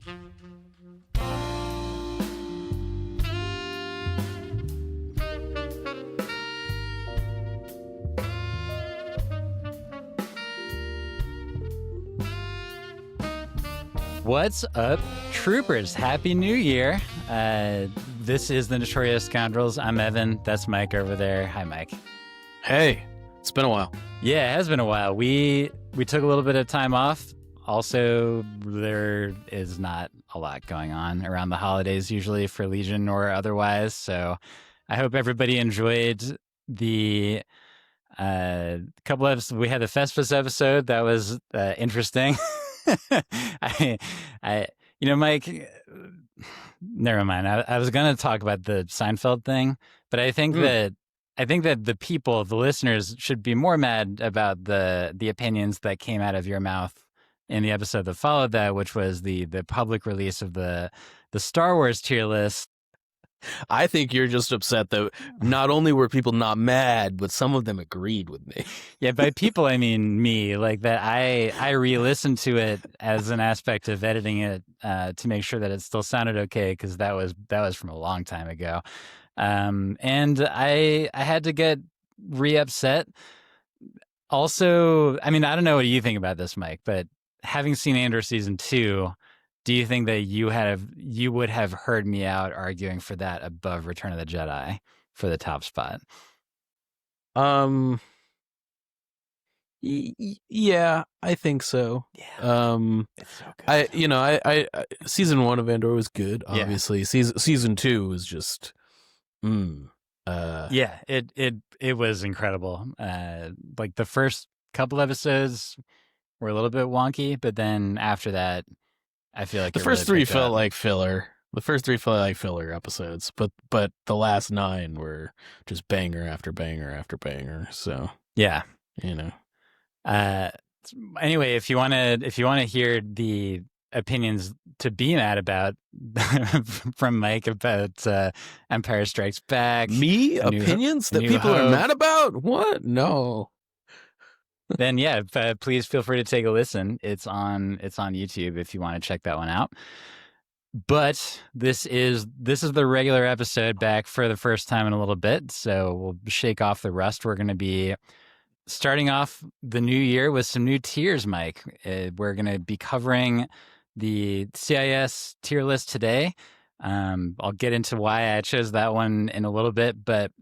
What's up, troopers? Happy New Year. This is the Notorious Scoundrels. I'm Evan. That's Mike over there. Hi, Mike. Hey, it's been a while. Yeah, it has been a while. We took a little bit of time off. Also, there is not a lot going on around the holidays usually for Legion or otherwise. So I hope everybody enjoyed the couple of... We had the Festivus episode. That was interesting. Mike, never mind. I was going to talk about the Seinfeld thing, but I think that the people, the listeners, should be more mad about the opinions that came out of your mouth in the episode that followed that, which was the public release of the Star Wars tier list. I think you're just upset that not only were people not mad, but some of them agreed with me. Yeah, by people, I mean me. Like that, I re-listened to it as an aspect of editing it to make sure that it still sounded okay, because that was from a long time ago. And I had to get re-upset. Also, I mean, I don't know what you think about this, Mike, but having seen Andor season 2, do you think that you would have heard me out arguing for that above Return of the Jedi for the top spot? Yeah, I think so. Yeah, it's so good. I season 1 of Andor was good. Obviously, season 2 was just, yeah, it was incredible. Like the first couple episodes were a little bit wonky, but then after that, I feel like the first really 3 felt like filler. The first 3 felt like filler episodes, but the last 9 were just banger after banger after banger. So yeah, Anyway, if you want to hear the opinions to be mad about from Mike about Empire Strikes Back, opinions that people are mad about? What? No. Then yeah, please feel free to take a listen. It's on YouTube if you want to check that one out. But this is the regular episode, back for the first time in a little bit, so we'll shake off the rust. We're going to be starting off the new year with some new tiers, Mike. We're going to be covering the CIS tier list today. I'll get into why I chose that one in a little bit, but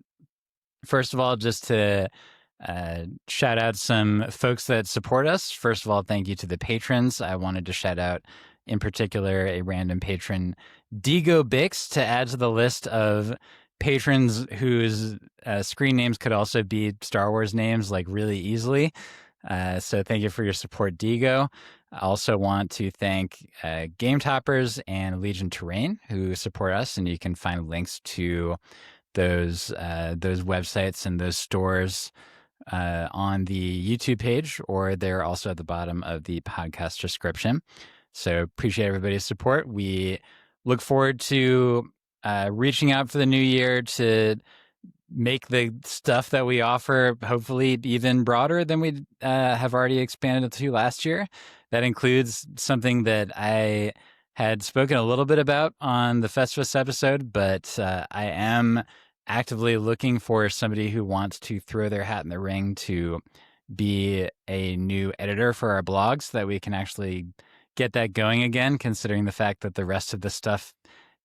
first of all, just to shout out some folks that support us. First of all, thank you to the patrons. I wanted to shout out in particular a random patron, Digo Bix, to add to the list of patrons whose screen names could also be Star Wars names, like really easily. So thank you for your support, Digo. I also want to thank Game Toppers and Legion Terrain, who support us, and you can find links to those websites and those stores on the YouTube page, or they're also at the bottom of the podcast description. So appreciate everybody's support. We look forward to reaching out for the new year to make the stuff that we offer hopefully even broader than we have already expanded to last year. That includes something that I had spoken a little bit about on the Festivus episode, but I am actively looking for somebody who wants to throw their hat in the ring to be a new editor for our blog, so that we can actually get that going again, considering the fact that the rest of the stuff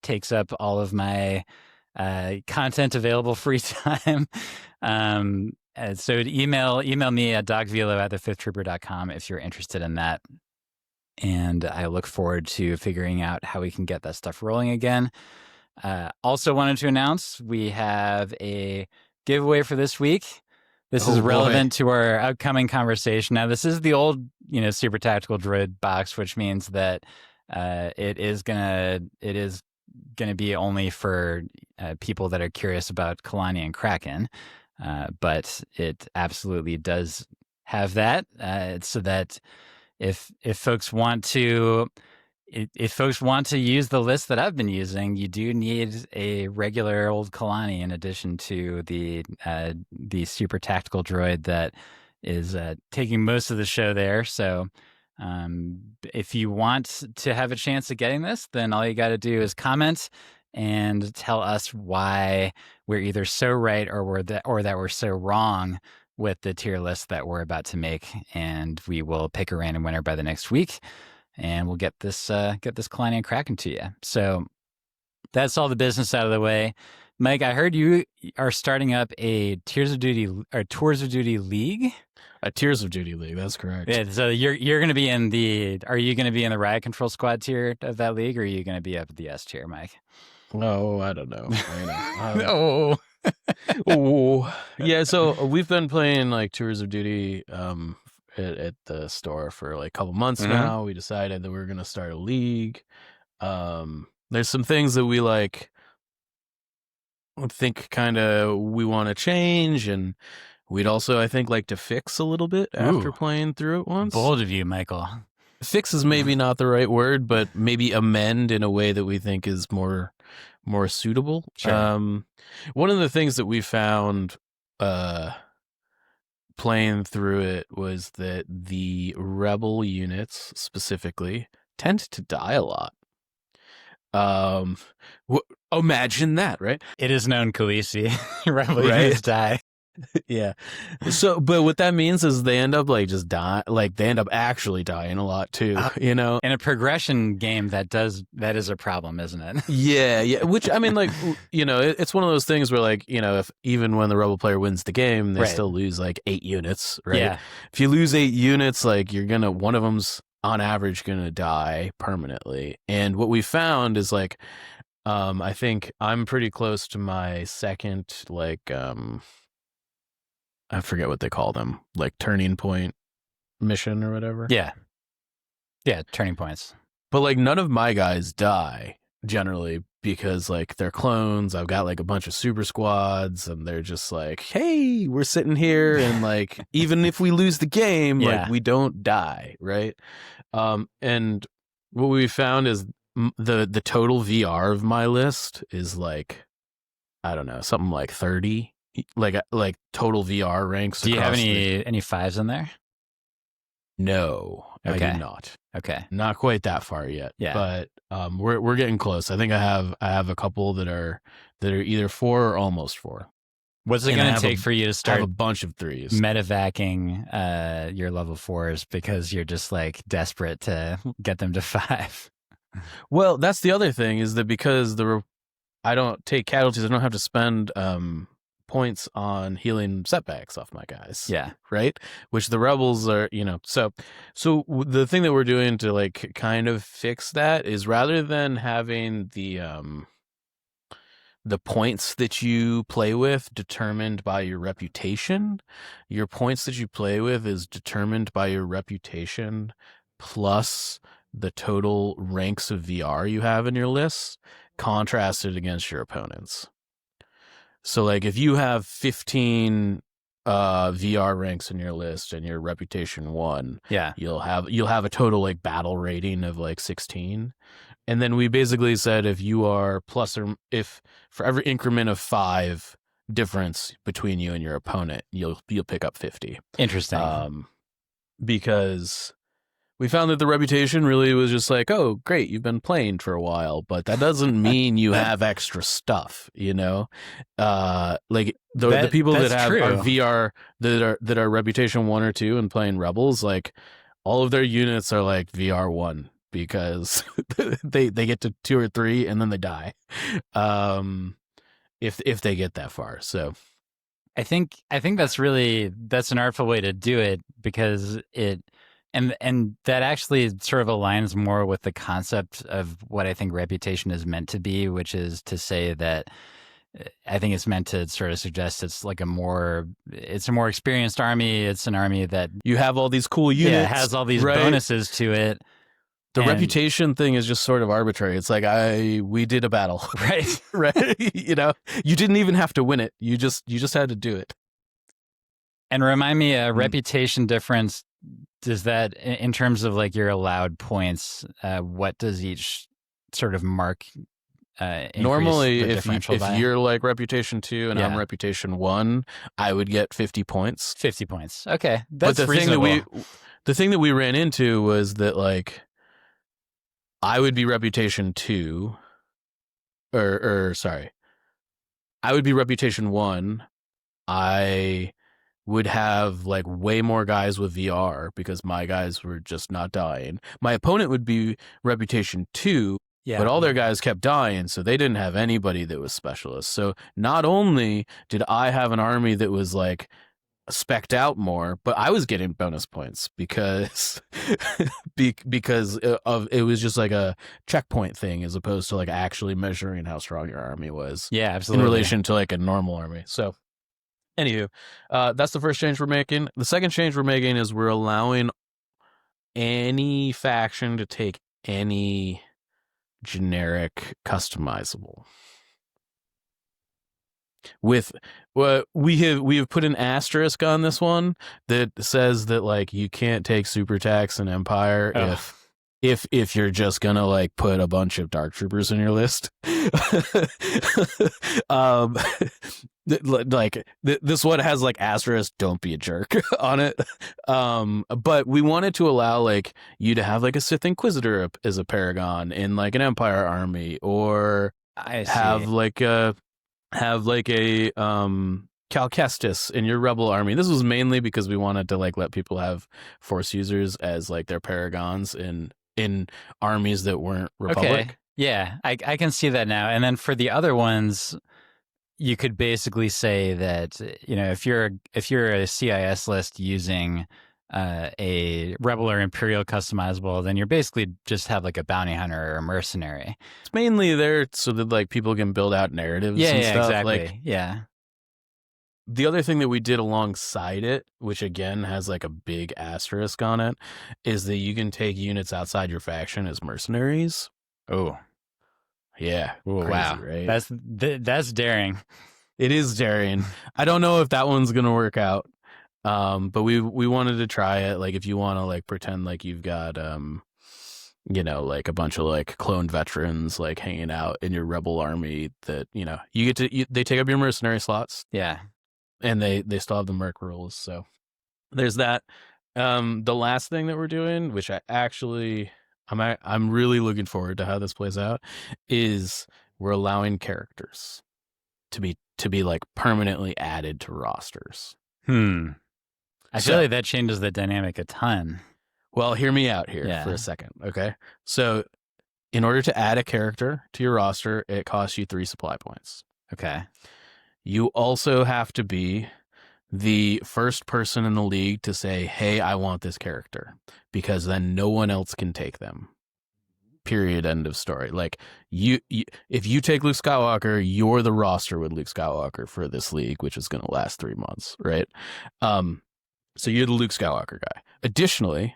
takes up all of my content available free time. So email me at docvilo@thefifthtrooper.com if you're interested in that. And I look forward to figuring out how we can get that stuff rolling again. Also wanted to announce we have a giveaway for this week. This is relevant to our upcoming conversation. Now, this is the old, Super Tactical Droid box, which means that it is gonna be only for people that are curious about Kalani and Kraken. But it absolutely does have that, so that if folks want to use the list that I've been using, you do need a regular old Kalani in addition to the Super Tactical Droid that is taking most of the show there. So If you want to have a chance of getting this, then all you got to do is comment and tell us why we're either so right or that we're so wrong with the tier list that we're about to make, and we will pick a random winner by the next week, and we'll get this Kalanian Kraken to you. So that's all the business out of the way. Mike, I heard you are starting up a Tours of Duty league. A Tears of Duty league, that's correct. Yeah, so you're going to be in the. Are you going to be in the Riot Control Squad tier of that league, or are you going to be up at the S tier, Mike? Oh, I don't know. Oh, oh, yeah. So we've been playing like Tours of Duty at the store for like a couple months now. We decided that we were going to start a league. There's some things that we like think kind of we want to change, and we'd also, I think, like to fix a little bit after playing through it once. Bold of you, Michael. Fix is maybe not the right word, but maybe amend in a way that we think is more suitable. Sure. One of the things that we found playing through it was that the rebel units specifically tend to die a lot. Imagine that, right? It is known, Khaleesi. Rebel units die. Yeah. So, but what that means is they end up like just dying, like they end up actually dying a lot too, you know? In a progression game, that is a problem, isn't it? Yeah. Which, I mean, like, you know, it's one of those things where like, you know, if even when the rebel player wins the game, they still lose like 8 units, right? Yeah. If you lose 8 units, like one of them's on average going to die permanently. And what we found is like, I think I'm pretty close to my second, like, I forget what they call them, like turning point mission or whatever. Yeah, turning points. But like none of my guys die generally because like they're clones. I've got like a bunch of super squads, and they're just like, hey, we're sitting here, and like even if we lose the game, like we don't die, right? And what we found is the total VR of my list is like, I don't know, something like 30. Like total VR ranks. Do you have any 5s in there? No, okay. I do not. Okay, not quite that far yet. Yeah, but we're getting close. I think I have a couple that are either 4 or almost 4. What's it going to take for you to start a bunch of 3s? Medevacing your level 4s because you're just like desperate to get them to 5. Well, that's the other thing, is that because I don't take casualties, I don't have to spend points on healing setbacks off my guys. Yeah. Right? Which the rebels are, you know, so the thing that we're doing to like kind of fix that is, rather than having the points that you play with determined by your reputation, your points that you play with is determined by your reputation plus the total ranks of VR you have in your lists, contrasted against your opponents. So like if you have 15 VR ranks in your list and your reputation 1, you'll have a total like battle rating of like 16. And then we basically said if you are if for every increment of 5 difference between you and your opponent, you'll pick up 50. Interesting. Because we found that the reputation really was just like, oh, great, you've been playing for a while, but that doesn't mean you have extra stuff, you know? Like the people that have our VR that are reputation 1 or 2 and playing Rebels, like all of their units are like VR 1 because they get to 2 or 3 and then they die. If they get that far. So I think that's an artful way to do it, because it and that actually sort of aligns more with the concept of what I think reputation is meant to be, which is to say that I think it's meant to sort of suggest it's a more experienced army. It's an army that you have all these cool units. Yeah, it has all these bonuses to it. The reputation thing is just sort of arbitrary. It's like we did a battle. Right. Right. You know, you didn't even have to win it. You just had to do it. And remind me, reputation difference, does that, in terms of like your allowed points, what does each sort of mark increase Normally, the if differential by? you're like reputation 2 and I'm Yeah. reputation 1, I would get 50 points. 50 points. Okay, But that's reasonable. the thing that we ran into was that like I would be reputation 2 or sorry. I would be reputation 1. I would have like way more guys with VR because my guys were just not dying. My opponent would be reputation 2, Yeah. but all their guys kept dying, so they didn't have anybody that was specialist. So not only did I have an army that was like specced out more, but I was getting bonus points because because of it was just like a checkpoint thing as opposed to like actually measuring how strong your army was. Yeah, absolutely. In relation to like a normal army. So anywho, that's the first change we're making. The second change we're making is we're allowing any faction to take any generic customizable. With we have put an asterisk on this one that says that like you can't take super tax and empire if you're just gonna like put a bunch of dark troopers in your list. This one has like asterisk don't be a jerk on it. But we wanted to allow like you to have like a Sith Inquisitor as a paragon in like an empire army, or have like a Cal Kestis in your rebel army. This was mainly because we wanted to like let people have force users as like their paragons in armies that weren't Republic. Okay. Yeah, I can see that now. And then for the other ones, you could basically say that, you know, if you're a CIS list using a rebel or imperial customizable, then you're basically just have like a bounty hunter or a mercenary. It's mainly there so that like people can build out narratives and stuff. Exactly. Like, yeah. The other thing that we did alongside it, which again has like a big asterisk on it, is that you can take units outside your faction as mercenaries. Oh. Yeah. Ooh, crazy, wow. Right? That's daring. It is daring. I don't know if that one's gonna work out. But we wanted to try it. Like if you want to like pretend like you've got you know, like a bunch of like cloned veterans like hanging out in your rebel army, that, you know, they take up your mercenary slots. Yeah. And they still have the merc rules. So there's that. The last thing that we're doing, which I'm really looking forward to how this plays out, is we're allowing characters to be like permanently added to rosters. I feel like that changes the dynamic a ton. Well, hear me out here for a second, okay? So in order to add a character to your roster, it costs you 3 supply points. Okay. You also have to be the first person in the league to say, hey, I want this character, because then no one else can take them. Period. End of story. Like if you take Luke Skywalker, you're the roster with Luke Skywalker for this league, which is going to last 3 months, right? So you're the Luke Skywalker guy. Additionally,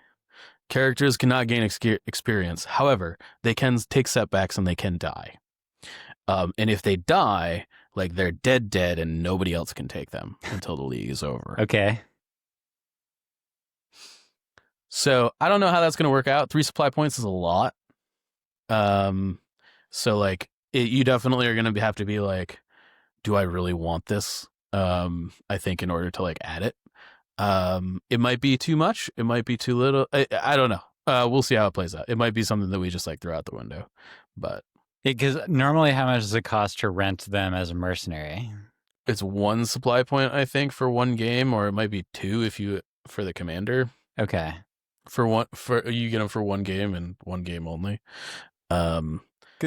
characters cannot gain experience. However, they can take setbacks and they can die. And if they die, like they're dead, and nobody else can take them until the league is over. Okay. So I don't know how that's going to work out. 3 supply points is a lot. So like you definitely are going to have to be like, do I really want this? I think in order to like add it. It might be too much. It might be too little. I don't know. We'll see how it plays out. It might be something that we just like throw out the window, but because normally how much does it cost to rent them as a mercenary? It's 1 supply point, I think, for 1 game, or it might be 2 for the commander. Okay. For you get them for 1 game and 1 game only.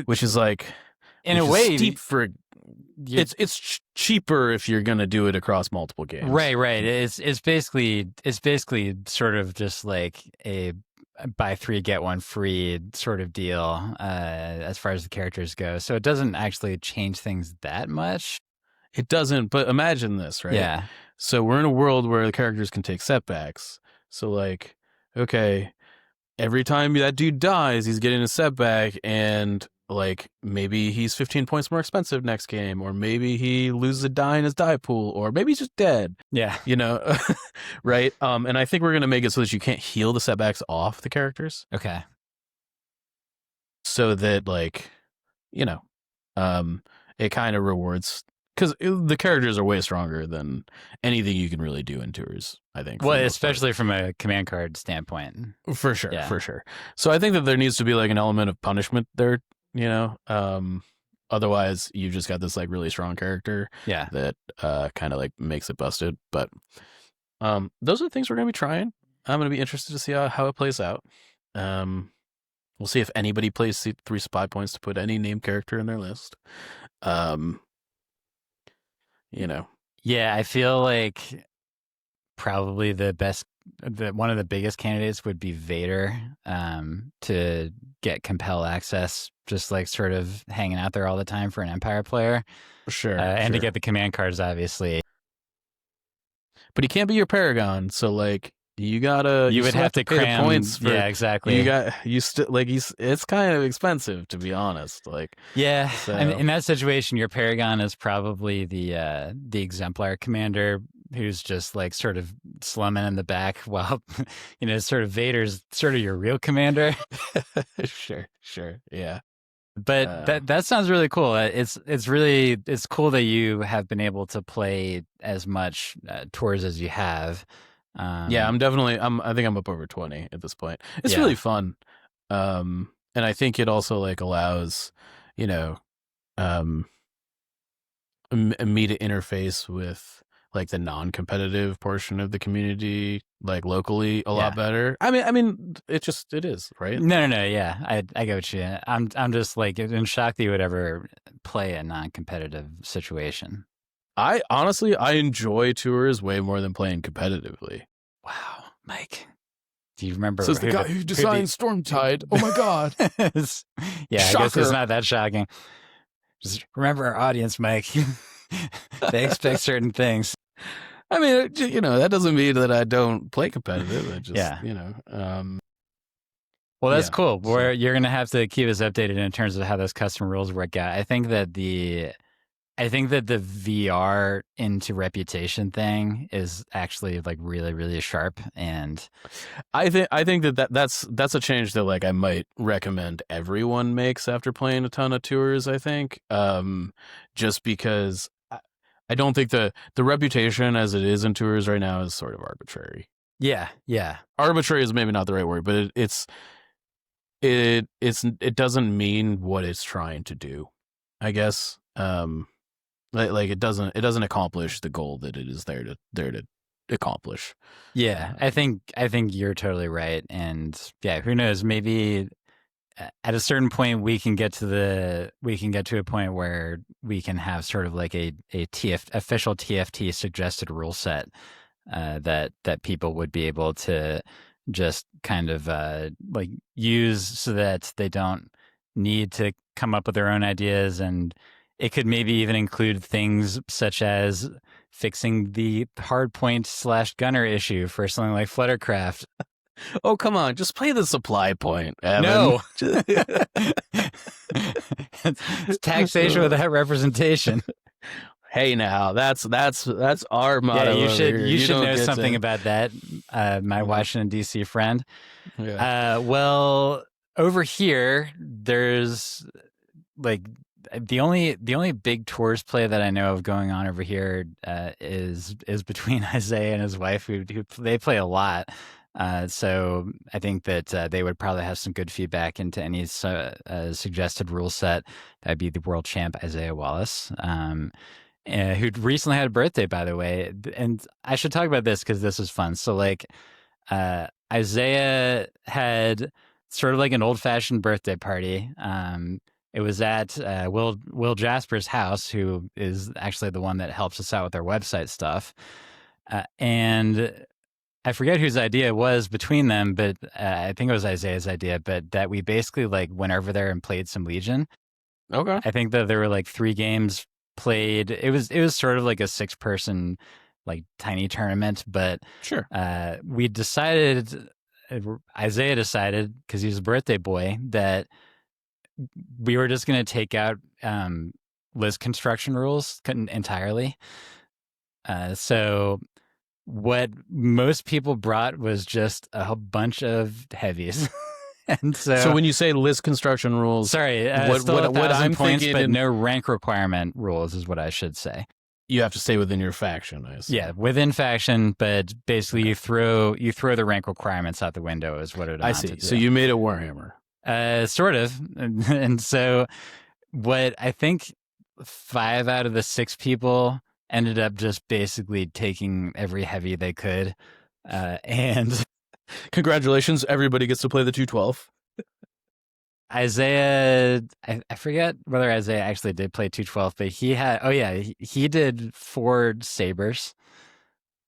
Which is like in a way steep for it's cheaper if you're gonna do it across multiple games. Right. It's basically sort of just like a buy 3 get 1 free sort of deal as far as the characters go. So it doesn't actually change things that much. It doesn't, but imagine this, right? Yeah. So we're in a world where the characters can take setbacks. So like, okay, every time that dude dies, he's getting a setback, and like maybe he's 15 points more expensive next game, or maybe he loses a die in his die pool, or maybe he's just dead. Yeah. You know, right? And I think we're going to make it so that you can't heal the setbacks off the characters. Okay. So that like, you know, it kind of rewards because the characters are way stronger than anything you can really do in tours. I think, for Well, the most part. especially from a command card standpoint. For sure, Yeah. for sure. So I think that there needs to be like an element of punishment there, you know. Otherwise you've just got this like really strong character Yeah. that kind of like makes it busted. But those are the things we're gonna be trying. I'm gonna be interested to see how it plays out. We'll see if anybody plays 3 supply points to put any named character in their list. You know. Yeah, I feel like probably one of the biggest candidates would be Vader, to get compel access, just like sort of hanging out there all the time for an Empire player. Sure. And to sure. get the command cards, obviously. But he can't be your Paragon, so like you gotta You would still have to pay cram the points for, yeah, exactly. you still like it's kind of expensive, to be honest. Like, Yeah, so and in that situation, your Paragon is probably the exemplar commander who's just like sort of slumming in the back while sort of Vader's sort of your real commander. sure, yeah. But that sounds really cool. It's cool that you have been able to play as much tours as you have. Yeah, I think I'm up over 20 at this point. It's Yeah. really fun. And I think it also like allows, you know, me to interface with like the non-competitive portion of the community, like locally a lot better. I mean, it is, right? No. Yeah, I get what you. I'm just like in shock that you would ever play a non-competitive situation. I honestly enjoy tours way more than playing competitively. Wow, Mike. Do you remember? Says the guy who designed Stormtide. Oh my god. Yeah, Shocker. I guess it's not that shocking. Just remember our audience, Mike. They expect certain things. I mean, that doesn't mean that I don't play competitive. I just, Well, that's cool. You're going to have to keep us updated in terms of how those custom rules work out. I think that the VR into reputation thing is actually like really, really sharp, and I think that's a change that like I might recommend everyone makes after playing a ton of tours. I think, just because I don't think the reputation as it is in tours right now is sort of arbitrary. Yeah. Arbitrary is maybe not the right word, but it doesn't mean what it's trying to do, I guess. Like it doesn't accomplish the goal that it is there to accomplish. Yeah, I think you're totally right, and yeah, who knows? Maybe at a certain point we can get to a point where we can have sort of like a official TFT suggested rule set that people would be able to just kind of like use, so that they don't need to come up with their own ideas, and it could maybe even include things such as fixing the hardpoint / gunner issue for something like Fluttercraft. Oh, come on. Just play the supply point, Evan. No. It's taxation without representation. Hey, now that's our motto. Yeah, you should know something about that, my Washington D.C. friend. Yeah. Well, over here, there's like the only big tours play that I know of going on over here is between Isaiah and his wife, who they play a lot. So I think that they would probably have some good feedback into any suggested rule set. That'd be the world champ Isaiah Wallace, who recently had a birthday, by the way. And I should talk about this because this was fun. So like Isaiah had sort of like an old-fashioned birthday party. It was at Will Jasper's house, who is actually the one that helps us out with our website stuff. And I forget whose idea it was between them, but I think it was Isaiah's idea, but that we basically like went over there and played some Legion. Okay. I think that there were like 3 games played. It was sort of like a 6-person like tiny tournament, but sure. Isaiah decided, because he's a birthday boy, that we were just going to take out list construction rules entirely. So what most people brought was just a bunch of heavies. And So when you say list construction rules, sorry, what still what, what I'm points, thinking, but no rank requirement rules is what I should say. you have to stay within your faction, I assume. Yeah, within faction, but basically you throw the rank requirements out the window is what it I amounts see. to. So you made a Warhammer. Sort of. And so what I think 5 out of the 6 people ended up just basically taking every heavy they could. And Congratulations, everybody gets to play the 212. Isaiah, I forget whether Isaiah actually did play 212, but he did 4 sabers.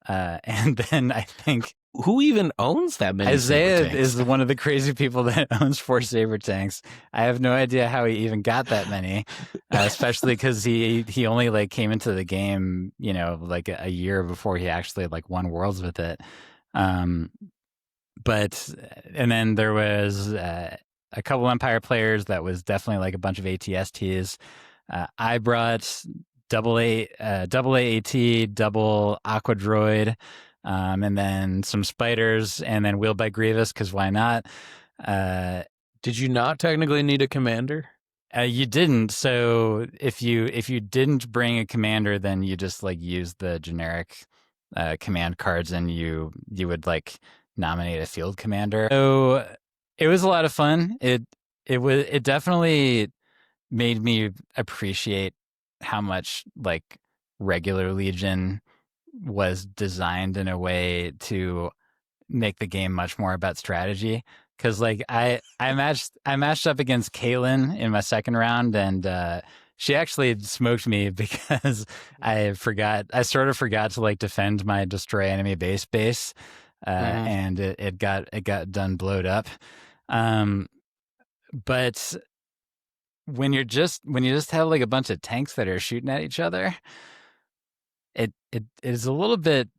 And then I think Who even owns that many Isaiah saber tanks? is one of the crazy people that owns 4 saber tanks. I have no idea how he even got that many, especially because he only like came into the game, like a year before he actually like won worlds with it. But and then there was a couple Empire players that was definitely like a bunch of ATSTs. I brought double AAT, double Aqua Droid. And then some spiders, and then wheeled by Grievous, because why not? Did you not technically need a commander? You didn't. So if you didn't bring a commander, then you just like use the generic command cards, and you would like nominate a field commander. So it was a lot of fun. It definitely made me appreciate how much like regular Legion was designed in a way to make the game much more about strategy. Because like I matched up against Kaylin in my second round, and she actually smoked me because I sort of forgot to like defend my destroy enemy base, and it got done blowed up. But when you just have like a bunch of tanks that are shooting at each other, it is a little bit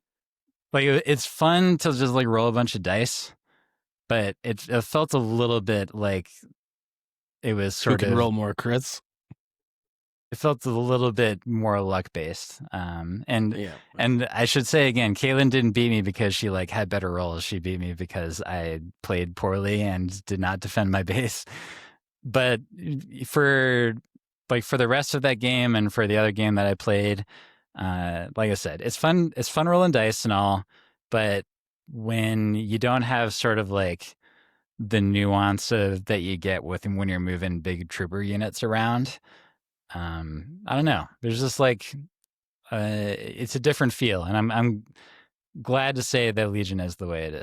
like it's fun to just like roll a bunch of dice, but it felt a little bit like it was sort Who can of roll more crits. It felt a little bit more luck based. And I should say again, Kaylin didn't beat me because she like had better rolls. She beat me because I played poorly and did not defend my base. But for the rest of that game and for the other game that I played, like I said, it's fun. It's fun rolling dice and all, but when you don't have sort of like the nuance of that you get with when you're moving big trooper units around, I don't know. There's just like it's a different feel, and I'm glad to say that Legion is the way it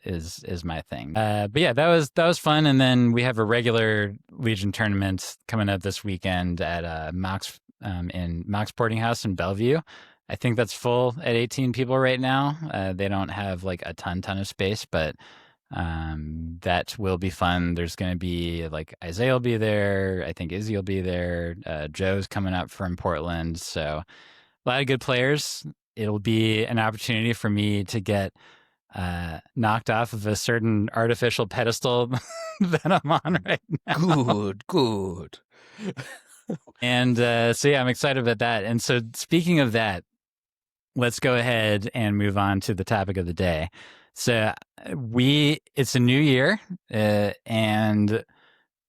is my thing. But yeah, that was fun. And then we have a regular Legion tournament coming up this weekend at Mox in Mox Boarding House in Bellevue. I think that's full at 18 people right now. They don't have like a ton of space, but that will be fun. There's going to be like Isaiah will be there. I think Izzy will be there. Joe's coming up from Portland. So a lot of good players. It'll be an opportunity for me to get knocked off of a certain artificial pedestal that I'm on right now. Good. And so yeah, I'm excited about that. And so speaking of that, let's go ahead and move on to the topic of the day. So it's a new year, and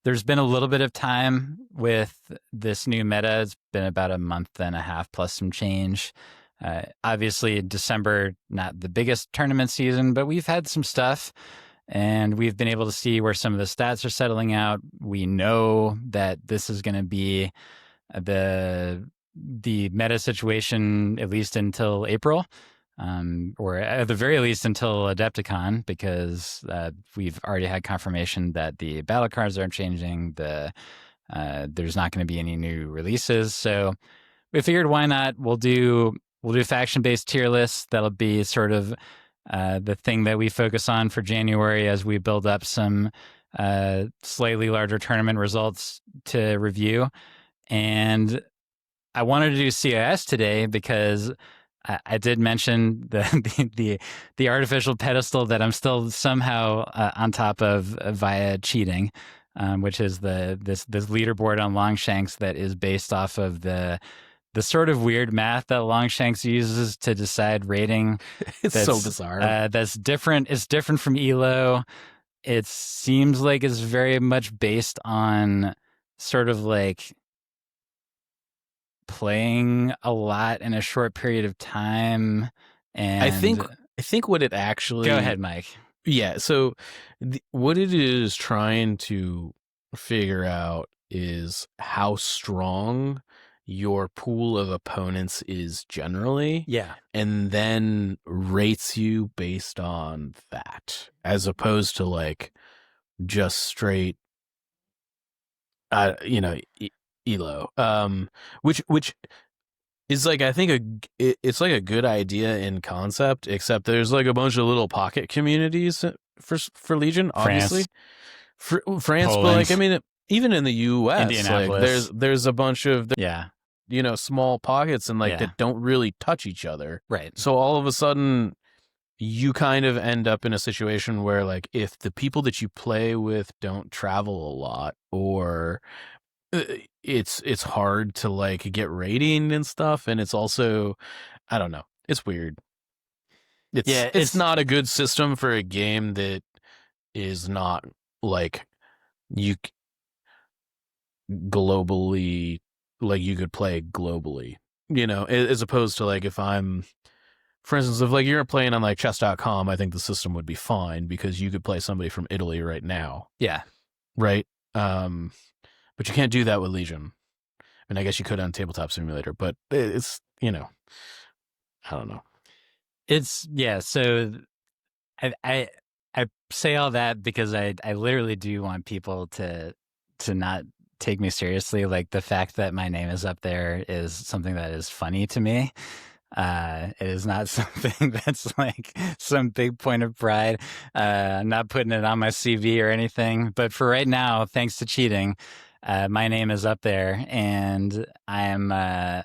there's been a little bit of time with this new meta. It's been about a month and a half plus some change. Obviously, December, not the biggest tournament season, but we've had some stuff, and we've been able to see where some of the stats are settling out. We know that this is going to be the meta situation at least until April, or at the very least until Adepticon, because we've already had confirmation that the battle cards aren't changing. There's not going to be any new releases, so we figured why not? We'll do faction-based tier lists. That'll be sort of the thing that we focus on for January as we build up some slightly larger tournament results to review. And I wanted to do CIS today because I did mention the artificial pedestal that I'm still somehow on top of via cheating, which is this leaderboard on Longshanks that is based off of the sort of weird math that Longshanks uses to decide rating. It's so bizarre. That's different. It's different from ELO, it seems like it's very much based on sort of like playing a lot in a short period of time. I think And I think what it go actually ahead, Mike. yeah, so what it is trying to figure out is how strong your pool of opponents is generally, Yeah. and then rates you based on that, as opposed to like just straight, you know, elo. Which is like, I think it's like a good idea in concept, except there's like a bunch of little pocket communities for Legion, obviously. France, France, but like, I Poland, mean, even in the US, like Indianapolis. there's a bunch of, Yeah. small pockets and like Yeah. that don't really touch each other. Right. So all of a sudden you kind of end up in a situation where like if the people that you play with don't travel a lot, or uh, it's hard to like get rating and stuff, and it's also, I don't know, it's weird. Yeah. It's not a good system for a game that is not like you globally, like you could play globally, as opposed to like if I'm, for instance, if like you're playing on like chess.com, I think the system would be fine because you could play somebody from Italy right now, Yeah. right? But you can't do that with Legion. And I guess you could on Tabletop Simulator, but it's, I don't know. It's yeah. So I say all that because I literally do want people to not take me seriously. Like the fact that my name is up there is something that is funny to me. It is not something that's like some big point of pride. I'm not putting it on my CV or anything. But for right now, thanks to cheating, my name is up there, and I am.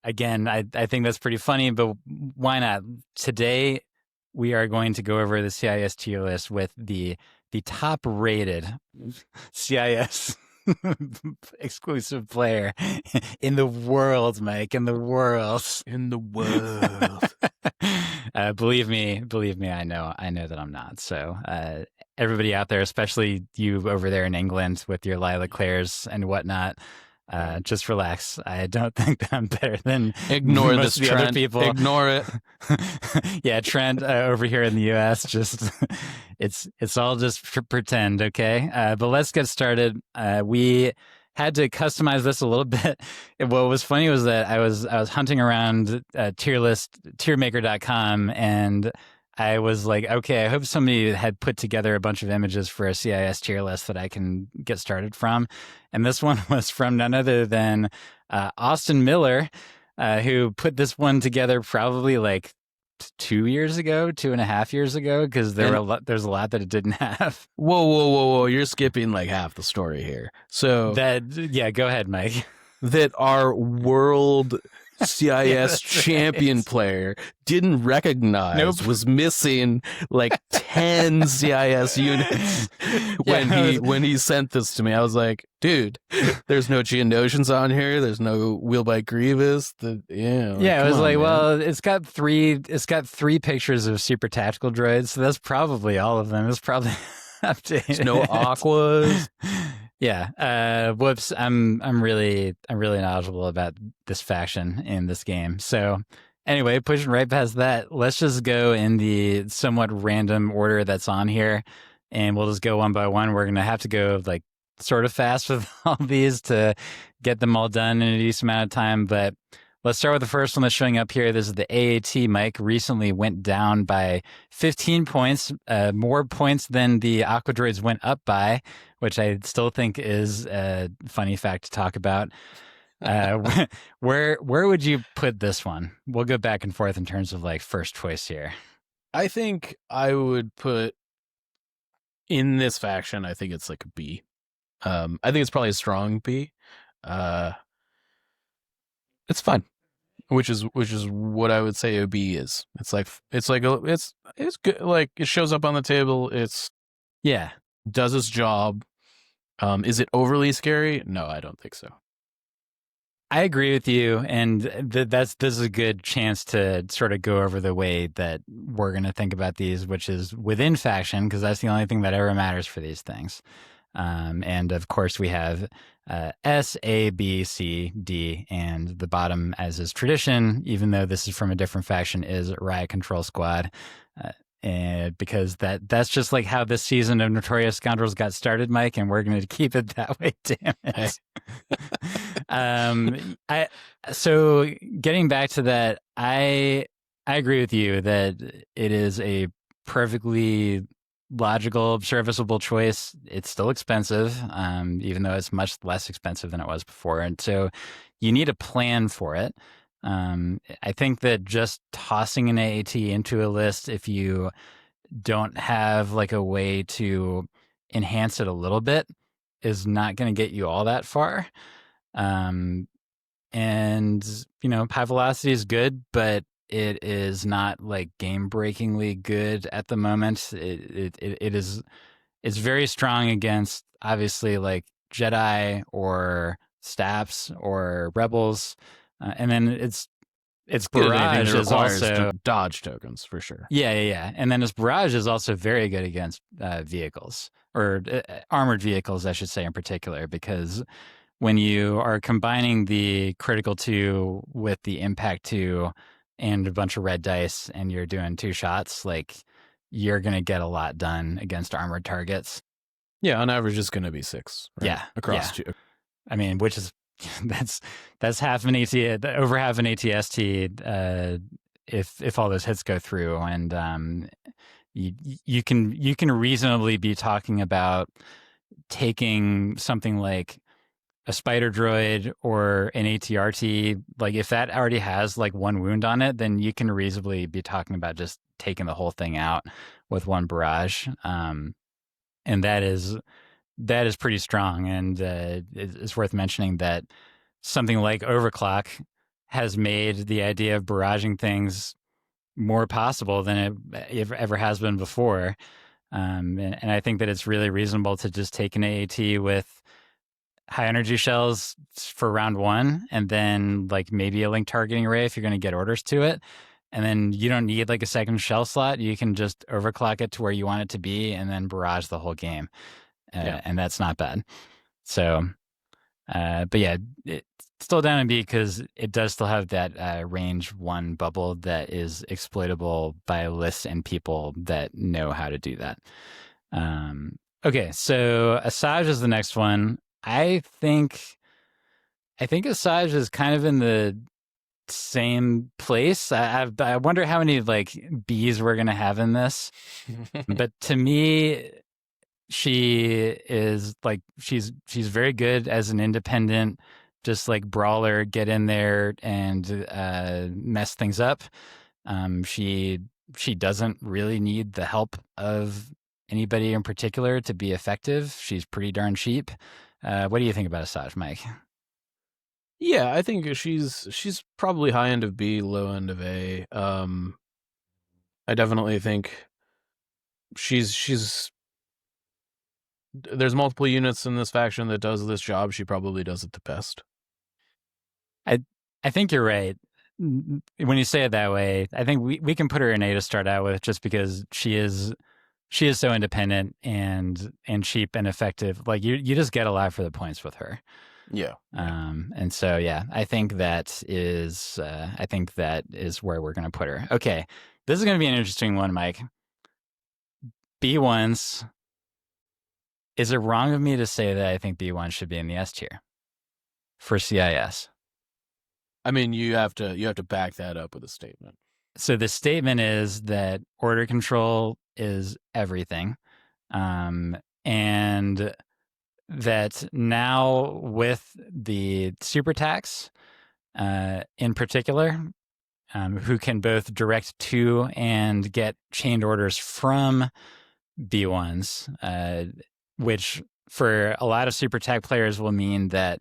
Again, I think that's pretty funny, but why not? Today, we are going to go over the CIS tier list with the top rated CIS exclusive player in the world, Mike, in the world. In the world. Believe me, I know that I'm not. So, everybody out there, especially you over there in England with your Lila Claires and whatnot, just relax. I don't think that I'm better than Ignore most this of the trend. other people. Ignore it. Yeah, Trent over here in the U.S. Just it's all just pretend, okay? But let's get started. We had to customize this a little bit. What was funny was that I was hunting around tiermaker.com, and I was like, okay, I hope somebody had put together a bunch of images for a CIS tier list that I can get started from. And this one was from none other than Austin Miller, who put this one together probably like 2 years ago, 2.5 years ago, because there's a lot that it didn't have. Whoa. You're skipping like half the story here. So Yeah, go ahead, Mike. That our world CIS champion player didn't recognize was missing like 10 CIS units when he sent this to me. I was like, dude, there's no Geonosians on here. There's no Wheelbite Grievous. It was like, man. Well, it's got three pictures of super tactical droids, so that's probably all of them. It's probably updated. There's no Aquas. Yeah. Whoops. I'm really knowledgeable about this faction in this game. So anyway, pushing right past that, let's just go in the somewhat random order that's on here, and we'll just go one by one. We're gonna have to go like sort of fast with all these to get them all done in a decent amount of time. But let's start with the first one that's showing up here. This is the AAT. Mike recently went down by 15 points, more points than the Aqua Droids went up by, which I still think is a funny fact to talk about. Where would you put this one? We'll go back and forth in terms of like first choice here. I think I would put in this faction, I think it's like a B. I think it's probably a strong B. It's fun, which is what I would say a B is. It's good. Like it shows up on the table. Does its job. Is it overly scary? No, I don't think so. I agree with you, and this is a good chance to sort of go over the way that we're going to think about these, which is within faction, because that's the only thing that ever matters for these things. And of course, we have S, A, B, C, D, and the bottom, as is tradition, even though this is from a different faction, is Riot Control Squad. And because that's just like how this season of Notorious Scoundrels got started, Mike, and we're going to keep it that way. Damn Hey. it. I so getting back to that, I agree with you that it is a perfectly logical, serviceable choice. It's still expensive, even though it's much less expensive than it was before, and so you need a plan for it. I think that just tossing an AAT into a list, if you don't have like a way to enhance it a little bit, is not going to get you all that far. Um, and high velocity is good, but it is not like game breakingly good at the moment. It is, it's very strong against obviously like Jedi or Staffs or Rebels, and then its Good at anything that barrage is requires also dodge tokens for sure. yeah, and then its barrage is also very good against vehicles or armored vehicles, I should say in particular, because when you are combining the critical 2 with the impact 2 and a bunch of red dice and you're doing 2 shots, like you're going to get a lot done against armored targets. Yeah, on average, it's going to be 6. Right? Yeah. Across Yeah. two. I mean, which is that's half an AT, over half an ATST, if all those hits go through, and you can reasonably be talking about taking something like a spider droid or an ATRT, like if that already has like 1 wound on it, then you can reasonably be talking about just taking the whole thing out with 1 barrage. And that is pretty strong. And it's worth mentioning that something like Overclock has made the idea of barraging things more possible than it ever has been before. And I think that it's really reasonable to just take an AAT with high energy shells for round 1, and then like maybe a link targeting array if you're going to get orders to it. And then you don't need like a second shell slot. You can just overclock it to where you want it to be and then barrage the whole game. Yeah. And that's not bad. So, but yeah, it's still down in B because it does still have that range 1 bubble that is exploitable by lists and people that know how to do that. Okay, so Asajj is the next one. I think Asajj is kind of in the same place. I wonder how many like B's we're gonna have in this. But to me, she is like she's very good as an independent, just like brawler. Get in there and mess things up. She doesn't really need the help of anybody in particular to be effective. She's pretty darn cheap. What do you think about Asajj, Mike? Yeah, I think she's probably high end of B, low end of A. I definitely think she's there's multiple units in this faction that does this job. She probably does it the best. I I think you're right. When you say it that way, I think we can put her in A to start out with, just because she is so independent and cheap and effective. Like you just get a lot for the points with her. Yeah. And so yeah, I think that is where we're gonna put her. Okay, this is gonna be an interesting one, Mike. B1s. Is it wrong of me to say that I think B1 should be in the S tier for CIS? I mean, you have to back that up with a statement. So the statement is that order control is everything, and that now with the super tax, in particular, who can both direct to and get chained orders from B1s, which for a lot of super tag players will mean that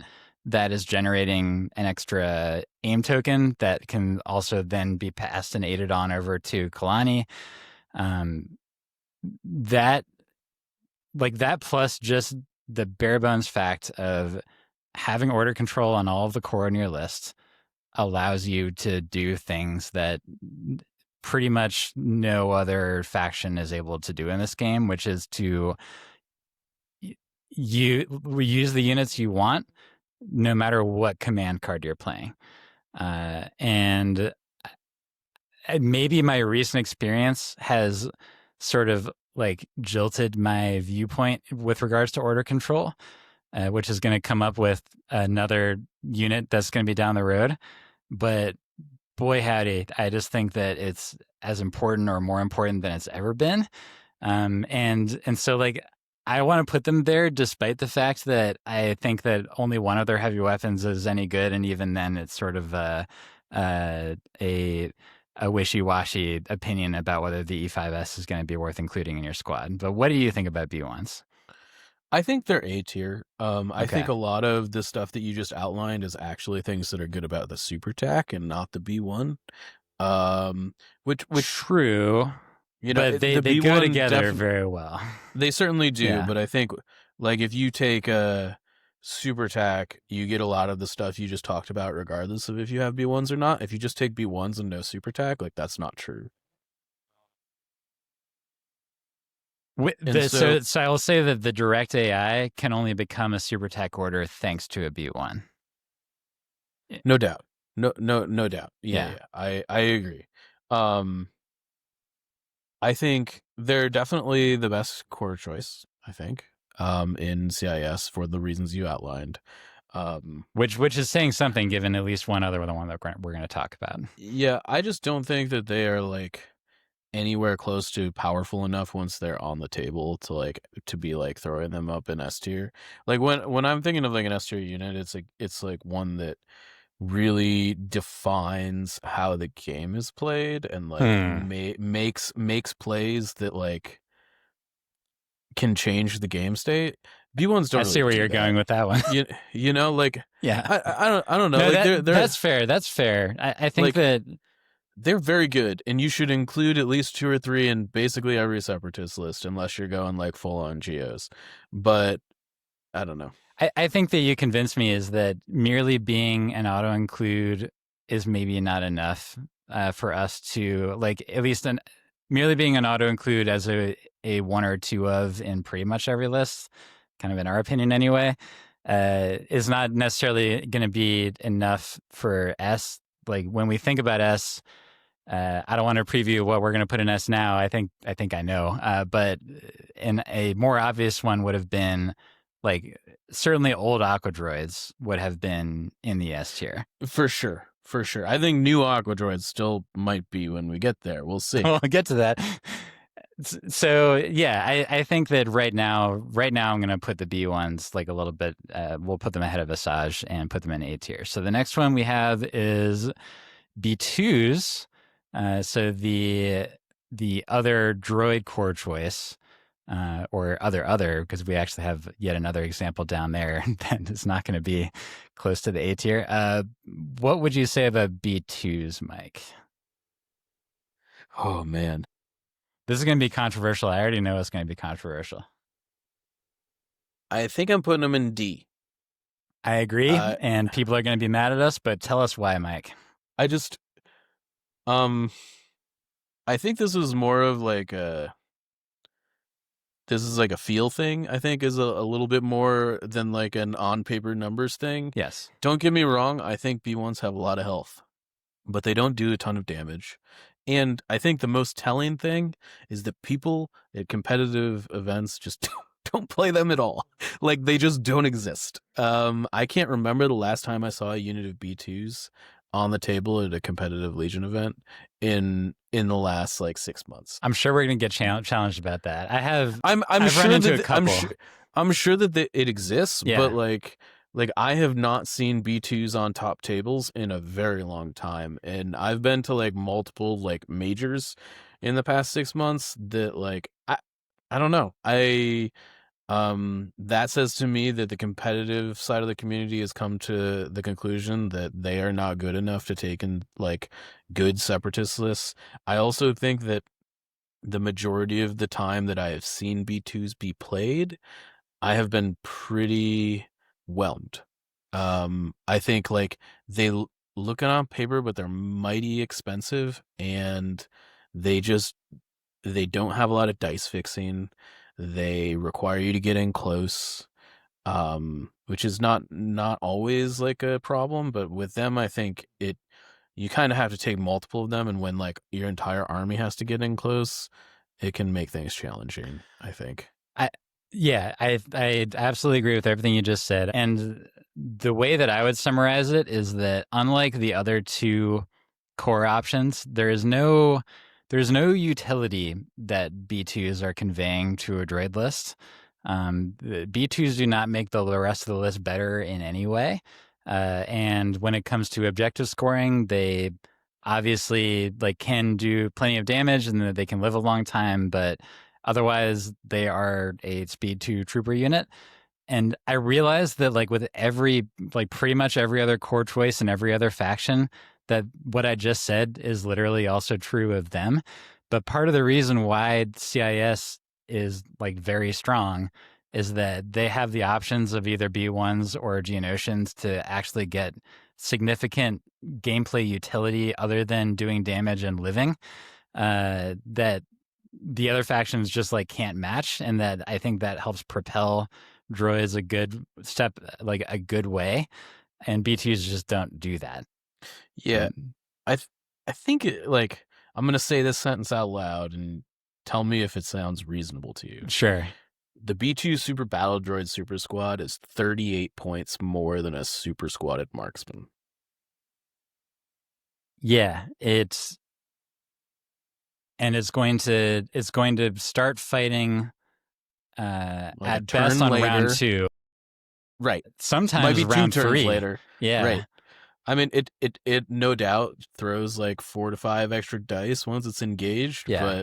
is generating an extra aim token that can also then be passed and aided on over to Kalani. That plus just the bare bones fact of having order control on all of the core in your list allows you to do things that pretty much no other faction is able to do in this game, which is to use the units you want no matter what command card you're playing. And maybe my recent experience has sort of like jilted my viewpoint with regards to order control, which is going to come up with another unit that's going to be down the road. But boy, howdy, I just think that it's as important or more important than it's ever been. And so like I want to put them there despite the fact that I think that only one of their heavy weapons is any good, and even then it's sort of a wishy-washy opinion about whether the E5S is going to be worth including in your squad. But what do you think about B1s? I think they're A tier. I think Okay. a lot of the stuff that you just outlined is actually things that are good about the super tac and not the B1. Which True, but the they go B1 together very well. they certainly do. Yeah. But I think like if you take a super tac, you get a lot of the stuff you just talked about, regardless of if you have B1s or not. If you just take B1s and no super tac, like that's not true. And So I will say that the direct AI can only become a super tech order thanks to a B1. no doubt, no doubt. Yeah. Yeah. I agree. I think they're definitely the best core choice, I think, in CIS for the reasons you outlined. Which is saying something given at least one other one that we're going to talk about. Yeah, I just don't think that they are like anywhere close to powerful enough once they're on the table to be like throwing them up in S tier. Like when I'm thinking of like an S tier unit, it's like one that really defines how the game is played and like makes plays that like can change the game state. B1s don't I see really where do you're that. going with that one. You know, like Yeah. I don't know. No, like that's fair. That's fair. I think like that they're very good, and you should include at least 2 or 3 in basically every separatist list, unless you're going like full on geos. But I don't know. I think that you convinced me is that merely being an auto include is maybe not enough for us to like at least merely being an auto include as a one or two of in pretty much every list, kind of in our opinion anyway, is not necessarily going to be enough for S. Like when we think about S, I don't want to preview what we're going to put in S now. I think I know, but in a more obvious one would have been like certainly old Aqua Droids would have been in the S tier. For sure. I think new Aqua Droids still might be when we get there. We'll see. We'll get to that. So yeah, I think that right now I'm going to put the B ones like a little bit. We'll put them ahead of Asajj and put them in A tier. So the next one we have is B2s. So the other droid core choice, or other, because we actually have yet another example down there that is not going to be close to the A tier. What would you say about B2s, Mike? Oh man, This is going to be controversial. I already know it's going to be controversial. I think I'm putting them in D. I agree, and people are going to be mad at us, but tell us why, Mike. I just, I think this is more of like a feel thing. I think is a little bit more than like an on paper numbers thing. Yes. Don't get me wrong. I think B1s have a lot of health, but they don't do a ton of damage. And I think the most telling thing is that people at competitive events just don't play them at all. Like they just don't exist. I can't remember the last time I saw a unit of B2s on the table at a competitive Legion event in the last like 6 months. I'm sure we're going to get challenged about that. I'm sure that it exists, Yeah. but like I have not seen B2s on top tables in a very long time, and I've been to like multiple like majors in the past 6 months that like I don't know. That says to me that the competitive side of the community has come to the conclusion that they are not good enough to take in like good separatist lists. I also think that the majority of the time that I have seen B2s be played, I have been pretty whelmed. I think like they look it on paper, but they're mighty expensive, and they just they don't have a lot of dice fixing. They require you to get in close, which is not always like a problem, but with them, I think you kind of have to take multiple of them, and when like your entire army has to get in close, it can make things challenging, I think. I yeah, I absolutely agree with everything you just said. And the way that I would summarize it is that unlike the other two core options, there's no utility that B2s are conveying to a droid list. The B2s do not make the rest of the list better in any way. And when it comes to objective scoring, they obviously like can do plenty of damage and they can live a long time, but otherwise they are a speed 2 trooper unit. And I realized that like with pretty much every other core choice and every other faction, that what I just said is literally also true of them. But part of the reason why CIS is like very strong is that they have the options of either B1s or Geonosians to actually get significant gameplay utility other than doing damage and living, that the other factions just like can't match. And that I think that helps propel droids a good step, like a good way. And B2s just don't do that. Yeah, I think like I'm gonna say this sentence out loud and tell me if it sounds reasonable to you. Sure. The B2 Super Battle Droid Super Squad is 38 points more than a super squatted marksman. Yeah, it's going to start fighting Like at best on round 2. Right. Sometimes might be round 2 turns 3 later. Yeah. Right. I mean, it no doubt throws like 4 to 5 extra dice once it's engaged, Yeah.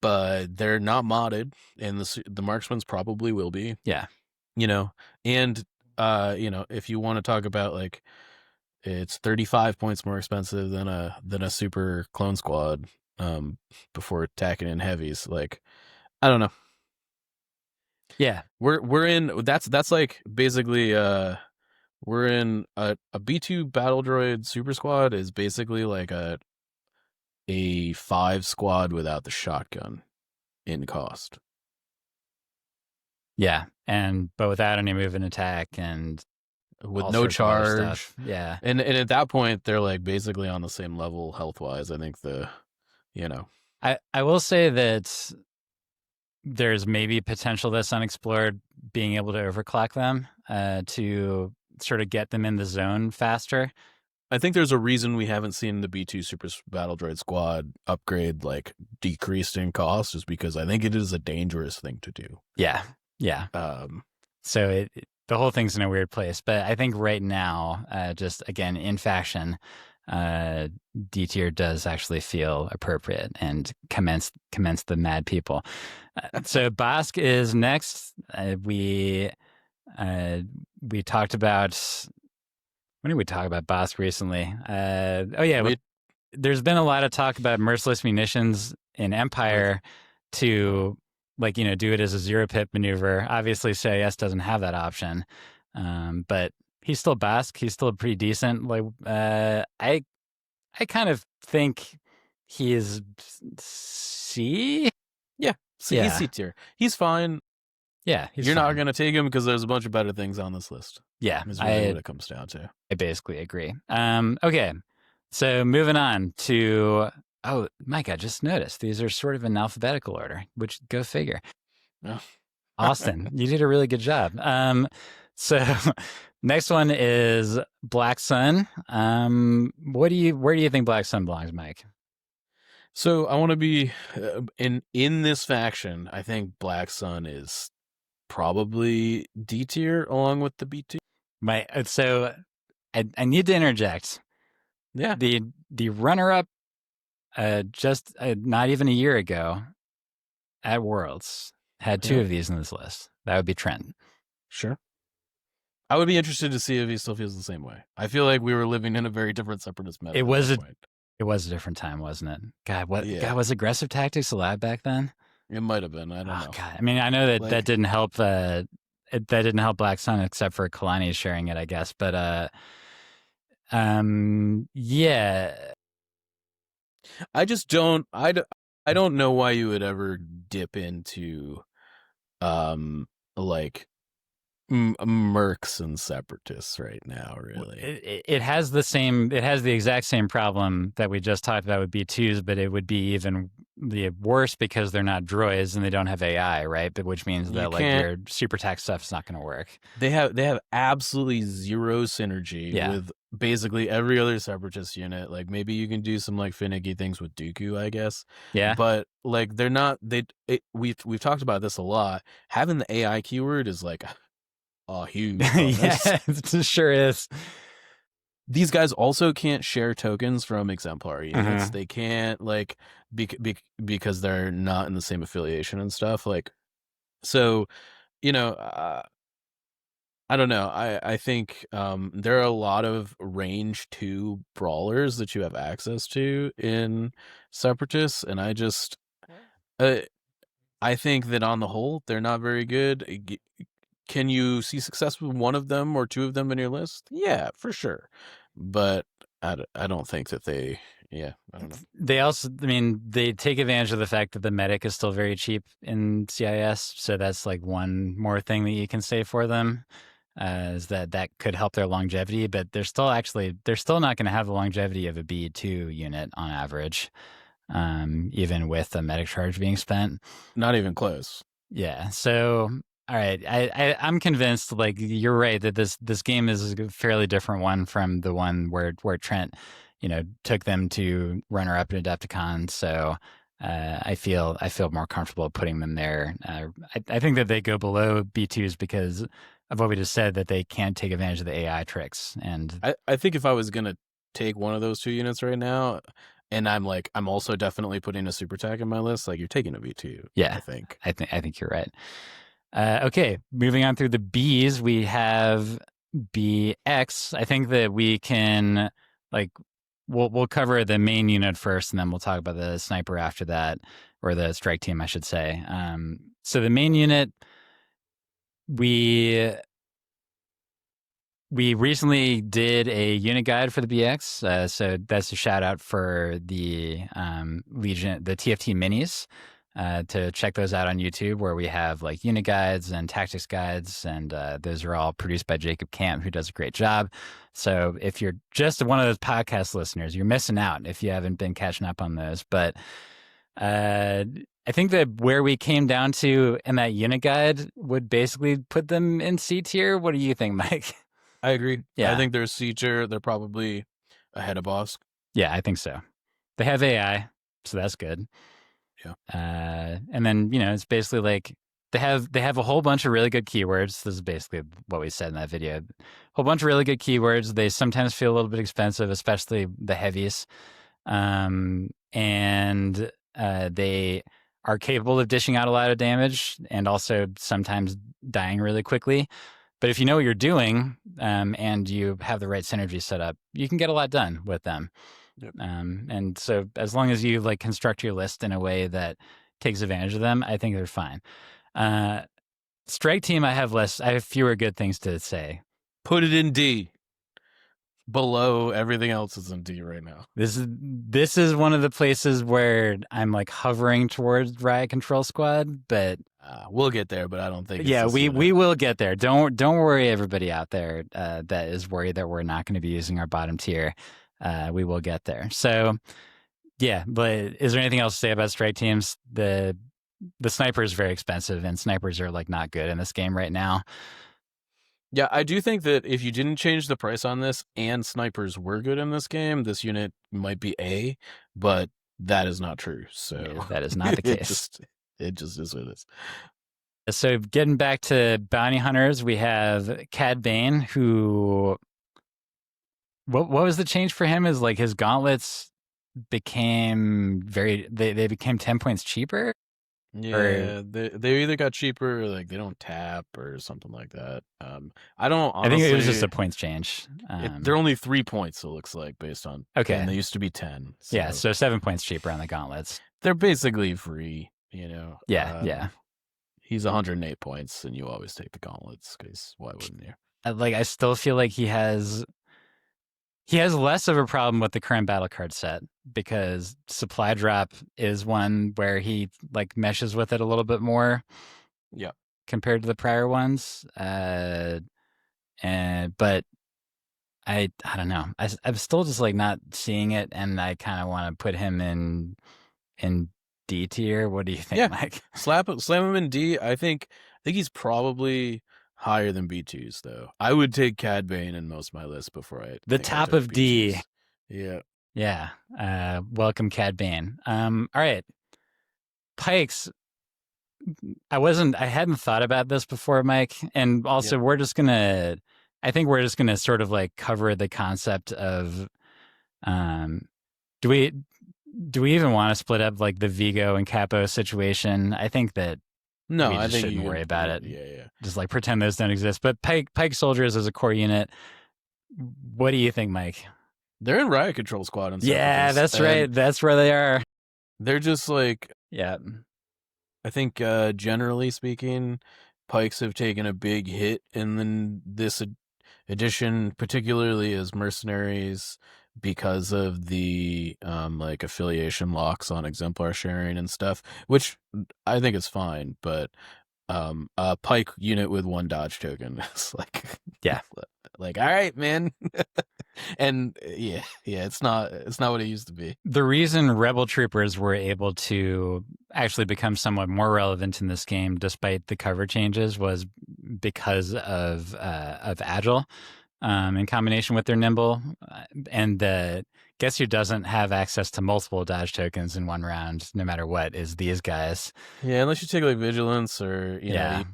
but they're not modded, and the marksmans probably will be. Yeah. And if you want to talk about like it's 35 points more expensive than a super clone squad before attacking in heavies, like I don't know. Yeah. We're in that's like basically we're in a B2 battle droid super squad is basically like a 5 squad without the shotgun in cost. Yeah. But without any move and attack and With all no sorts of other charge. stuff. Yeah. And at that point they're like basically on the same level health wise. I think I will say that there's maybe potential that's unexplored being able to overclock them to sort of get them in the zone faster. I think there's a reason we haven't seen the B2 Super Battle Droid Squad upgrade like decreased in cost, is because I think it is a dangerous thing to do. Yeah. Yeah. So the whole thing's in a weird place, but I think right now, just again in faction, D tier does actually feel appropriate and commence the mad people. So Bosk is next. We talked about, when did we talk about Bosk recently? There's been a lot of talk about merciless munitions in Empire to like, do it as a 0-pip maneuver. Obviously CIS doesn't have that option. But he's still Bosk. He's still pretty decent. Like, I kind of think he is C. Yeah. He's C tier. He's fine. Yeah. You're not going to take him because there's a bunch of better things on this list. Yeah. Is really what it comes down to. I basically agree. Okay. So moving on to, oh, Mike, I just noticed these are sort of in alphabetical order, which go figure. Oh. Austin, you did a really good job. So next one is Black Sun. Where do you think Black Sun belongs, Mike? So I want to be in this faction. I think Black Sun is probably D tier along with the B2. So I need to interject. Yeah. The runner-up, just not even a year ago, at Worlds had 2 of these in this list. That would be Trent. Sure. I would be interested to see if he still feels the same way. I feel like we were living in a very different separatist meta. It was a different time, wasn't it? God, God, was aggressive tactics allowed back then? It might have been. I don't know. God. I mean, I know that that didn't help that didn't help Black Sun except for Kalani sharing it, I guess. But yeah. I just don't. I don't know why you would ever dip into, like mercs and separatists right now. Really, It has the exact same problem that we just talked about with B2s, but it would be even the worse because they're not droids and they don't have AI, right? But which means you that like can't. your super tac stuff's not going to work. They have absolutely zero synergy Yeah. with basically every other separatist unit. Like maybe you can do some like finicky things with Dooku, I guess. Yeah. But like they're not. We've talked about this a lot. Having the AI keyword is like a huge bonus. Yeah, it sure is. These guys also can't share tokens from exemplar units. Mm-hmm. They can't like because they're not in the same affiliation and stuff. Like so, you know, I don't know. I think there are a lot of range 2 brawlers that you have access to in Separatists, and uh, I think that on the whole they're not very good. Can you see success with one of them or 2 of them in your list? Yeah, for sure. But I don't think that they. Yeah, I don't know. They also, I mean, they take advantage of the fact that the medic is still very cheap in CIS, so that's like one more thing that you can say for them. Is that could help their longevity, but they're still not going to have the longevity of a B2 unit on average, even with the medic charge being spent. Not even close. Yeah. So, all right, I'm convinced. Like you're right that this game is a fairly different one from the one where Trent, took them to runner up in Adepticon. So. I feel more comfortable putting them there. I think that they go below B2s because of what we just said, that they can't take advantage of the AI tricks. And I think if I was gonna take one of those 2 units right now, and I'm also definitely putting a super tac in my list, like you're taking a V2. yeah, I think. I think you're right. Okay, moving on through the Bs, we have BX. I think that we can like we'll cover the main unit first, and then we'll talk about the sniper after that, or the strike team, I should say. So the main unit, we recently did a unit guide for the BX, so that's a shout out for the Legion, the TFT minis. To check those out on YouTube, where we have like unit guides and tactics guides, and those are all produced by Jacob Camp, who does a great job. So if you're just one of those podcast listeners, you're missing out if you haven't been catching up on those. But I think that where we came down to in that unit guide would basically put them in C tier. What do you think, Mike? I agree. Yeah. I think they're C tier. They're probably ahead of Bosk. Yeah, I think so. They have AI, so that's good. Yeah. And then, it's basically like they have a whole bunch of really good keywords. This is basically what we said in that video. A whole bunch of really good keywords. They sometimes feel a little bit expensive, especially the heavies. And they are capable of dishing out a lot of damage and also sometimes dying really quickly. But if you know what you're doing, and you have the right synergy set up, you can get a lot done with them. Yep. And so as long as you like construct your list in a way that takes advantage of them, I think they're fine. Strike team, I have fewer good things to say. Put it in D. Below everything else is in D right now. This is one of the places where I'm like hovering towards Riot Control Squad, but we'll get there. But I don't think. Yeah, we will get there. Don't worry, everybody out there that is worried that we're not going to be using our bottom tier. We will get there. So, yeah, but is there anything else to say about strike teams? The sniper is very expensive, and snipers are like not good in this game right now. Yeah, I do think that if you didn't change the price on this and snipers were good in this game, this unit might be A, but that is not true. So yeah, that is not the case. It just is what it is. So getting back to bounty hunters, we have Cad Bane, who what was the change for him? Is like his gauntlets became they became 10 points cheaper. Yeah, they either got cheaper or like they don't tap or something like that. I don't. Honestly, I think it was just a points change. They're only 3 points. It looks like based on and they used to be 10. So yeah, so 7 points cheaper on the gauntlets. They're basically free. Yeah, yeah. He's 108 points, and you always take the gauntlets, because why wouldn't you? Like, I still feel like he has less of a problem with the current battle card set because supply drop is one where he like meshes with it a little bit more Yeah. compared to the prior ones. And but I don't know. I'm still just like not seeing it, and I kind of want to put him in D tier. What do you think, Yeah. Mike? Slam him in D. I think he's probably higher than B2s, though. I would take Cad Bane in most of my lists before I The think I top took of D. B2s. Yeah. Yeah. Welcome, Cad Bane. All right. Pikes. I hadn't thought about this before, Mike. And also, Yep. I think we're just gonna sort of like cover the concept of, um, do we, do we even want to split up like the Vigo and Capo situation? I think that No, we I just think shouldn't you worry can. about Yeah, it. yeah, yeah. Just like pretend those don't exist. But Pike soldiers as a core unit, what do you think, Mike? They're in Riot Control Squad and Yeah, Separatists. that's And right. That's where they are. they're just like, Yeah. I think generally speaking, Pikes have taken a big hit in this edition, particularly as mercenaries, because of the like affiliation locks on exemplar sharing and stuff, which I think is fine, but a Pike unit with 1 dodge token is like, Yeah. like, all right, man. And yeah, it's not what it used to be. The reason Rebel Troopers were able to actually become somewhat more relevant in this game, despite the cover changes, was because of Agile, in combination with their Nimble, and guess who doesn't have access to multiple dodge tokens in one round, no matter what, is these guys. Yeah, unless you take like Vigilance or Yeah.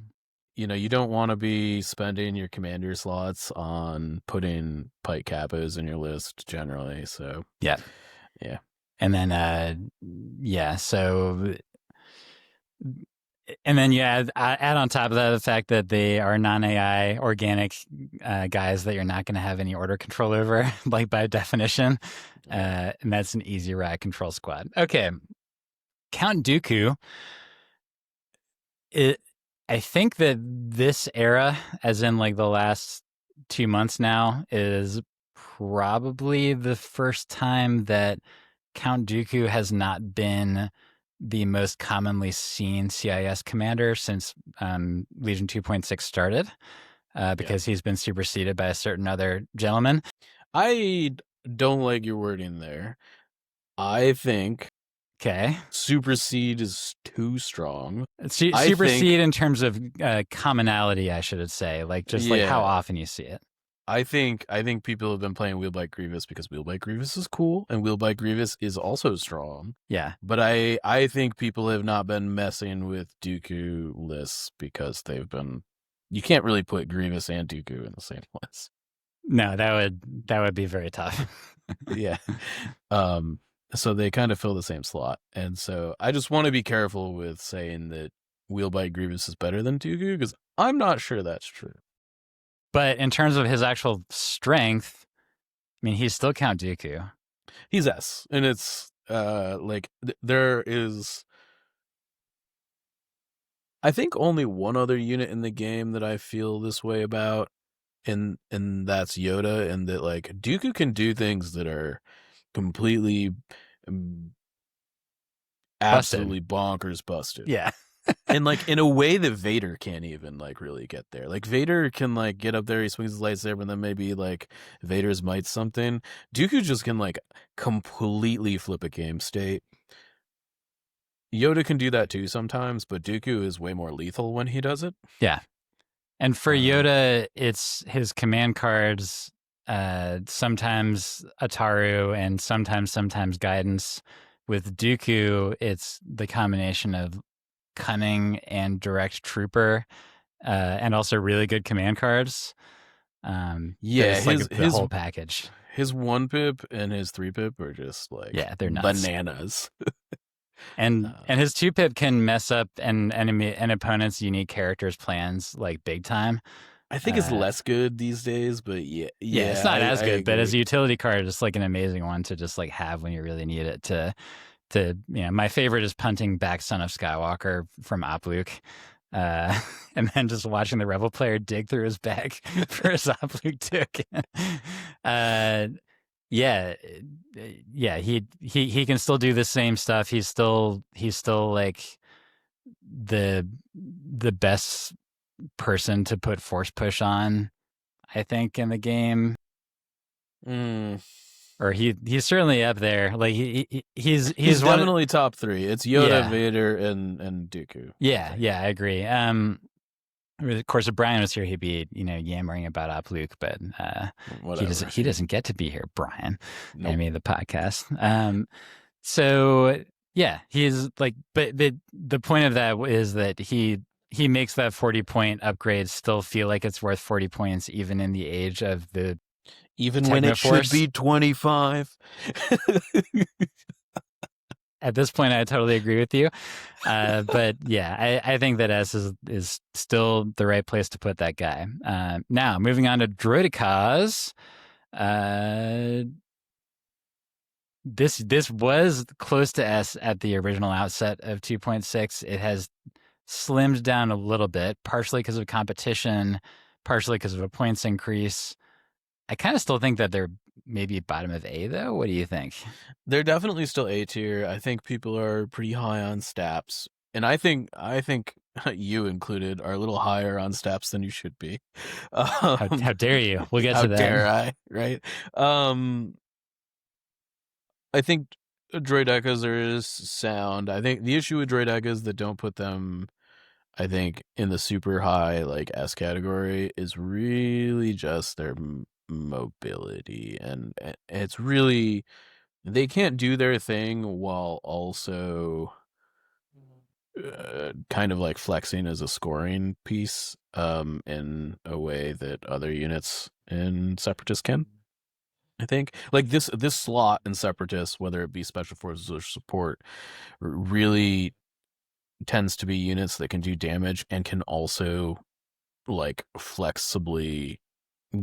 you don't want to be spending your commander slots on putting Pike Kappas in your list generally. So Yeah. yeah. And then so and then you add on top of that the fact that they are non-AI organic guys that you're not going to have any order control over, like by definition, and that's an easy riot control squad. Okay, Count Dooku. I think that this era, as in like the last 2 months now, is probably the first time that Count Dooku has not been the most commonly seen CIS commander since Legion 2.6 started, because he's been superseded by a certain other gentleman. I don't like your wording there. I think supersede is too strong. Supersede in terms of commonality, I should say, like just like how often you see it. I think people have been playing Wheelbike Grievous because Wheelbike Grievous is cool and Wheelbike Grievous is also strong. Yeah. But I think people have not been messing with Dooku lists because they've been. You can't really put Grievous and Dooku in the same list. No, that would be very tough. Yeah. So they kind of fill the same slot. And so I just want to be careful with saying that Wheelbike Grievous is better than Dooku because I'm not sure that's true. But in terms of his actual strength, I mean, he's still Count Dooku. He's S, and it's like there is, I think, only one other unit in the game that I feel this way about, and that's Yoda, and that like Dooku can do things that are completely, absolutely bonkers busted. Yeah. And like in a way that Vader can't even like really get there. Like Vader can like get up there, he swings his lightsaber, and then maybe like Vader's might something. Dooku just can like completely flip a game state. Yoda can do that too sometimes, but Dooku is way more lethal when he does it. Yeah. And for Yoda, it's his command cards, sometimes Ataru and sometimes guidance. With Dooku, it's the combination of cunning and direct trooper, and also really good command cards. Yeah, like the whole package. His 1-pip and his 3-pip are just like they're nuts. Bananas. And his 2-pip can mess up an opponent's unique character's plans like big time. I think it's less good these days, but yeah, it's not as good. But as a utility card, it's like an amazing one to just like have when you really need it. To my favorite is punting back Son of Skywalker from Opluke. and then just watching the rebel player dig through his bag for a Zombluke token. uh, yeah, yeah, he can still do the same stuff. He's still like the best person to put force push on, I think, in the game. Mm. Or he's certainly up there. Like He's one. definitely top 3. It's Yoda, Yeah, Vader, and Dooku. yeah, I agree. Of course, if Brian was here, he'd be yammering about Op Luke, but Whatever. he doesn't get to be here, Brian. Nope. Enemy of the podcast. So yeah, he's like, but the point of that is that he makes that 40-point upgrade still feel like it's worth 40 points, even in the age of the Even when it should be 25. At this point, I totally agree with you. But yeah, I think that S is still the right place to put that guy. Now, moving on to Droidicas. This was close to S at the original outset of 2.6. It has slimmed down a little bit, partially because of competition, partially because of a points increase. I kind of still think that they're maybe bottom of A, though. What do you think? They're definitely still A tier. I think people are pretty high on Staps, and I think you included are a little higher on Staps than you should be. How dare you? We'll get how to that. dare I? Right? I think Droidekas are sound. I think the issue with Droidekas that don't put them, I think, in the super high like S category is really just their mobility, and it's really they can't do their thing while also kind of like flexing as a scoring piece in a way that other units in Separatist can. I think like this slot in Separatist, whether it be special forces or support, really tends to be units that can do damage and can also like flexibly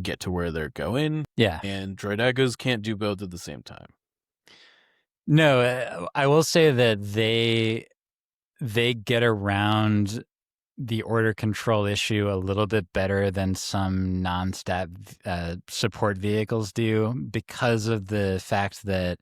get to where they're going. Yeah. And Droidekas can't do both at the same time. No, I will say that they get around the order control issue a little bit better than some non-stat support vehicles do, because of the fact that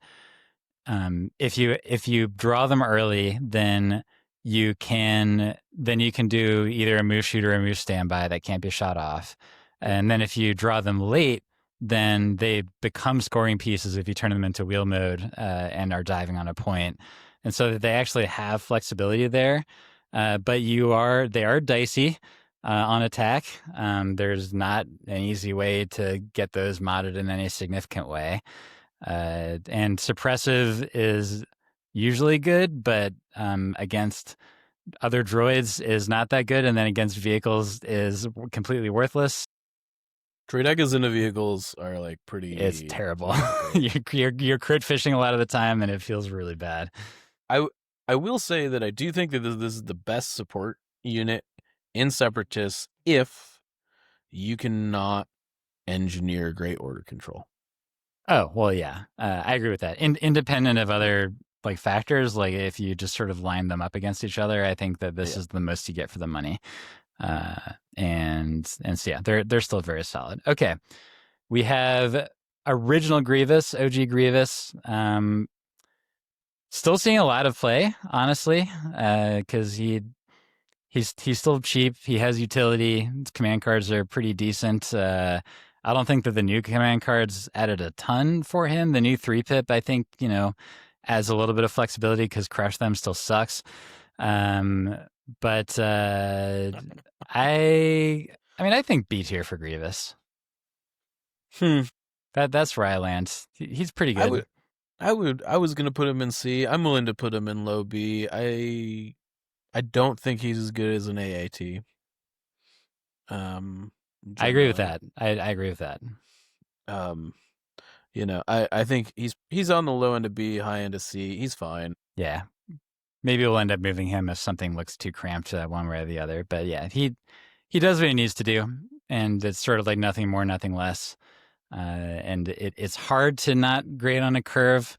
if you draw them early, then you can do either a move shoot or a move standby that can't be shot off. And then if you draw them late, then they become scoring pieces if you turn them into wheel mode and are diving on a point. And so they actually have flexibility there. But they are dicey on attack. There's not an easy way to get those modded in any significant way. And suppressive is usually good, but against other droids is not that good, and then against vehicles is completely worthless. Droidekas into vehicles are like pretty. It's terrible. You're crit fishing a lot of the time, and it feels really bad. I will say that I do think that this is the best support unit in Separatists if you cannot engineer great order control. Oh, well, yeah, I agree with that. Independent of other like factors, like if you just sort of line them up against each other, I think that this is the most you get for the money. And so yeah, they're still very solid. Okay, we have original Grievous, OG Grievous. Still seeing a lot of play, honestly, because he's still cheap. He has utility. His command cards are pretty decent. I don't think that the new command cards added a ton for him. The new 3-pip, I think, adds a little bit of flexibility because Crush Them still sucks. But I think B tier for Grievous. That's where I land. He's pretty good. I was gonna put him in C. I'm willing to put him in low B. I don't think he's as good as an AAT. I agree with that. I agree with that. I think he's on the low end of B, high end of C. He's fine. Yeah. Maybe we'll end up moving him if something looks too cramped one way or the other. But yeah, he does what he needs to do, and it's sort of like nothing more, nothing less. And it's hard to not grade on a curve,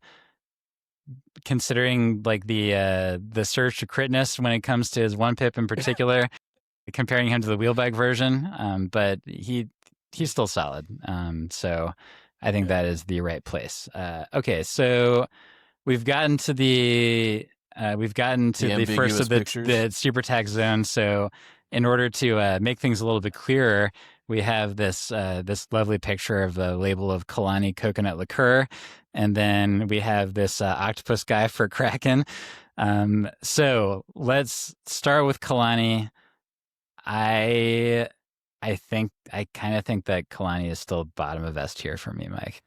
considering like the surge to critness when it comes to his 1-pip in particular. comparing him to the wheelbag version, but he's still solid. So I think Yeah. that is the right place. Okay, so we've gotten to the The first of ambiguous pictures. the super tax zone. So in order to make things a little bit clearer, we have this lovely picture of the label of Kalani coconut liqueur, and then we have this octopus guy for Kraken. So let's start with Kalani. I I kind of think that Kalani is still bottom of S tier for me, Mike.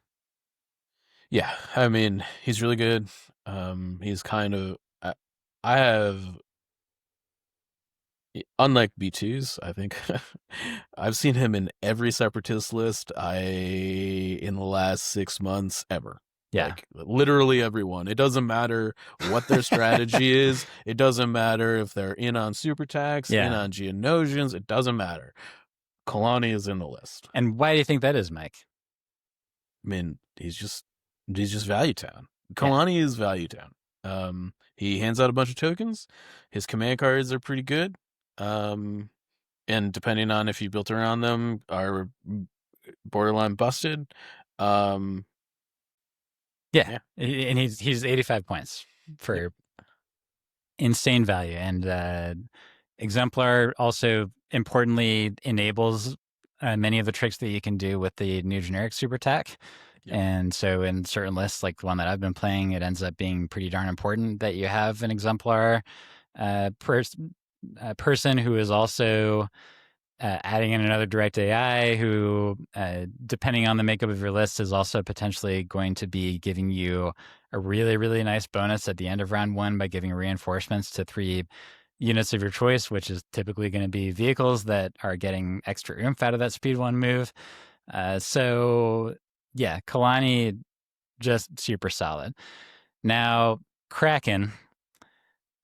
Yeah, I mean, he's really good. He's kind of I have unlike B2s, I think I've seen him in every separatist list in the last 6 months ever. Yeah, Like literally everyone. It doesn't matter what their strategy is. It doesn't matter if they're in on super tax, in yeah. on Geonosians. It doesn't matter. Kalani is in the list. And why do you think that is, Mike? I mean, he's just Value Town. Yeah, Kalani is Value Town. He hands out a bunch of tokens. His command cards are pretty good. And depending on if you built around them, are borderline busted. Um, yeah. yeah, And he's 85 points yeah, for insane value. And Exemplar also importantly enables many of the tricks that you can do with the new generic super attack. yep, And so in certain lists, like the one that I've been playing, it ends up being pretty darn important that you have an Exemplar person who is also adding in another direct AI who, depending on the makeup of your list, is also potentially going to be giving you a really, really nice bonus at the end of round one by giving reinforcements to 3 units of your choice, which is typically going to be vehicles that are getting extra oomph out of that speed 1 move. So, yeah, Kalani just super solid. Now, Kraken.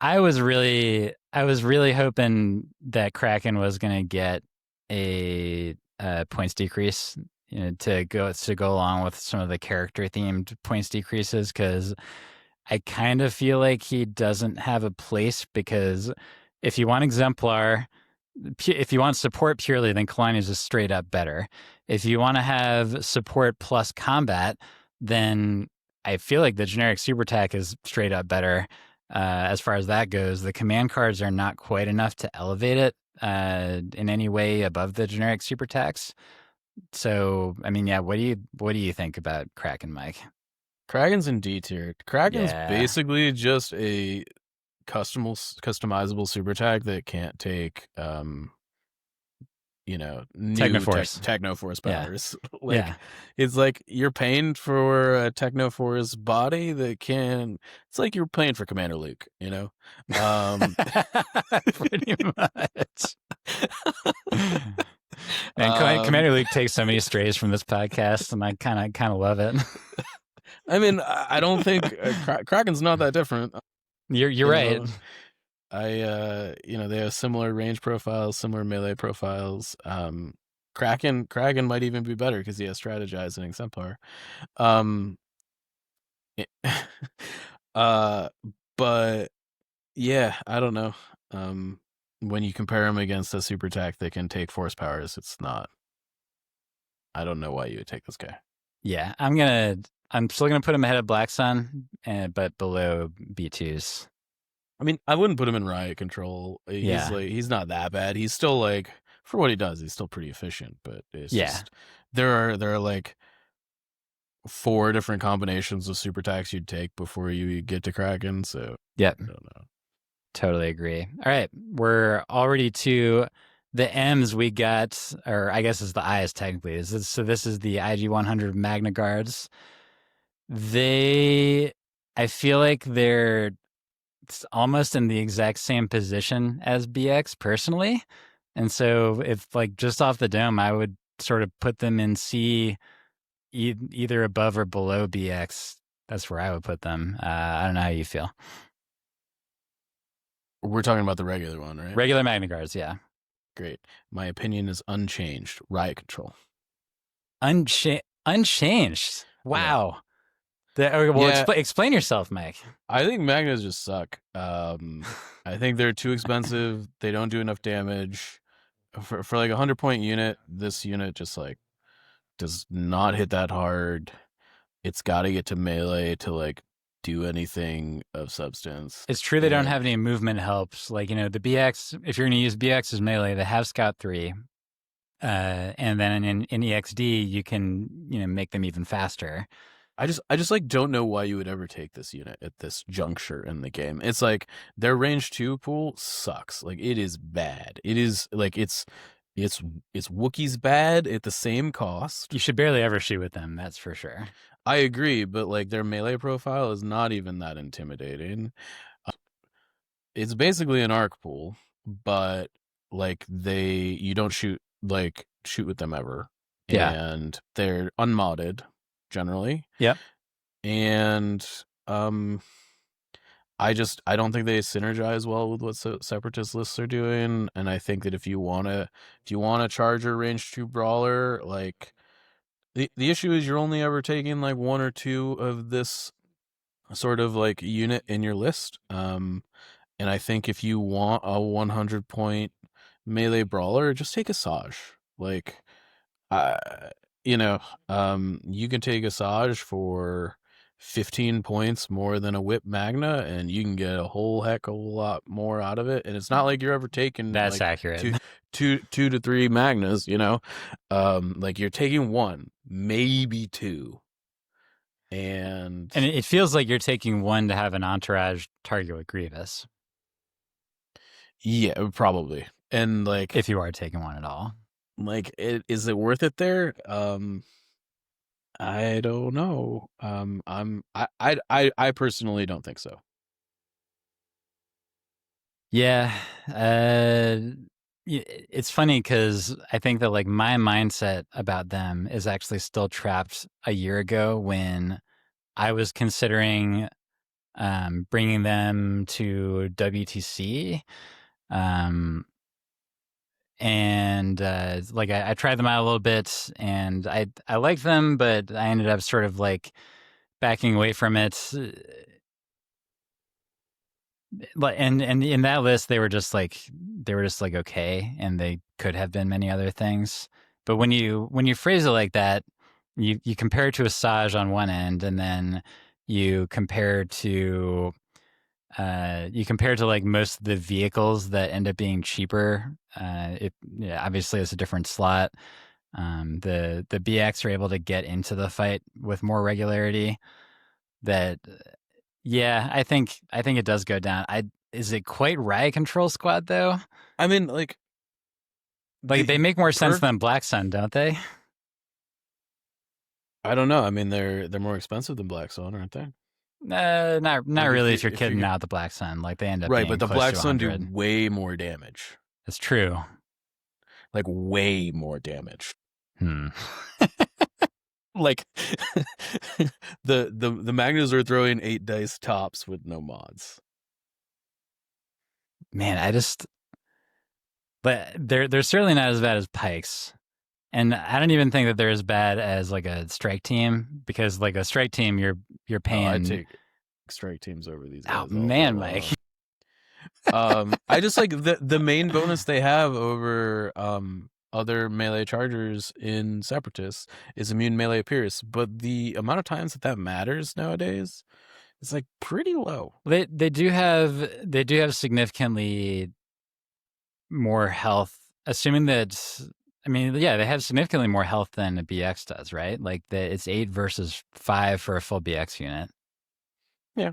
I was really hoping that Kraken was going to get a points decrease, you know, to go along with some of the character themed points decreases, because I kind of feel like he doesn't have a place, because if you want exemplar, if you want support purely, then Kalani is just straight up better. If you want to have support plus combat, then I feel like the generic super attack is straight up better. As far as that goes, the command cards are not quite enough to elevate it in any way above the generic super attacks. So, I mean, yeah, what do you think about Kraken, Mike? Kraken's in D tier. Kraken's Yeah, basically just a customizable super attack that can't take new Technoforce. Technoforce Yeah, powers. yeah. Like it's like you're paying for a Technoforce body that can. It's like you're paying for Commander Luke. Um, Pretty much. Man, um, Commander Luke takes so many strays from this podcast, and I kind of love it. I mean, I don't think Kraken's not that different. You're You right. know, they have similar range profiles, similar melee profiles. Kraken might even be better because he has strategize and exemplar. Um, it- uh, but yeah, I don't know. When you compare him against a super attack that can take force powers, it's not. I don't know why you would take this guy. Yeah, I'm still gonna put him ahead of Black Sun, but below B2s. I mean, I wouldn't put him in riot control. Yeah, He's not that bad. He's still like for what he does, he's still pretty efficient. But it's yeah, just there are like 4 different combinations of super attacks you'd take before you get to Kraken. So yep. I don't know. Totally agree. All right, we're already to the M's. We got, or I guess it's the I's technically. So this is the IG 100 Magna Guards. They, I feel like they're almost in the exact same position as BX personally. And so if like just off the dome, I would sort of put them in C, either above or below BX. That's where I would put them. I don't know how you feel. We're talking about the regular one, right? Regular Magna Guards, yeah. Great. My opinion is unchanged. Riot control. Unchanged. Yeah. Wow. Okay, well, Yeah, explain yourself, Mike. I think Magnas just suck. I think they're too expensive. They don't do enough damage. for like 100-point unit, this unit just like does not hit that hard. It's got to get to melee to like do anything of substance. It's true they don't And have any movement helps. Like, the BX, if you're going to use BX as melee, they have Scout 3. And then in EXD, you can, make them even faster. I just like don't know why you would ever take this unit at this juncture in the game. It's like their range 2 pool sucks. Like it is bad. It is like it's Wookiees bad at the same cost. You should barely ever shoot with them, that's for sure. I agree, but like their melee profile is not even that intimidating. It's basically an arc pool, but like you don't shoot with them ever. Yeah. And they're unmodded generally. Yep. And I don't think they synergize well with what separatist lists are doing. And I think that if you want to charge a range 2 brawler, like the issue is you're only ever taking like 1 or 2 of this sort of like unit in your list. And I think if you want a 100-point melee brawler, just take Asajj. Like, you can take Asajj for 15 points more than a Whip Magna, and you can get a whole heck of a lot more out of it. And it's not like you're ever taking That's like accurate. two to three Magnas, like you're taking 1, maybe 2. And it feels like you're taking 1 to have an entourage target with Grievous. Yeah, probably. And like, if you are taking 1 at all, like, is it worth it there? I don't know. I personally don't think so. Yeah. It's funny because I think that like my mindset about them is actually still trapped a year ago when I was considering bringing them to WTC. And like I tried them out a little bit and I liked them, but I ended up sort of like backing away from it. And in that list they were just like okay, and they could have been many other things. But when you phrase it like that, you compare it to Asajj on one end, and then you compare to like most of the vehicles that end up being cheaper. Obviously it's a different slot. The BX are able to get into the fight with more regularity. That Yeah, I think it does go down. Is it quite Riot Control Squad though? I mean, like they make more sense than Black Sun, don't they? I don't know. I mean, they're more expensive than Black Sun, aren't they? Not Like really. If you're kidding out the Black Sun, like they end up right, being but the close Black to Sun do 100. way more damage. That's true. Like way more damage. Hmm. Like the Magnas are throwing 8 dice tops with no mods. Man, but they're certainly not as bad as Pikes. And I don't even think that they're as bad as like a strike team, because like a strike team you're paying. I'd take strike teams over these guys. Oh man, Mike. I just like the main bonus they have over other melee chargers in Separatists is immune melee pierce, but the amount of times that matters nowadays is like pretty low. They do have significantly more health, assuming that. I mean, yeah, they have significantly more health than a BX does, right? Like it's 8 versus 5 for a full BX unit. Yeah.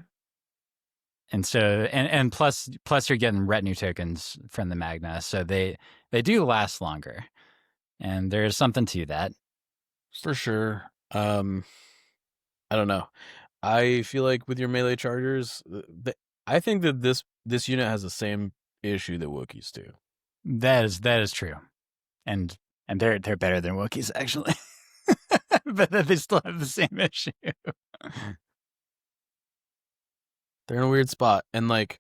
And so, and plus you're getting retinue tokens from the Magna, so they do last longer, and there's something to that for sure. I don't know. I feel like with your melee chargers, I think that this unit has the same issue that Wookiees do. That is true, and they're better than Wookiees actually, but they still have the same issue. They're in a weird spot, and like,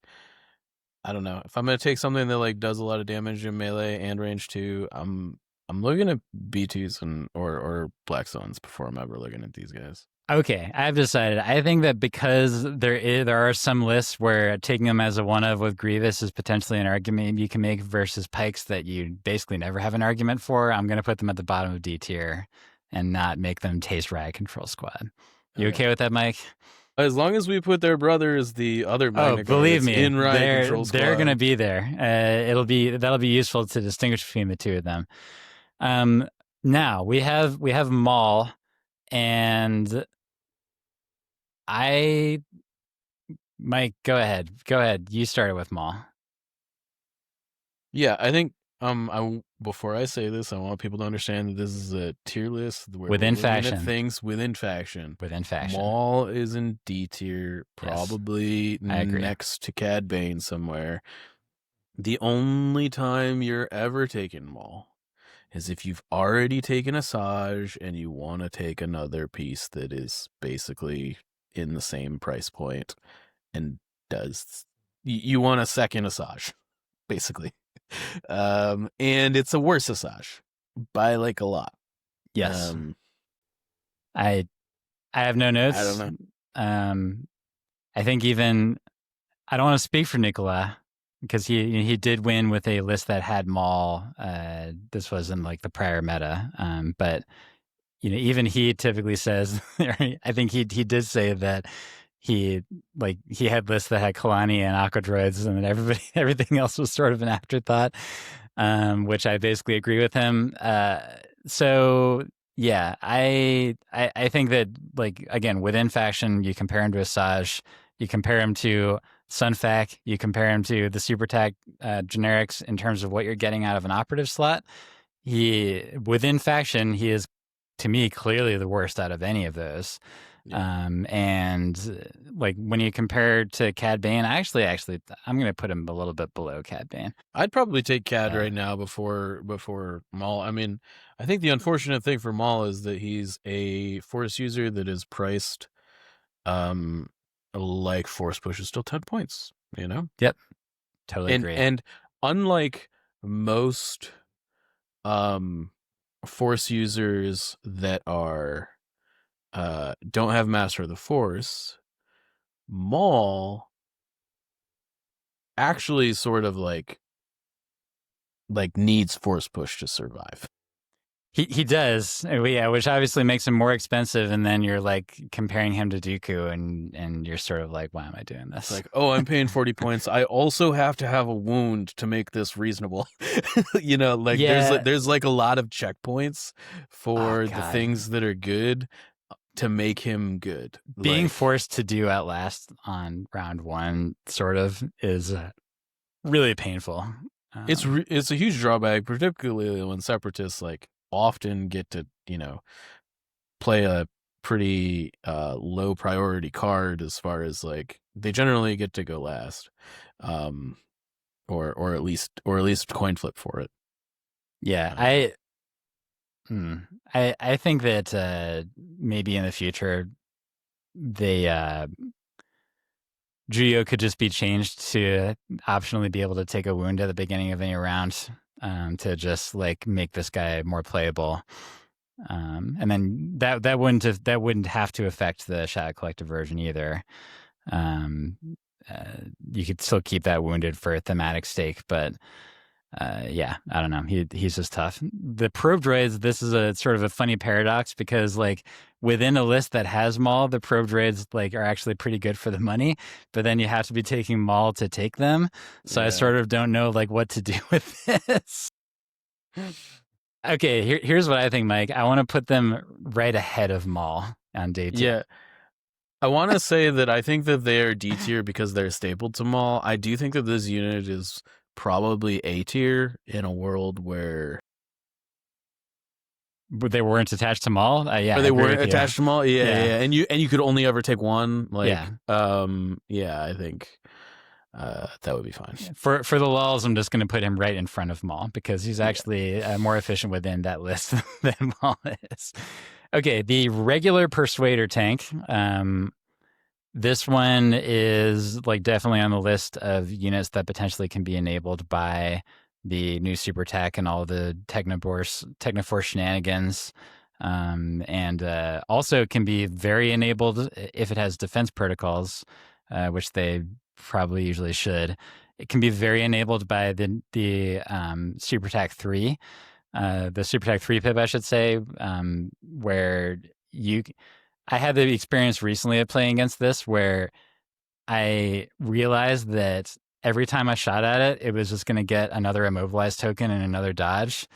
I don't know if I'm gonna take something that like does a lot of damage in melee and range 2. I'm I'm looking at B2s and or Black Zones before I'm ever looking at these guys. Okay, I've decided. I think that because there are some lists where taking them as a one of with Grievous is potentially an argument you can make versus Pikes that you basically never have an argument for. I'm going to put them at the bottom of D tier and not make them taste Riot Control Squad. You okay with that, Mike? As long as we put their brother as the other Oh, Magna believe Guards me, in Riot Control Squad. they're going to be there. That'll be useful to distinguish between the two of them. Now we have Maul, and Mike, go ahead. Go ahead. You started with Maul. Yeah, I think before I say this, I want people to understand that this is a tier list where Within we're looking at faction. things within faction. Within faction. Maul is in D tier, probably next to Cad Bane somewhere. The only time you're ever taking Maul is if you've already taken Asajj and you want to take another piece that is basically in the same price point and does you want a second Asajj, basically. And it's a worse Asajj by like a lot. Yes. I have no notes. I don't know. I think even I don't want to speak for Nicola because he did win with a list that had Maul. This was in like the prior meta, but even he typically says. I think he did say that he had lists that had Kalani and Aqua Droids, and then everything else was sort of an afterthought, which I basically agree with him. So yeah, I think that like again within faction, you compare him to Asajj, you compare him to Sunfac, you compare him to the Super Tag generics in terms of what you're getting out of an operative slot. Within faction, he is to me clearly the worst out of any of those. Yeah. And like when you compare to Cad Bane, actually, I'm going to put him a little bit below Cad Bane. I'd probably take Cad right now before Maul. I mean, I think the unfortunate thing for Maul is that he's a Force user that is priced, like Force Push is still 10 points. Yep, totally agree. And unlike most, Force users that are don't have Master of the Force, Maul actually sort of like needs Force Push to survive. He does, yeah, which obviously makes him more expensive. And then you're like comparing him to Dooku, and you're sort of like, why am I doing this? It's like, oh, I'm paying 40 points. I also have to have a wound to make this reasonable. There's like a lot of checkpoints for the things that are good to make him good. Being forced to do Outlast on round 1 sort of is really painful. It's a huge drawback, particularly when Separatists like often get to play a pretty low priority card as far as like they generally get to go last, or at least coin flip for it. Yeah, I think that maybe in the future Juyo could just be changed to optionally be able to take a wound at the beginning of any round, to just like make this guy more playable. And then that wouldn't have to affect the Shadow Collective version either. You could still keep that wounded for a thematic stake, but yeah, I don't know. He's just tough. The probe droids, this is a sort of a funny paradox because like within a list that has Maul, the probe droids like are actually pretty good for the money, but then you have to be taking Maul to take them. So I sort of don't know like what to do with this. Okay, here's what I think, Mike. I want to put them right ahead of Maul on day 2. Yeah. I want to say that I think that they are D tier because they're stapled to Maul. I do think that this unit is probably A tier in a world where they weren't attached to Maul. Yeah, or they weren't attached to Maul. Yeah. And you could only ever take one. Like, I think that would be fine. For the lulz, I'm just going to put him right in front of Maul because he's actually more efficient within that list than Maul is. Okay, the regular Persuader tank. This one is like definitely on the list of units that potentially can be enabled by the new super tech and all the Technoforce shenanigans. And also can be very enabled if it has defense protocols, which they probably usually should. It can be very enabled by the Super Tac 3, the Super Tac 3 pip, I should say, where I had the experience recently of playing against this where I realized that every time I shot at it, it was just going to get another immobilized token and another dodge.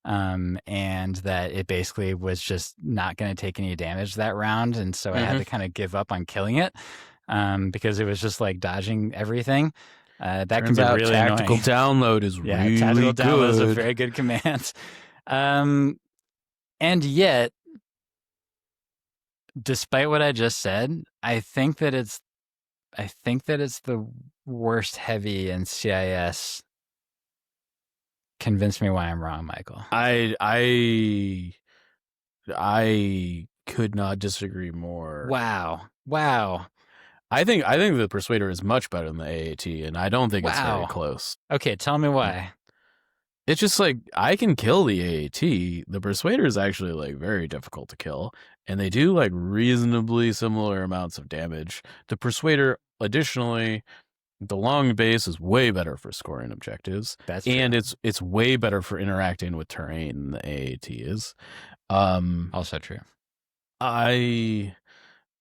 And that it basically was just not going to take any damage that round. And so I had to kind of give up on killing it because it was just like dodging everything. That Turns can be out really tactical annoying. download is really tactical download is a good. very good command. And yet, despite what I just said, I think that it's the worst heavy in CIS. Convince me why I'm wrong, Michael. I could not disagree more. Wow. I think the Persuader is much better than the AAT, and I don't think it's very close. Okay, tell me why. It's just like I can kill the AAT. The Persuader is actually like very difficult to kill, and they do like reasonably similar amounts of damage. The Persuader, additionally, the long base is way better for scoring objectives. That's true. And it's way better for interacting with terrain than the AAT is. Also true.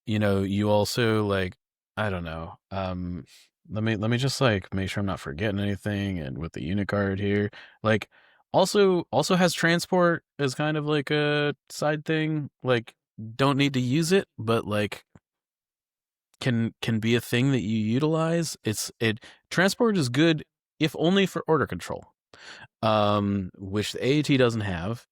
You also like, I don't know. Let me just like make sure I'm not forgetting anything. And with the unit card here, like also has transport as kind of like a side thing. Like don't need to use it, but like can be a thing that you utilize. Transport is good if only for order control, which the AAT doesn't have.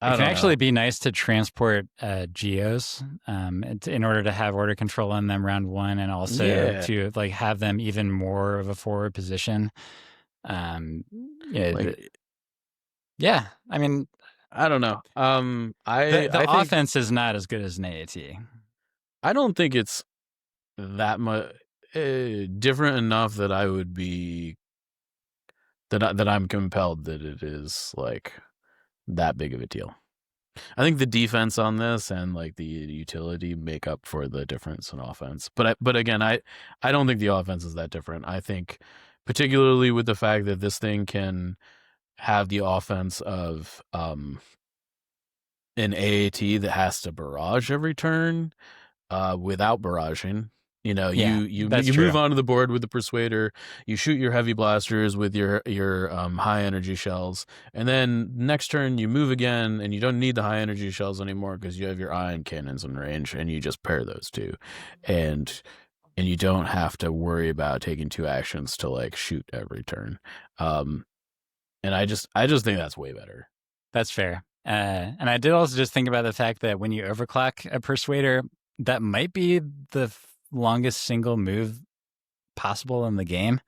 It can actually be nice to transport geos in order to have order control on them round one, and also to like have them even more of a forward position. I mean, I don't know. The offense is not as good as an AAT. I don't think it's that much different enough that I would be that I'm compelled that it is like that big of a deal. I think the defense on this and like the utility make up for the difference in offense. But again, I don't think the offense is that different. I think particularly with the fact that this thing can have the offense of an AAT that has to barrage every turn without barraging. You move onto the board with the Persuader, you shoot your heavy blasters with your high energy shells, and then next turn you move again and you don't need the high energy shells anymore because you have your ion cannons in range, and you just pair those two, and you don't have to worry about taking two actions to like shoot every turn. And I just think that's way better. That's fair. And I did also just think about the fact that when you overclock a Persuader, that might be the longest single move possible in the game.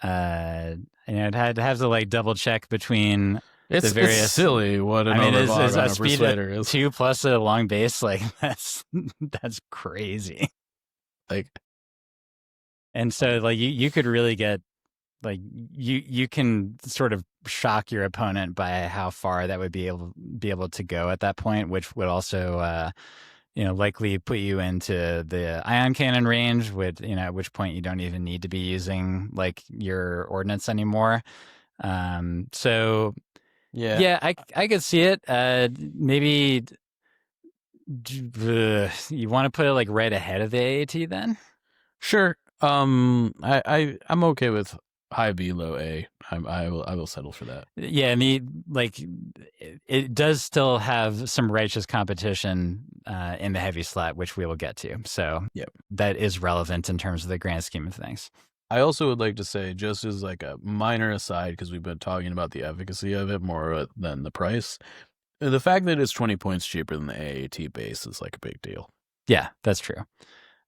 I'd have to like double check between the various. It's silly what an overclock on a Persuader is. 2 plus a long base, like that's crazy. Like, and so like you could really get like you can sort of shock your opponent by how far that would be able to go at that point, which would also likely put you into the ion cannon range, at which point you don't even need to be using like your ordnance anymore. So I could see it. Maybe you want to put it like right ahead of the AAT then? Sure. I'm okay with high B, low A. I will settle for that. Yeah, it does still have some righteous competition in the heavy slot, which we will get to. So that is relevant in terms of the grand scheme of things. I also would like to say, just as like a minor aside, because we've been talking about the efficacy of it more than the price, the fact that it's 20 points cheaper than the AAT base is like a big deal. Yeah, that's true.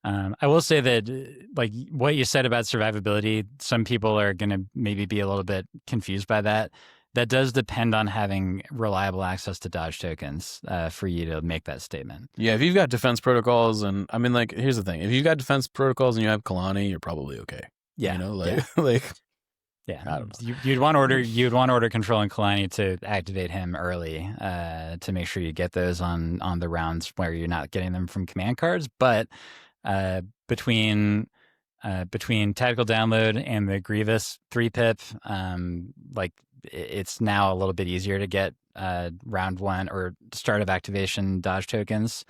I will say that, like what you said about survivability, some people are going to maybe be a little bit confused by that. That does depend on having reliable access to dodge tokens for you to make that statement. Yeah, if you've got defense protocols, and I mean, like, here's the thing: if you've got defense protocols and you have Kalani, you're probably okay. Yeah, like Yeah, I don't know. you'd want order control and Kalani to activate him early to make sure you get those on the rounds where you're not getting them from command cards. But uh, between tactical download and the Grievous 3-pip, like it's now a little bit easier to get round one or start of activation dodge tokens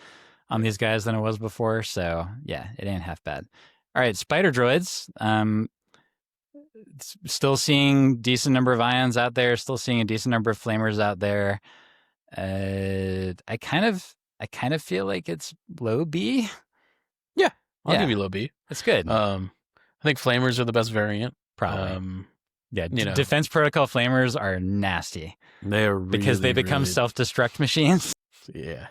on these guys than it was before. So yeah, it ain't half bad. All right, spider droids. Still seeing decent number of ions out there. Still seeing a decent number of flamers out there. I kind of feel like it's low B. Yeah, I'll Yeah. give you low B. It's good. I think flamers are the best variant. Probably. Yeah, You know, defense protocol flamers are nasty they are really, because they become really, self-destruct machines. yeah.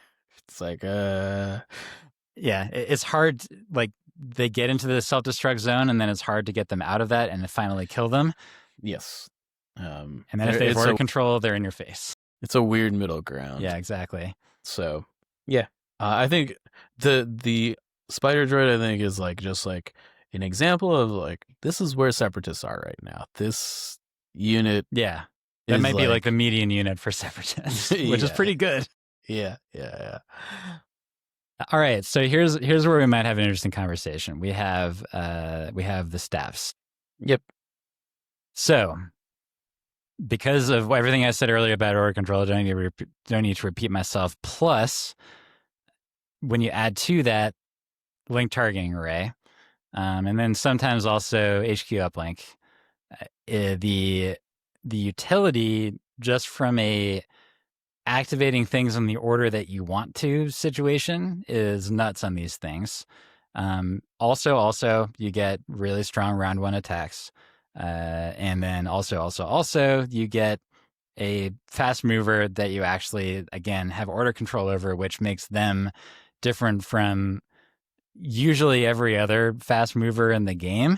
It's like Yeah, it's hard. Like they get into the self-destruct zone, and then it's hard to get them out of that and to finally kill them. yes. And then if they have order control, they're in your face. It's a weird middle ground. Yeah, exactly. So yeah, I think the spider droid I think is like just like an example of like this is where separatists are right now. This unit, yeah, that might be like the median unit for separatists, which is pretty good. Yeah. All right, so here's where we might have an interesting conversation. We have the staffs. Yep. So, because of everything I said earlier about order control, I don't need to repeat myself. Plus, when you add to that link targeting array, and then sometimes also HQ uplink, the utility just from a activating things in the order that you want to situation is nuts on these things. Also, you get really strong round one attacks. And then also, you get a fast mover that you actually, again, have order control over, which makes them different from usually every other fast mover in the game.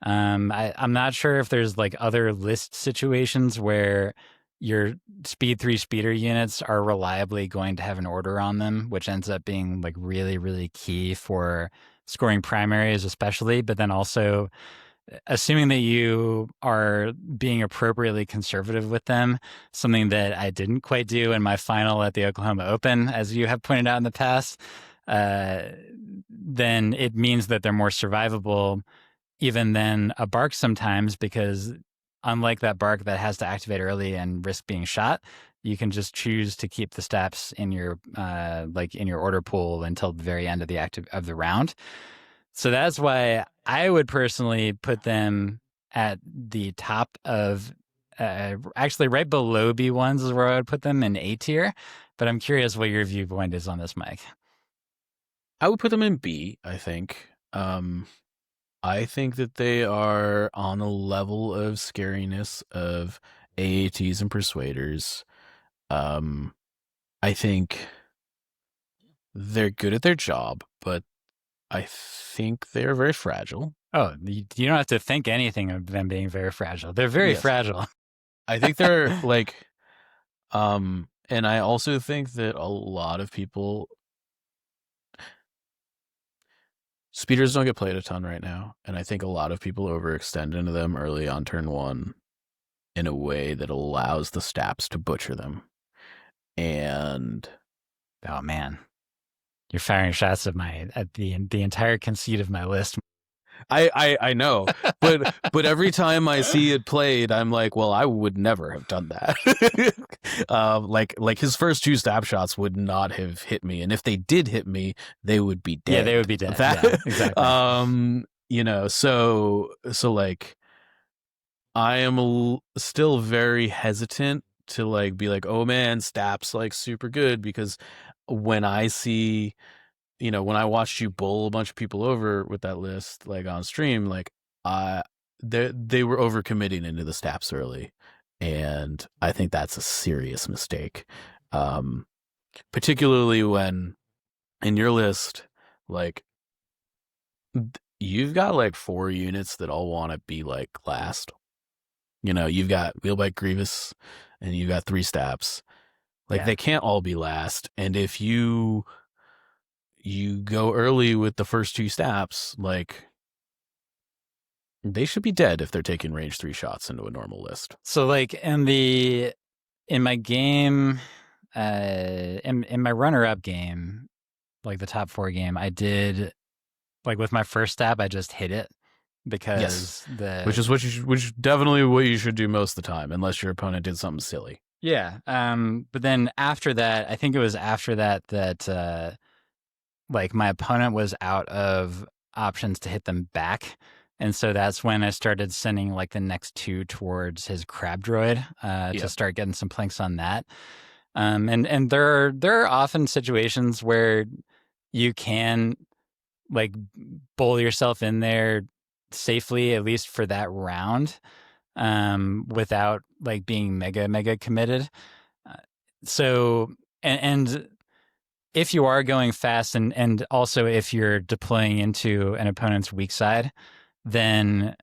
I'm not sure if there's like other list situations where your speed 3 speeder units are reliably going to have an order on them, which ends up being like really, really key for scoring primaries, especially, but then also assuming that you are being appropriately conservative with them, something that I didn't quite do in my final at the Oklahoma Open, as you have pointed out in the past, then it means that they're more survivable even than a bark sometimes, because unlike that bark that has to activate early and risk being shot, you can just choose to keep the steps in your in your order pool until the very end of the round. So that's why I would personally put them at the top of, actually right below B1s is where I would put them in A tier. But I'm curious what your viewpoint is on this, Mike. I would put them in B, I think. I think that they are on a level of scariness of AATs and Persuaders. I think they're good at their job, but I think they're very fragile. Oh, you don't have to think anything of them being very fragile. They're very fragile. I think they're like, and I also think that a lot of people, speeders don't get played a ton right now, and I think a lot of people overextend into them early on turn one in a way that allows the staps to butcher them. And oh man, you're firing shots at the entire conceit of my list. I know, but every time I see it played, I'm like, well, I would never have done that. Like his first 2 stab shots would not have hit me, and if they did hit me, they would be dead. Yeah, they would be dead. Yeah, exactly. You know, so like, I am still very hesitant to like be like, oh man, Stap's like super good, because when I see, you know, when I watched you bowl a bunch of people over with that list, like on stream, like they were overcommitting into the Staps early, and I think that's a serious mistake. Particularly when in your list, like you've got like 4 units that all want to be like last. You know, you've got Wheelbike Grievous and you've got 3 Staps. Like they can't all be last, and if you go early with the first 2 Staps, like They should be dead if they're taking range 3 shots into a normal list. So like in my game, in my runner-up game, like the top 4 game, I did like with my first stab, I just hit it Yes, because which is which is definitely what you should do most of the time, unless your opponent did something silly. yeah. But then after that, I think it was after that that like my opponent was out of options to hit them back. And so that's when I started sending like the next 2 towards his crab droid to start getting some planks on that. And there are often situations where you can like bowl yourself in there safely, at least for that round, without like being mega committed. Uh, so and if you are going fast and also if you're deploying into an opponent's weak side, then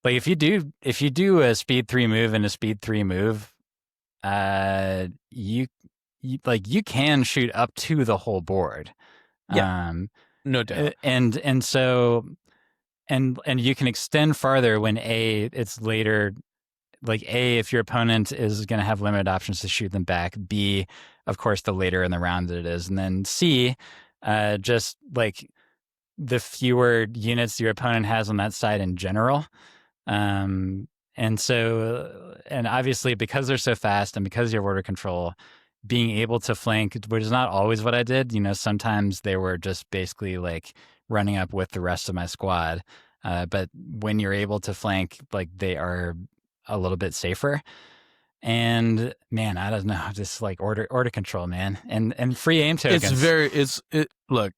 like if you do a speed 3 move and a speed 3 move, you can shoot up to the whole board. Yeah, no doubt. And so and you can extend farther when it's later. Like if your opponent is going to have limited options to shoot them back. B, of course, the later in the round that it is, and then C, just like the fewer units your opponent has on that side in general. Um, and obviously because they're so fast and because you have order control, being able to flank, which is not always what I did. Sometimes they were just basically like running up with the rest of my squad. But when you're able to flank, like they are a little bit safer. And man, I don't know, just like order control, man, and free aim tokens. Look,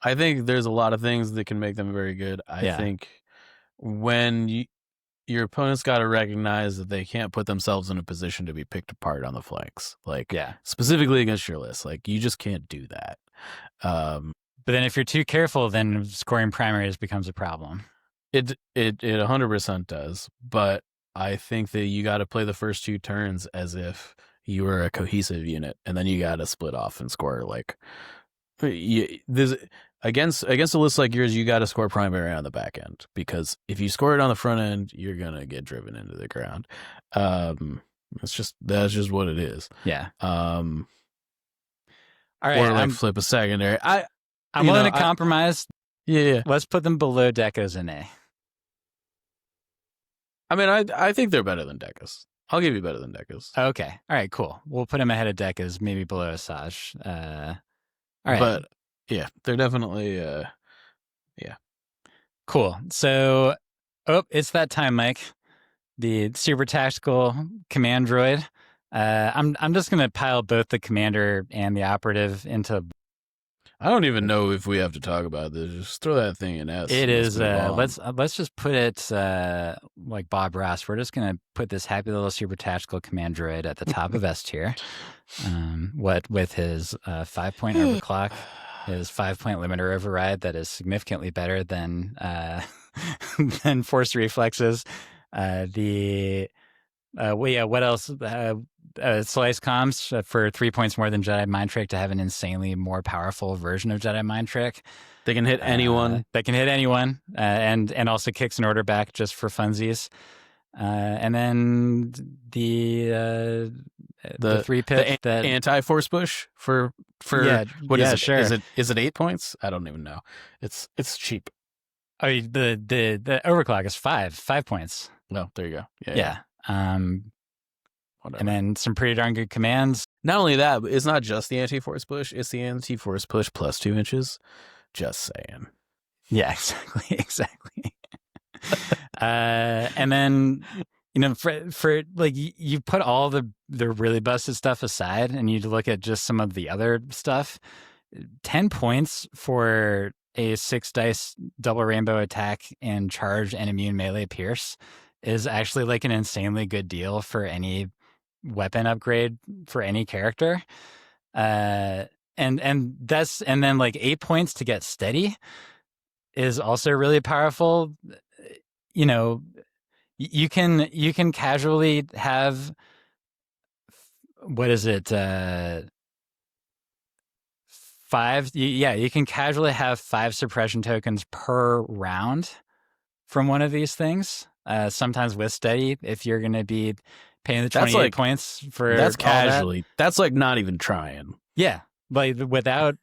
I think there's a lot of things that can make them very good. I think when your opponent's got to recognize that they can't put themselves in a position to be picked apart on the flanks, like specifically against your list. Like you just can't do that. But then if you're too careful, then scoring primaries becomes a problem. It 100% does, but I think that you got to play the first 2 turns as if you were a cohesive unit, and then you got to split off and score. Like against a list like yours, you got to score primary on the back end, because if you score it on the front end, you're gonna get driven into the ground. That's just what it is. Yeah. All right. Or like flip a secondary. I'm willing to compromise. Yeah. Let's put them below Decos in A. I mean, I think they're better than Decos. I'll give you better than Decos. Okay. All right, cool. We'll put them ahead of Decos, maybe below Asajj. All right. But yeah, they're definitely yeah. Cool. So, it's that time, Mike. The super tactical command droid. I'm just gonna pile both the commander and the operative into. I don't even know if we have to talk about this. Just throw that thing in S. It is. Let's just put it like Bob Ross. We're just gonna put this happy little super tactical command droid at the top of S tier. What with his 5-point overclock, his 5-point limiter override that is significantly better than than force reflexes. What else? Slice comms for 3 points more than Jedi Mind Trick to have an insanely more powerful version of Jedi Mind Trick. They can hit anyone. They can hit anyone, and also kicks an order back just for funsies. And then the 3-pip, the anti-force push for what is it? Sure. Is it 8 points? I don't even know. It's cheap. Oh, the overclock is 5 points. No, there you go. Yeah. Whatever. And then some pretty darn good commands. Not only that, but it's not just the anti-force push. It's the anti-force push plus 2 inches. Just saying. Yeah, exactly. And then, for like you put all the really busted stuff aside and you look at just some of the other stuff. 10 points for a 6 dice double rainbow attack and charge and immune melee pierce is actually like an insanely good deal for any weapon upgrade for any character. And then like 8 points to get steady is also really powerful. You can casually have, what is it? 5. You can casually have 5 suppression tokens per round from one of these things. Sometimes with steady, if you're going to be paying the That's 28 like points for that's all that. casually. That's like not even trying. Yeah, like without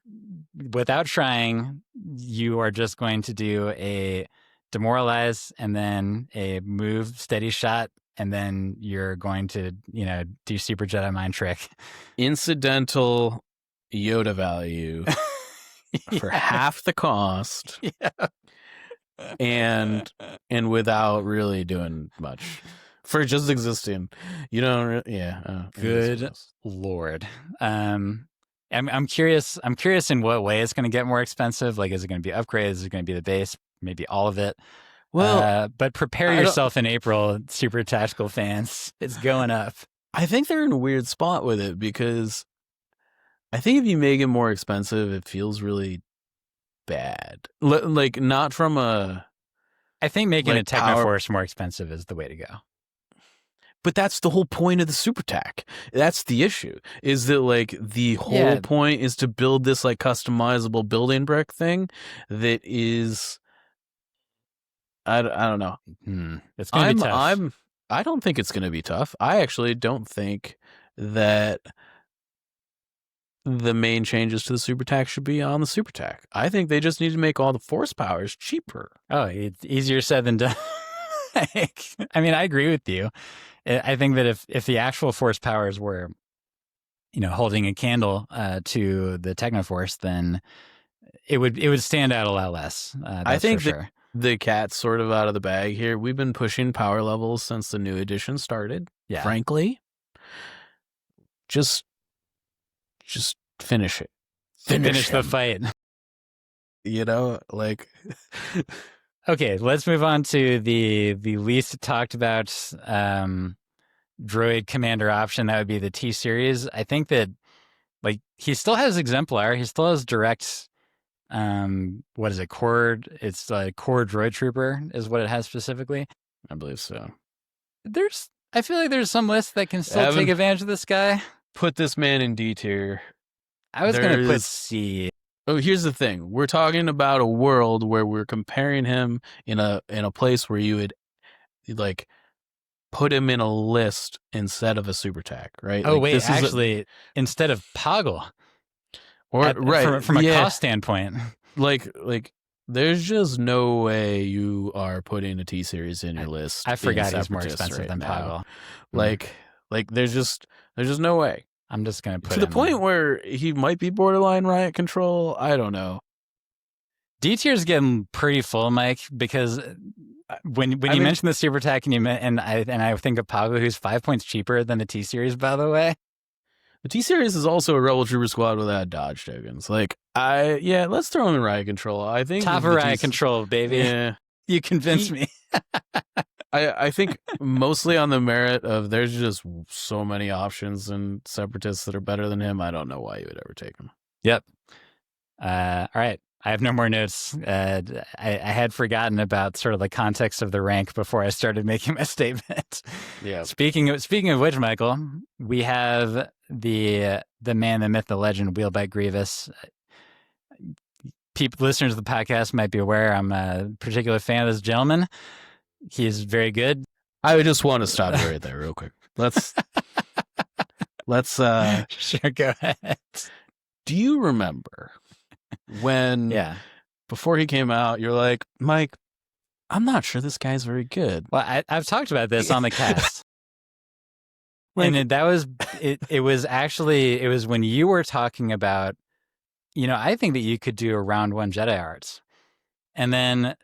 trying, you are just going to do a demoralize and then a move steady shot, and then you're going to do super Jedi mind trick. Incidental Yoda value for half the cost, Yeah. and without really doing much for just existing. You don't. Yeah. Good Lord. I'm curious. I'm curious in what way it's going to get more expensive. Like, is it going to be upgrades? Is it going to be the base? Maybe all of it. Well, But prepare yourself in April, super tactical fans. It's going up. I think they're in a weird spot with it because I think if you make it more expensive, it feels really bad. Like not from a. I think making like a Technoforce more expensive is the way to go. But that's the whole point of the super tac. That's the issue. Is that like the whole point is to build this like customizable building brick thing that is. I don't know. It's gonna be tough. I don't think it's gonna be tough. I actually don't think that the main changes to the super tac should be on the super tac. I think they just need to make all the force powers cheaper. Oh, it's easier said than done. I mean, I agree with you. I think that if the actual force powers were, holding a candle to the Technoforce, then it would stand out a lot less. I think for sure. The cat's sort of out of the bag here. We've been pushing power levels since the new edition started. Yeah. Frankly, just finish it. Finish the fight. Like. Okay, let's move on to the least talked about droid commander option. That would be the T series. I think that like he still has exemplar. He still has direct. What is it? Core. It's core droid trooper is what it has specifically. I believe so. I feel like there's some lists that can still take advantage of this guy. Put this man in D tier. I was going to put C. Oh, here's the thing. We're talking about a world where we're comparing him in a place where you would like put him in a list instead of a super tac, right? Oh, wait, actually, instead of Poggle. Or from a cost standpoint. Like there's just no way you are putting a T series in your list. I forgot he's more expensive than Poggle. Like there's just no way. I'm just going to put to the point where he might be borderline riot control. I don't know. D tier's getting pretty full, Mike, because when you mention the super tac and I think of Poggle, who's 5 points cheaper than the T series, by the way. The T series is also a Rebel Trooper squad without dodge tokens. Like let's throw in riot control. I think top of riot control, baby. Yeah, you convinced me. I think mostly on the merit of there's just so many options and separatists that are better than him. I don't know why you would ever take him. Yep. All right. I have no more notes. I had forgotten about sort of the context of the rank before I started making my statement. Yeah. Speaking of which, Michael, we have the man, the myth, the legend, Wheelback Grievous. Listeners of the podcast might be aware I'm a particular fan of this gentleman. He's very good. I would just want to stop you right there real quick. Let's sure, go ahead. Do you remember when before he came out, you're like, Mike, I'm not sure this guy's very good. Well, I've talked about this on the cast. And that was it was when you were talking about, I think that you could do a round 1 Jedi Arts. And then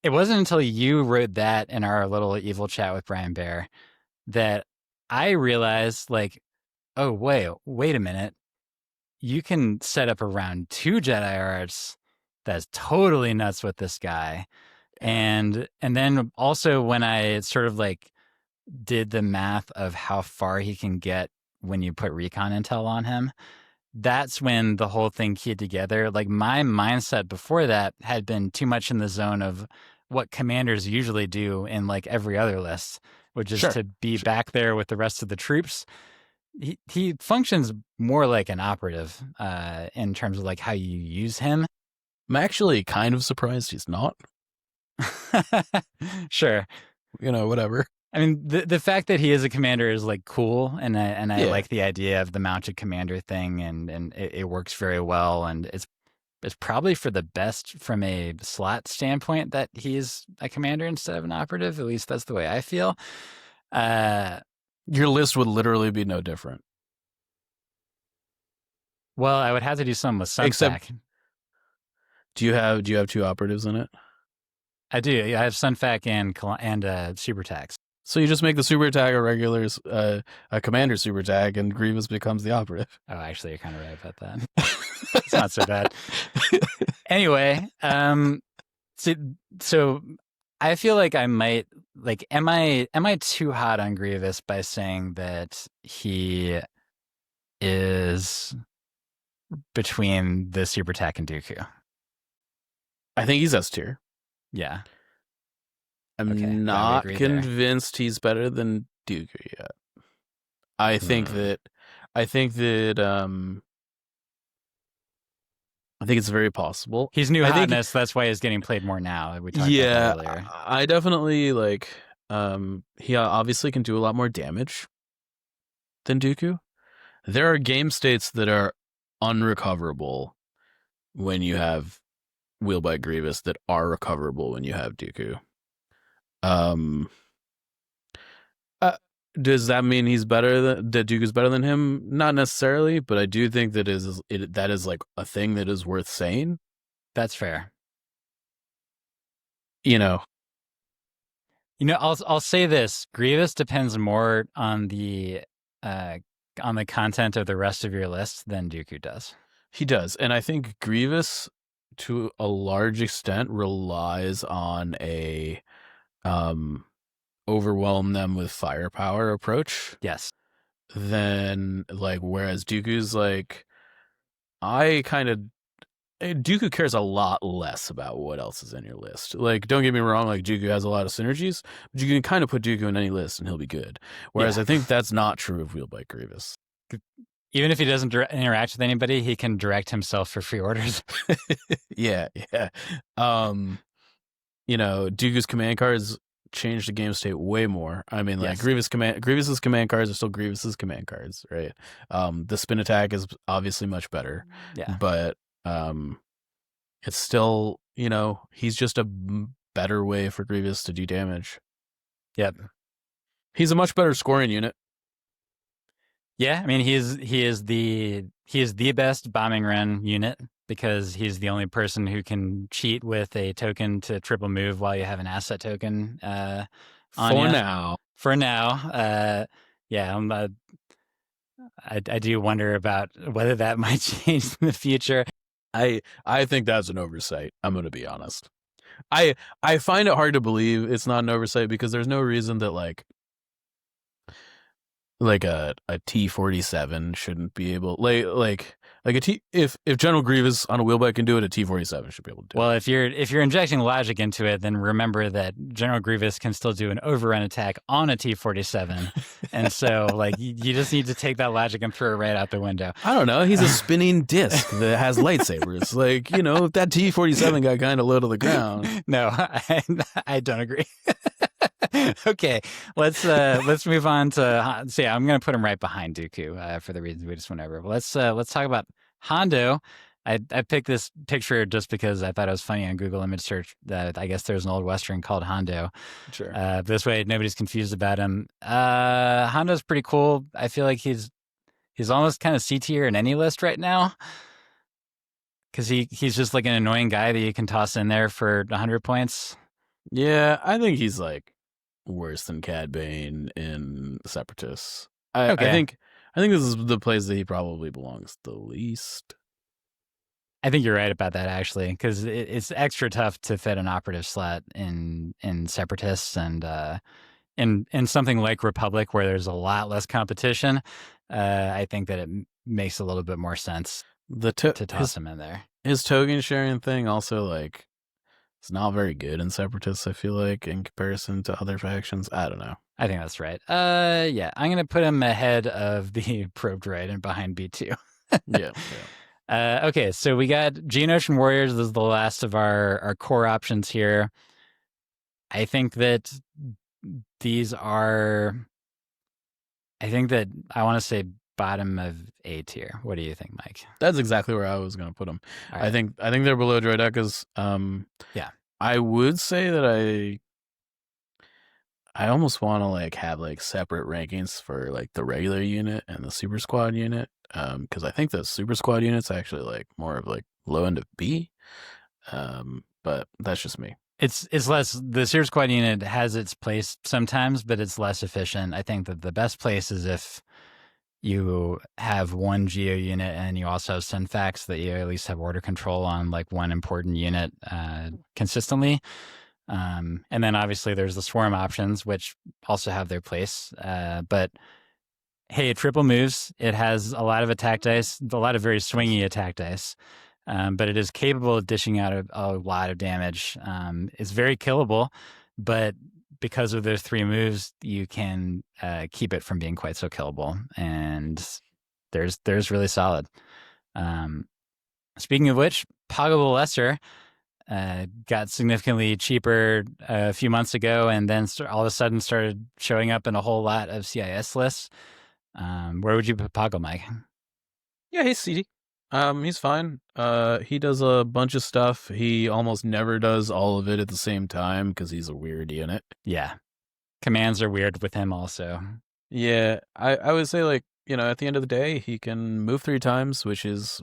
it wasn't until you wrote that in our little evil chat with Brian Bear that I realized, like, oh, wait a minute. You can set up a round 2 Jedi Arts that's totally nuts with this guy. And then also when I sort of like did the math of how far he can get when you put recon intel on him, that's when the whole thing keyed together. Like my mindset before that had been too much in the zone of what commanders usually do in like every other list, which is to be back there with the rest of the troops. He functions more like an operative in terms of like how you use him. I'm actually kind of surprised he's not. Sure. Whatever. I mean, the fact that he is a commander is like cool, and I Yeah. like the idea of the mounted commander thing, and it works very well, and it's probably for the best from a slot standpoint that he's a commander instead of an operative. At least that's the way I feel. Uh, Your list would literally be no different. well, I would have to do something with Except, Sunfac. do you have two operatives in it? I do. I have Sunfac and Super Tax. So you just make the super tag a commander super tag, and Grievous becomes the operative. Oh, actually, you're kind of right about that. It's not so bad. Anyway, so I feel like I might like. Am I too hot on Grievous by saying that he is between the Super Tech and Dooku? I think he's S tier. Yeah. I'm Okay, glad we not agreed there. convinced he's better than Dooku yet. I think that I think that I think it's very possible. He's new I think hotness. That's why he's getting played more now. We talked about yeah, that earlier. I definitely like he obviously can do a lot more damage than Dooku. There are game states that are unrecoverable when you have Wheelbite Grievous that are recoverable when you have Dooku. Um does that mean he's better that Dooku's better than him? Not necessarily, but I do think that that is like a thing that is worth saying. That's fair. You know, I'll say this: Grievous depends more uh, on the content of the rest of your list than Dooku does. he does, and I think Grievous, to a large extent, relies on a overwhelm them with firepower approach. Yes. Then, like, whereas Dooku's like, I kind of Dooku cares a lot less about what else is in your list. Like, don't get me wrong, like Dooku has a lot of synergies, but you can kind of put Dooku in any list and he'll be good. Whereas Yeah. I think that's not true of Wheelbite Grievous. Even if he doesn't interact with anybody, he can direct himself for free orders. Yeah. Dooku's command cards change the game state way more. I mean, like Yes. Grievous's command cards are still Grievous's command cards, right? The spin attack is obviously much better, Yeah. but it's still, he's just a better way for Grievous to do damage. Yep. He's a much better scoring unit. Yeah. I mean, he is the best bombing run unit because he's the only person who can cheat with a token to triple move while you have an asset token. For now. Yeah. I do wonder about whether that might change in the future. I think that's an oversight. I'm going to be honest. I find it hard to believe it's not an oversight because there's no reason that like a T-47 shouldn't be able like a T if General Grievous on a wheelbike can do it, a T-47 should be able to do it. Well, if you're injecting logic into it, then remember that General Grievous can still do an overrun attack on a T-47, and so like you just need to take that logic and throw it right out the window. I don't know. He's a spinning disc that has lightsabers. Like, if that T-47 got kind of low to the ground. No, I don't agree. Okay, let's move on to. So yeah, I'm gonna put him right behind Dooku for the reasons we just went over. But let's talk about Hondo. I picked this picture just because I thought it was funny on Google image search that I guess there's an old Western called Hondo. Sure. This way nobody's confused about him. Hondo's pretty cool. I feel like he's almost kind of C tier in any list right now. Because he's just like an annoying guy that you can toss in there for 100 points. Yeah, I think he's like worse than Cad Bane in Separatists. Okay. I think this is the place that he probably belongs the least. I think you're right about that actually, because it's extra tough to fit an operative slot in Separatists and in something like Republic where there's a lot less competition. I think that it makes a little bit more sense to toss him in there. His token sharing thing also like it's not very good in Separatists, I feel like, in comparison to other factions. I don't know. I think that's right. Yeah, I'm gonna put him ahead of the Probe Droid and behind B2. Yeah. Okay, so we got Geonosian Warriors. This is the last of our core options here. I think that these are. I think that I want to say bottom of A tier. What do you think, Mike? That's exactly where I was going to put them. All I right. think they're below Droidekas. Yeah. I would say that I almost want to like have like separate rankings for like the regular unit and the super squad unit. Because I think the super squad unit's actually like more of like low end of B. But that's just me. It's less. The Sears Squad unit has its place sometimes, but it's less efficient. I think that the best place is if you have one geo unit and you also have Synfax, that you at least have order control on like one important unit consistently. And then obviously there's the swarm options, which also have their place. But hey, it triple moves. It has a lot of attack dice, a lot of very swingy attack dice. But it is capable of dishing out a lot of damage. It's very killable, but because of those three moves, you can keep it from being quite so killable. And there's really solid. Speaking of which, Poggle the Lesser got significantly cheaper a few months ago, and then all of a sudden started showing up in a whole lot of CIS lists. Where would you put Poggle, Mike? Yeah, he's CD. He's fine. He does a bunch of stuff. He almost never does all of it at the same time because he's a weird unit. Yeah. Commands are weird with him also. Yeah, I would say like, at the end of the day, he can move 3 times, which is,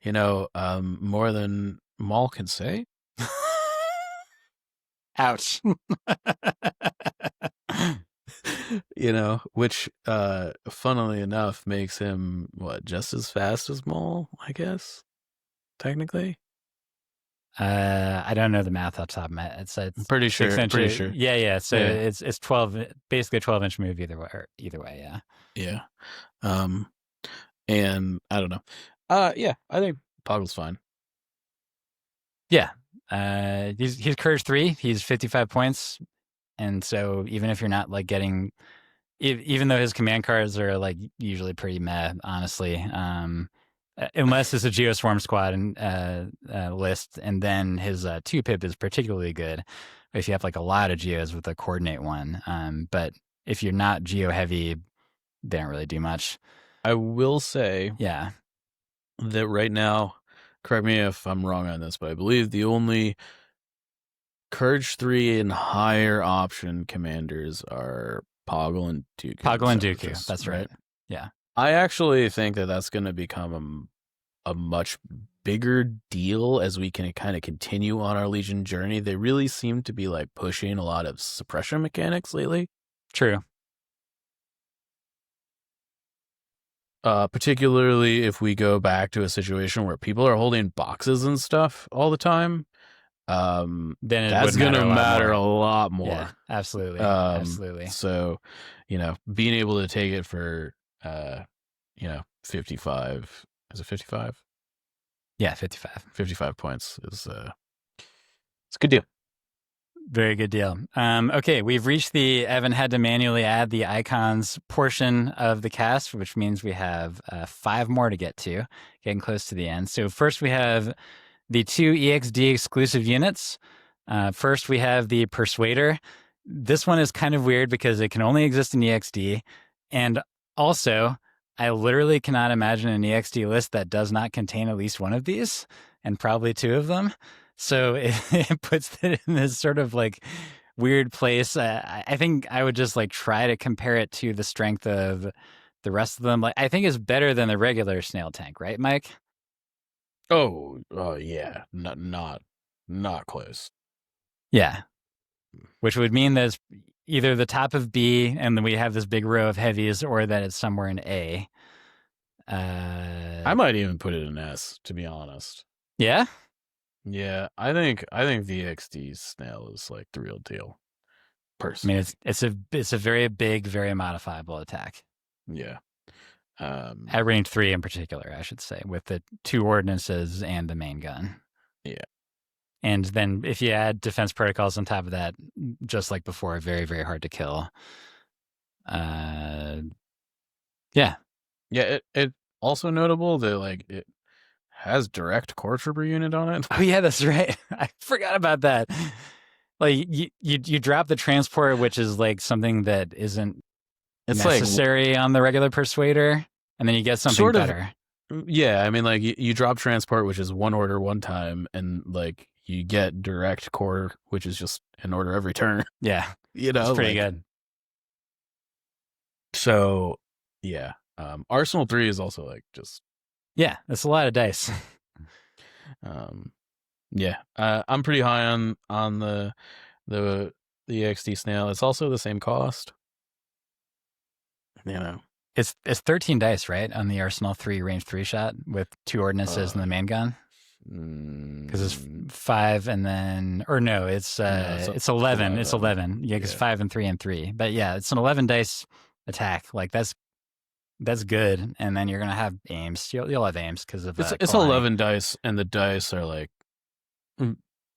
more than Maul can say. Ouch. Which funnily enough makes him just as fast as Maul, I guess, technically. I don't know the math off the top of my head. It's I'm pretty sure. 6 inch. Pretty sure. Yeah. So Yeah. it's 12, basically a 12-inch move either way. Yeah. Yeah. And I don't know. Yeah, I think Poggle's fine. Yeah. He's Courage 3. He's 55 points. And so even if you're not like getting, even though his command cards are like usually pretty meh, honestly, unless it's a Geoswarm squad and list, and then his 2-pip is particularly good if you have like a lot of geos with a coordinate one. But if you're not geo heavy, they don't really do much. I will say, Yeah, that right now, correct me if I'm wrong on this, but I believe the only Courage 3 and higher option commanders are Poggle and Dooku. Poggle and Dooku. That's right. Yeah. I actually think that that's going to become a much bigger deal as we can kind of continue on our Legion journey. They really seem to be like pushing a lot of suppression mechanics lately. True. Particularly if we go back to a situation where people are holding boxes and stuff all the time. Then that's going to matter a lot more. Yeah, absolutely. Absolutely. So, being able to take it for, 55, is it 55? Yeah, 55. 55 points is, it's a good deal. Very good deal. Okay, we've reached the Evan had to manually add the icons portion of the cast, which means we have 5 more to get to, getting close to the end. So first we have the 2 EXD exclusive units. First we have the Persuader. This one is kind of weird because it can only exist in EXD. And also, I literally cannot imagine an EXD list that does not contain at least one of these, and probably 2 of them. So it puts it in this sort of like weird place. I think I would just like try to compare it to the strength of the rest of them. Like I think it's better than the regular snail tank, right, Mike? Oh, yeah, not close. Yeah, which would mean that it's either the top of B and then we have this big row of heavies, or that it's somewhere in A. I might even put it in S, to be honest. Yeah. Yeah, I think the XD snail is like the real deal. Personally. I mean, it's a very big, very modifiable attack. Yeah. At range 3 in particular, I should say, with the 2 ordinances and the main gun. Yeah. And then if you add defense protocols on top of that, just like before, very, very hard to kill. Yeah. Yeah, it also notable that like it has direct core trooper unit on it. Oh yeah, that's right. I forgot about that. Like you drop the transport, which is like something that isn't It's like necessary on the regular persuader, and then you get something sort of, better. yeah. I mean, like you drop transport, which is one order one time, and like you get direct core, which is just an order every turn. Yeah, You it's know, pretty like good. so. Yeah. Arsenal 3 is also like just Yeah, it's a lot of dice. um yeah. I'm pretty high on the the EXT snail. It's also the same cost. You know. It's 13 dice, right, on the Arsenal 3 range 3 shot with 2 ordinances and the main gun. Because it's Mm, 5 and then, or no, no, it's 11. It's 11. 11. Yeah, because Yeah. 5 and 3 and 3. But yeah, it's an 11 dice attack. Like that's good. And then you're gonna have aims. You'll have aims because of It's calamity. 11 dice, and the dice are like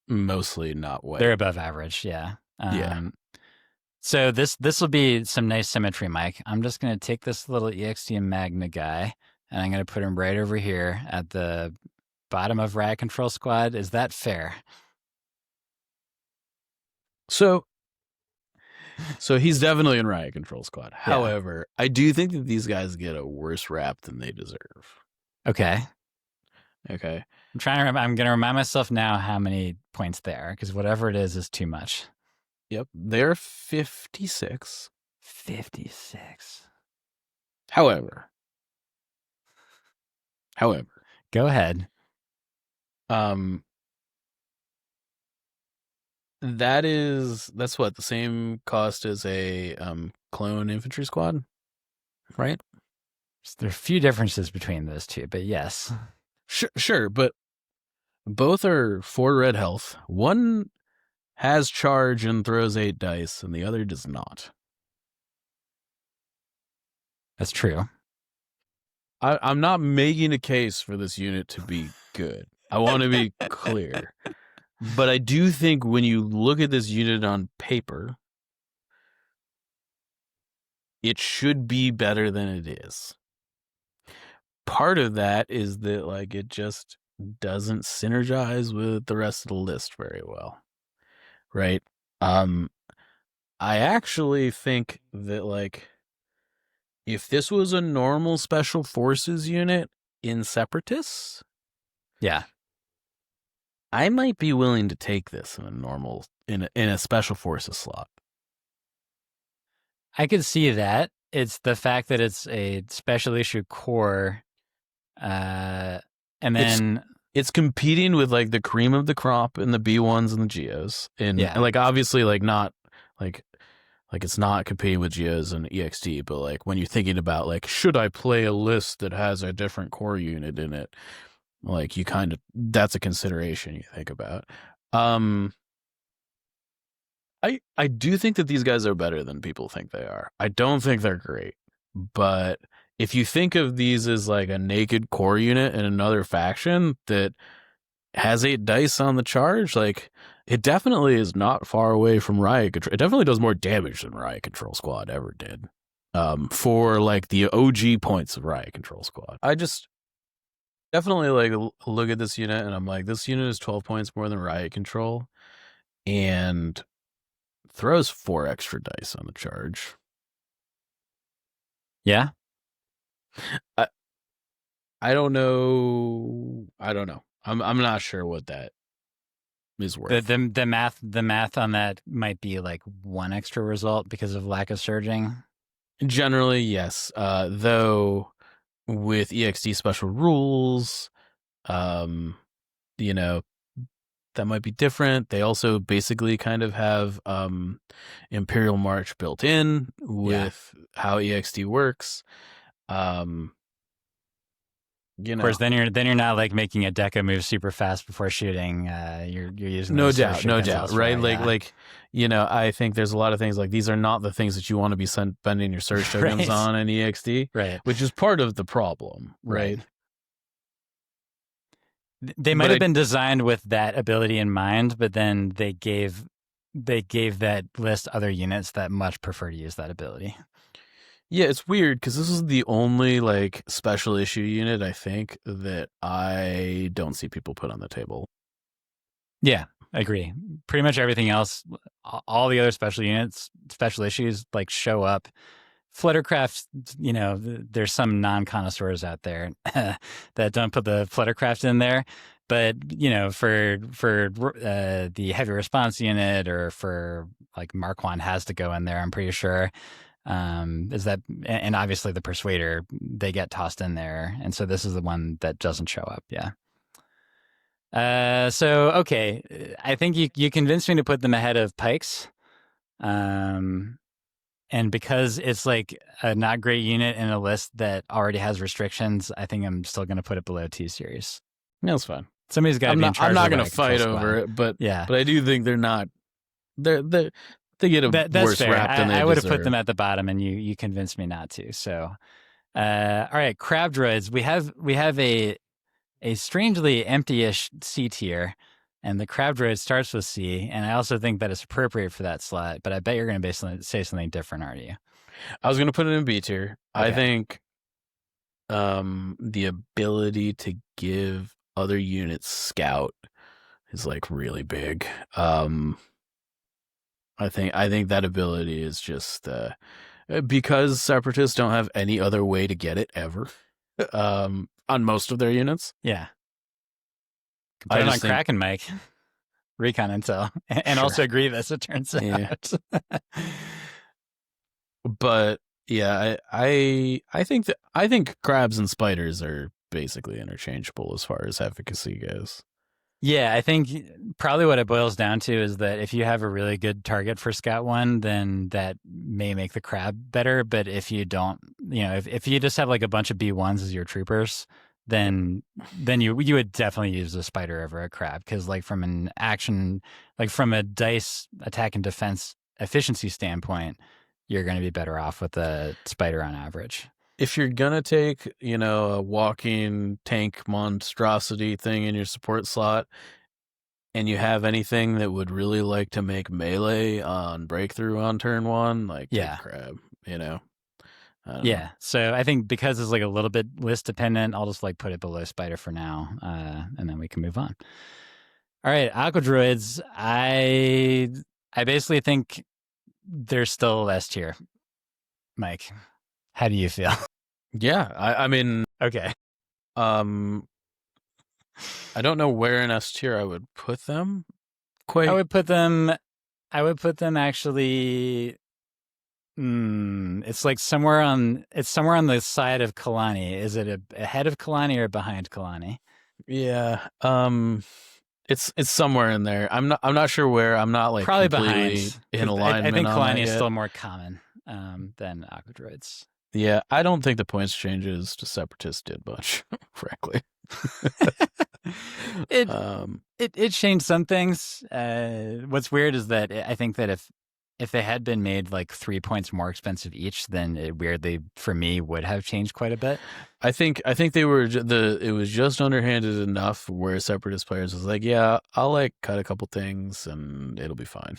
mostly not white. They're above average. Yeah. Yeah. So this will be some nice symmetry, Mike. I'm just gonna take this little EXT Magna guy, and I'm gonna put him right over here at the bottom of Riot Control Squad. Is that fair? So he's definitely in Riot Control Squad. Yeah. However, I do think that these guys get a worse rap than they deserve. Okay. Okay. I'm gonna remind myself now how many points there, because whatever it is too much. Yep. They're 56. 56. However, Go ahead. um, that's what the same cost as a clone infantry squad, right? There are a few differences between those two, but yes. Sure, but both are 4 red health. One has charge and throws 8 dice, and the other does not. That's true. I'm not making a case for this unit to be good. I want to be clear. But I do think when you look at this unit on paper, it should be better than it is. Part of that is that like it just doesn't synergize with the rest of the list very well. Right? I actually think that like if this was a normal special forces unit in Separatists, Yeah. I might be willing to take this in a special forces slot. I could see that. It's the fact that it's a special issue core, and then it's competing with like the cream of the crop and the B1s and the Geos, and like obviously like not like it's not competing with Geos and EXT, but like when you're thinking about like should I play a list that has a different core unit in it, like you kind of that's a consideration you think about. I do think that these guys are better than people think they are. I don't think they're great, but if you think of these as like a naked core unit in another faction that has 8 dice on the charge, like it definitely is not far away from Riot Control. It definitely does more damage than Riot Control Squad ever did. For like the OG points of Riot Control Squad. I just definitely like look at this unit and I'm like, this unit is 12 points more than Riot Control and throws 4 extra dice on the charge. yeah. I don't know. I'm not sure what that is worth. The math on that might be like 1 extra result because of lack of surging. Generally, yes. Though with EXT special rules, you know, that might be different. They also basically kind of have Imperial March built in with how EXT works. You know, of course, then you're not like making a deca move super fast before shooting. You're using no doubt, right? Like you know, I think there's a lot of things like these are not the things that you want to be spending your surge tokens on in EXT, right? Which is part of the problem, right? They might have been designed with that ability in mind, but then they gave that list other units that much prefer to use that ability. Yeah, it's weird because this is the only like special issue unit I think that I don't see people put on the table. Yeah, I agree. Pretty much everything else, all the other special units, special issues, like show up. Fluttercraft, there's some non-connoisseurs out there that don't put the Fluttercraft in there. But for the heavy response unit or for like Marquand has to go in there. I'm pretty sure. Is that and obviously the Persuader, they get tossed in there, and so this is the one that doesn't show up. Yeah. So okay, I think you convinced me to put them ahead of Pikes. And because it's like a not great unit in a list that already has restrictions, I think I'm still going to put it below T series. That's fine. Somebody's got to be in charge. I'm not going to fight over it, but I do think they're not. They get a worse fair. rap than they I would have deserve. put them at the bottom, and you convinced me not to. So, all right, Crab Droids. We have a strangely empty-ish C tier. And the Crab Droid starts with C, and I also think that it's appropriate for that slot, but I bet you're going to say something different, aren't you? I was going to put it in B tier. Okay. I think the ability to give other units scout is like really big. I think that ability is just because Separatists don't have any other way to get it ever on most of their units. Yeah. Put it on Kraken, Mike. Recon intel. And sure. Also Grievous, it turns out. But yeah, I think crabs and spiders are basically interchangeable as far as efficacy goes. Yeah, I think probably what it boils down to is that if you have a really good target for Scout 1, then that may make the crab better. But if you don't, if you just have like a bunch of B1s as your troopers, then you would definitely use a spider over a crab, because like from an action, like from a dice attack and defense efficiency standpoint, you're going to be better off with a spider on average. If you're going to take, a walking tank monstrosity thing in your support slot, and you have anything that would really like to make melee on breakthrough on turn 1, like take crab, Yeah, so I think because it's like a little bit list dependent, I'll just like put it below spider for now, and then we can move on. All right, Aqua Droids. I basically think they're still S tier. Mike, how do you feel? Yeah, I mean, okay. I don't know where in S tier I would put them. I would put them actually. It's like somewhere on the side of Kalani. Is it ahead of Kalani or behind Kalani? Yeah. It's somewhere in there. I'm not sure where. I'm not like probably completely behind in alignment. I think Kalani is still more common than Aqua Droids. Yeah, I don't think the points changes to Separatists did much, frankly. It changed some things. What's weird is that I think that if they had been made like 3 points more expensive each, then it weirdly for me would have changed quite a bit. I think they were it was just underhanded enough where Separatist players was like, yeah, I'll like cut a couple things and it'll be fine.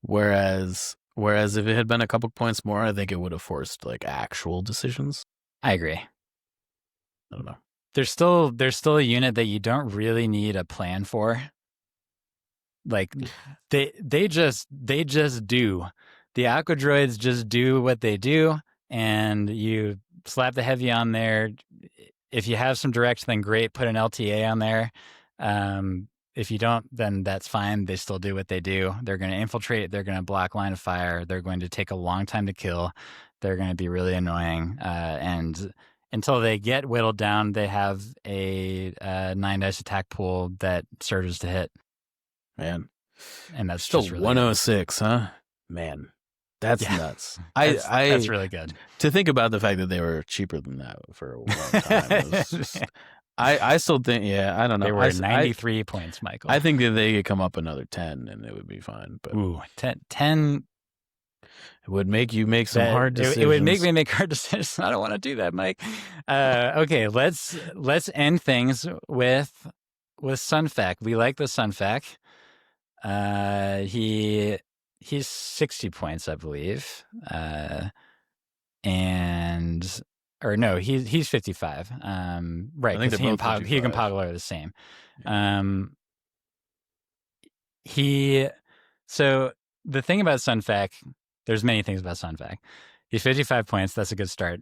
Whereas if it had been a couple points more, I think it would have forced like actual decisions. I agree. I don't know. There's still a unit that you don't really need a plan for. Like they just do. The Aqua Droids just do what they do, and you slap the heavy on there. If you have some direct, then great. Put an LTA on there. If you don't, then that's fine. They still do what they do. They're going to infiltrate. They're going to block line of fire. They're going to take a long time to kill. They're going to be really annoying. And until they get whittled down, they have a 9 dice attack pool that surges to hit. Man, and that's still really 106, huh? Man, that's nuts. That's really good. To think about the fact that they were cheaper than that for a long time. Just, I still think, I don't know. They were 93 points, Michael. I think that they could come up another 10 and it would be fine. But 10 it would make you make some hard decisions. It would make me make hard decisions. I don't want to do that, Mike. Okay, let's end things with Sunfac. We like the Sunfac. He's 60 points, I believe. He's 55. Right, because he and Pogler are the same. he so the thing about Sunfac, there's many things about Sunfac. He's 55 points. That's a good start.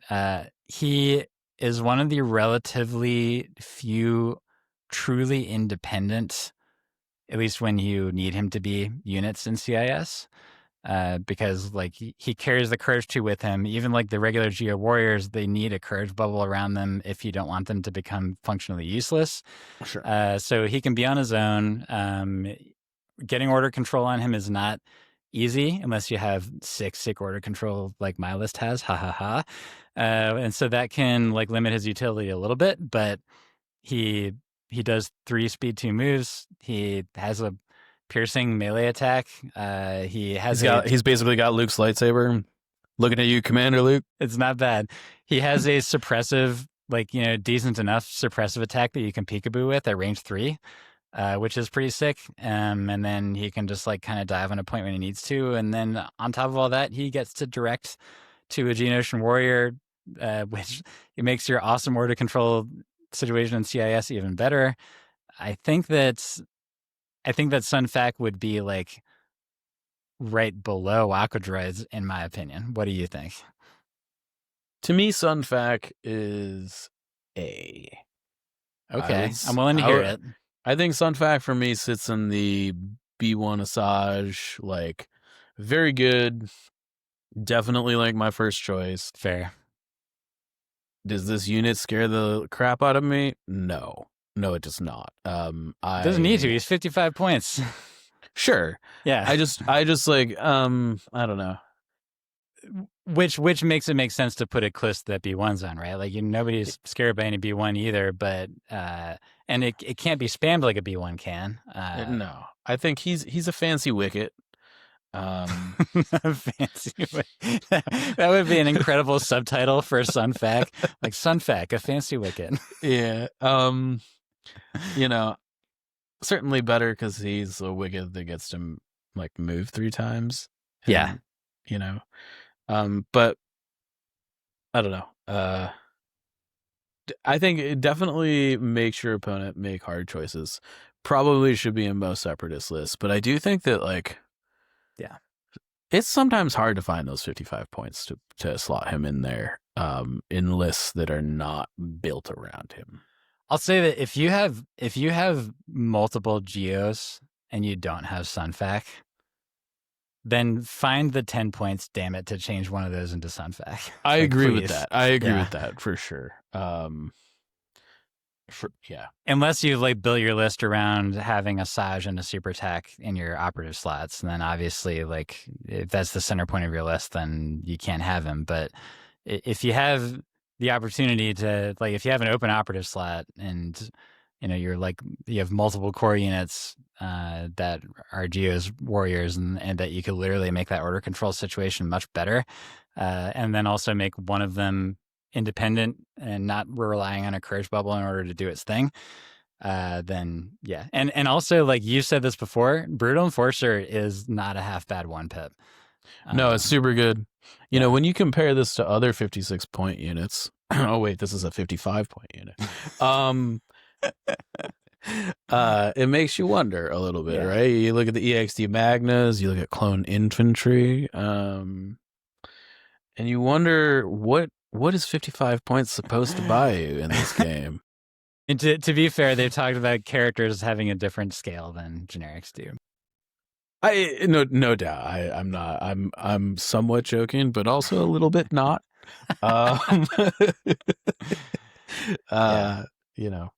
He is one of the relatively few truly independent, at least when you need him to be, units in CIS. Because like he carries the courage 2 with him. Even like the regular Geo warriors, they need a courage bubble around them if you don't want them to become functionally useless. Sure. So he can be on his own. Getting order control on him is not easy unless you have sick order control like my list has. Ha ha ha. And so that can like limit his utility a little bit, but he does 3 speed 2 moves. He has a piercing melee attack. He's basically got Luke's lightsaber. Looking at you, Commander Luke. It's not bad. He has a suppressive, like, decent enough suppressive attack that you can peekaboo with at range 3, which is pretty sick. And then he can just like kind of dive on a point when he needs to. And then on top of all that, he gets to direct to a Geonosian warrior, which it makes your awesome order control situation in CIS even better. I think that Sunfac would be like right below Aquadroids in my opinion. What do you think? To me, Sunfac is A. Okay, I'm willing to hear it. I think Sunfac for me sits in the B1 Asajj, like very good. Definitely like my first choice. Fair. Does this unit scare the crap out of me? No, it does not. Doesn't need to. He's 55 points. Sure. Yeah. I just like I don't know. Which makes it make sense to put a list that B1's on, right? Like nobody's scared by any B1 either, but and it can't be spammed like a B1 can. No, I think he's a fancy wicket. Fancy wicket. That would be an incredible subtitle for Sunfac, like Sunfac, a fancy wicket. Yeah. Certainly better because he's a wicket that gets to like move 3 times. And, yeah. But I don't know. I think it definitely makes your opponent make hard choices. Probably should be in most separatist lists, but I do think that like, yeah, it's sometimes hard to find those 55 points to slot him in there in lists that are not built around him. I'll say that if you have multiple Geos and you don't have Sunfac, then find the 10 points, damn it, to change one of those into Sunfac. I agree with that. I agree with that for sure. Unless you like build your list around having a Asajj and a super attack in your operative slots, and then obviously like if that's the center point of your list, then you can't have him. But if you have the opportunity to, like, if you have an open operative slot and you're like you have multiple core units that are Geo's warriors, and that you could literally make that order control situation much better, and then also make one of them independent and not relying on a courage bubble in order to do its thing, then yeah. And also, like you said this before, Brutal Enforcer is not a half bad 1-pip. No, it's super good. You know, when you compare this to other 56 point units, oh wait, this is a 55 point unit. It makes you wonder a little bit, right? You look at the EXD Magnas, you look at Clone Infantry, and you wonder what is 55 points supposed to buy you in this game? And to be fair, they've talked about characters having a different scale than generics do. No doubt. I'm not. I'm somewhat joking, but also a little bit not. You know,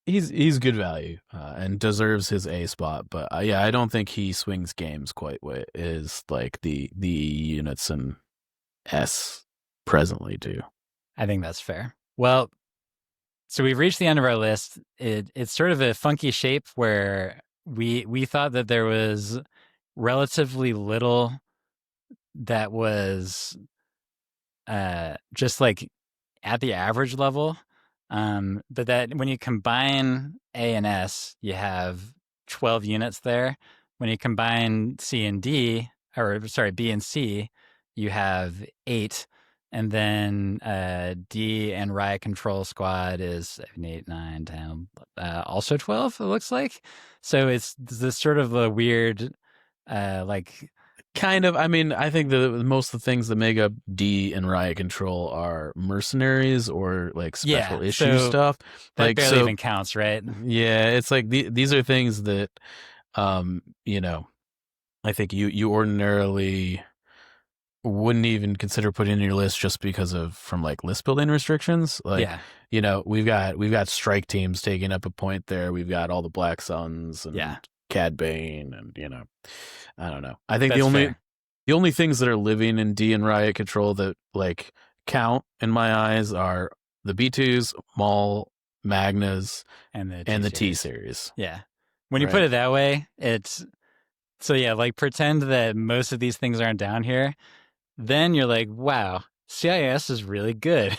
he's good value and deserves his A spot. But yeah, I don't think he swings games quite what is like the units in S presently do. I think that's fair. Well, so we've reached the end of our list. It's sort of a funky shape where we thought that there was relatively little that was just like at the average level, but that when you combine A and S, you have 12 units there. When you combine C and D, or sorry, B and C, you have 8. And then D and Riot Control Squad is 7, 8, 9, 10, also 12, it looks like. So it's this sort of a weird, like, Kind of. I mean, I think most of the things that make up D and Riot Control are mercenaries or like yeah. special issue So stuff. that Like, barely so even counts, right? yeah, it's like these are things that, you know, I think you ordinarily wouldn't even consider putting in your list just because of from like list building restrictions. Like, Yeah. we've got strike teams taking up a point there. We've got all the Black Suns and Yeah. Cad Bane, and I don't know. I think That's fair. the only things that are living in D and Riot Control that like count in my eyes are the B2s, Maul, Magnas, And the T and the T series. series. Yeah. When you put Right. it that way, it's so yeah, like pretend that most of these things aren't down here. Then you're like, wow, CIS is really good.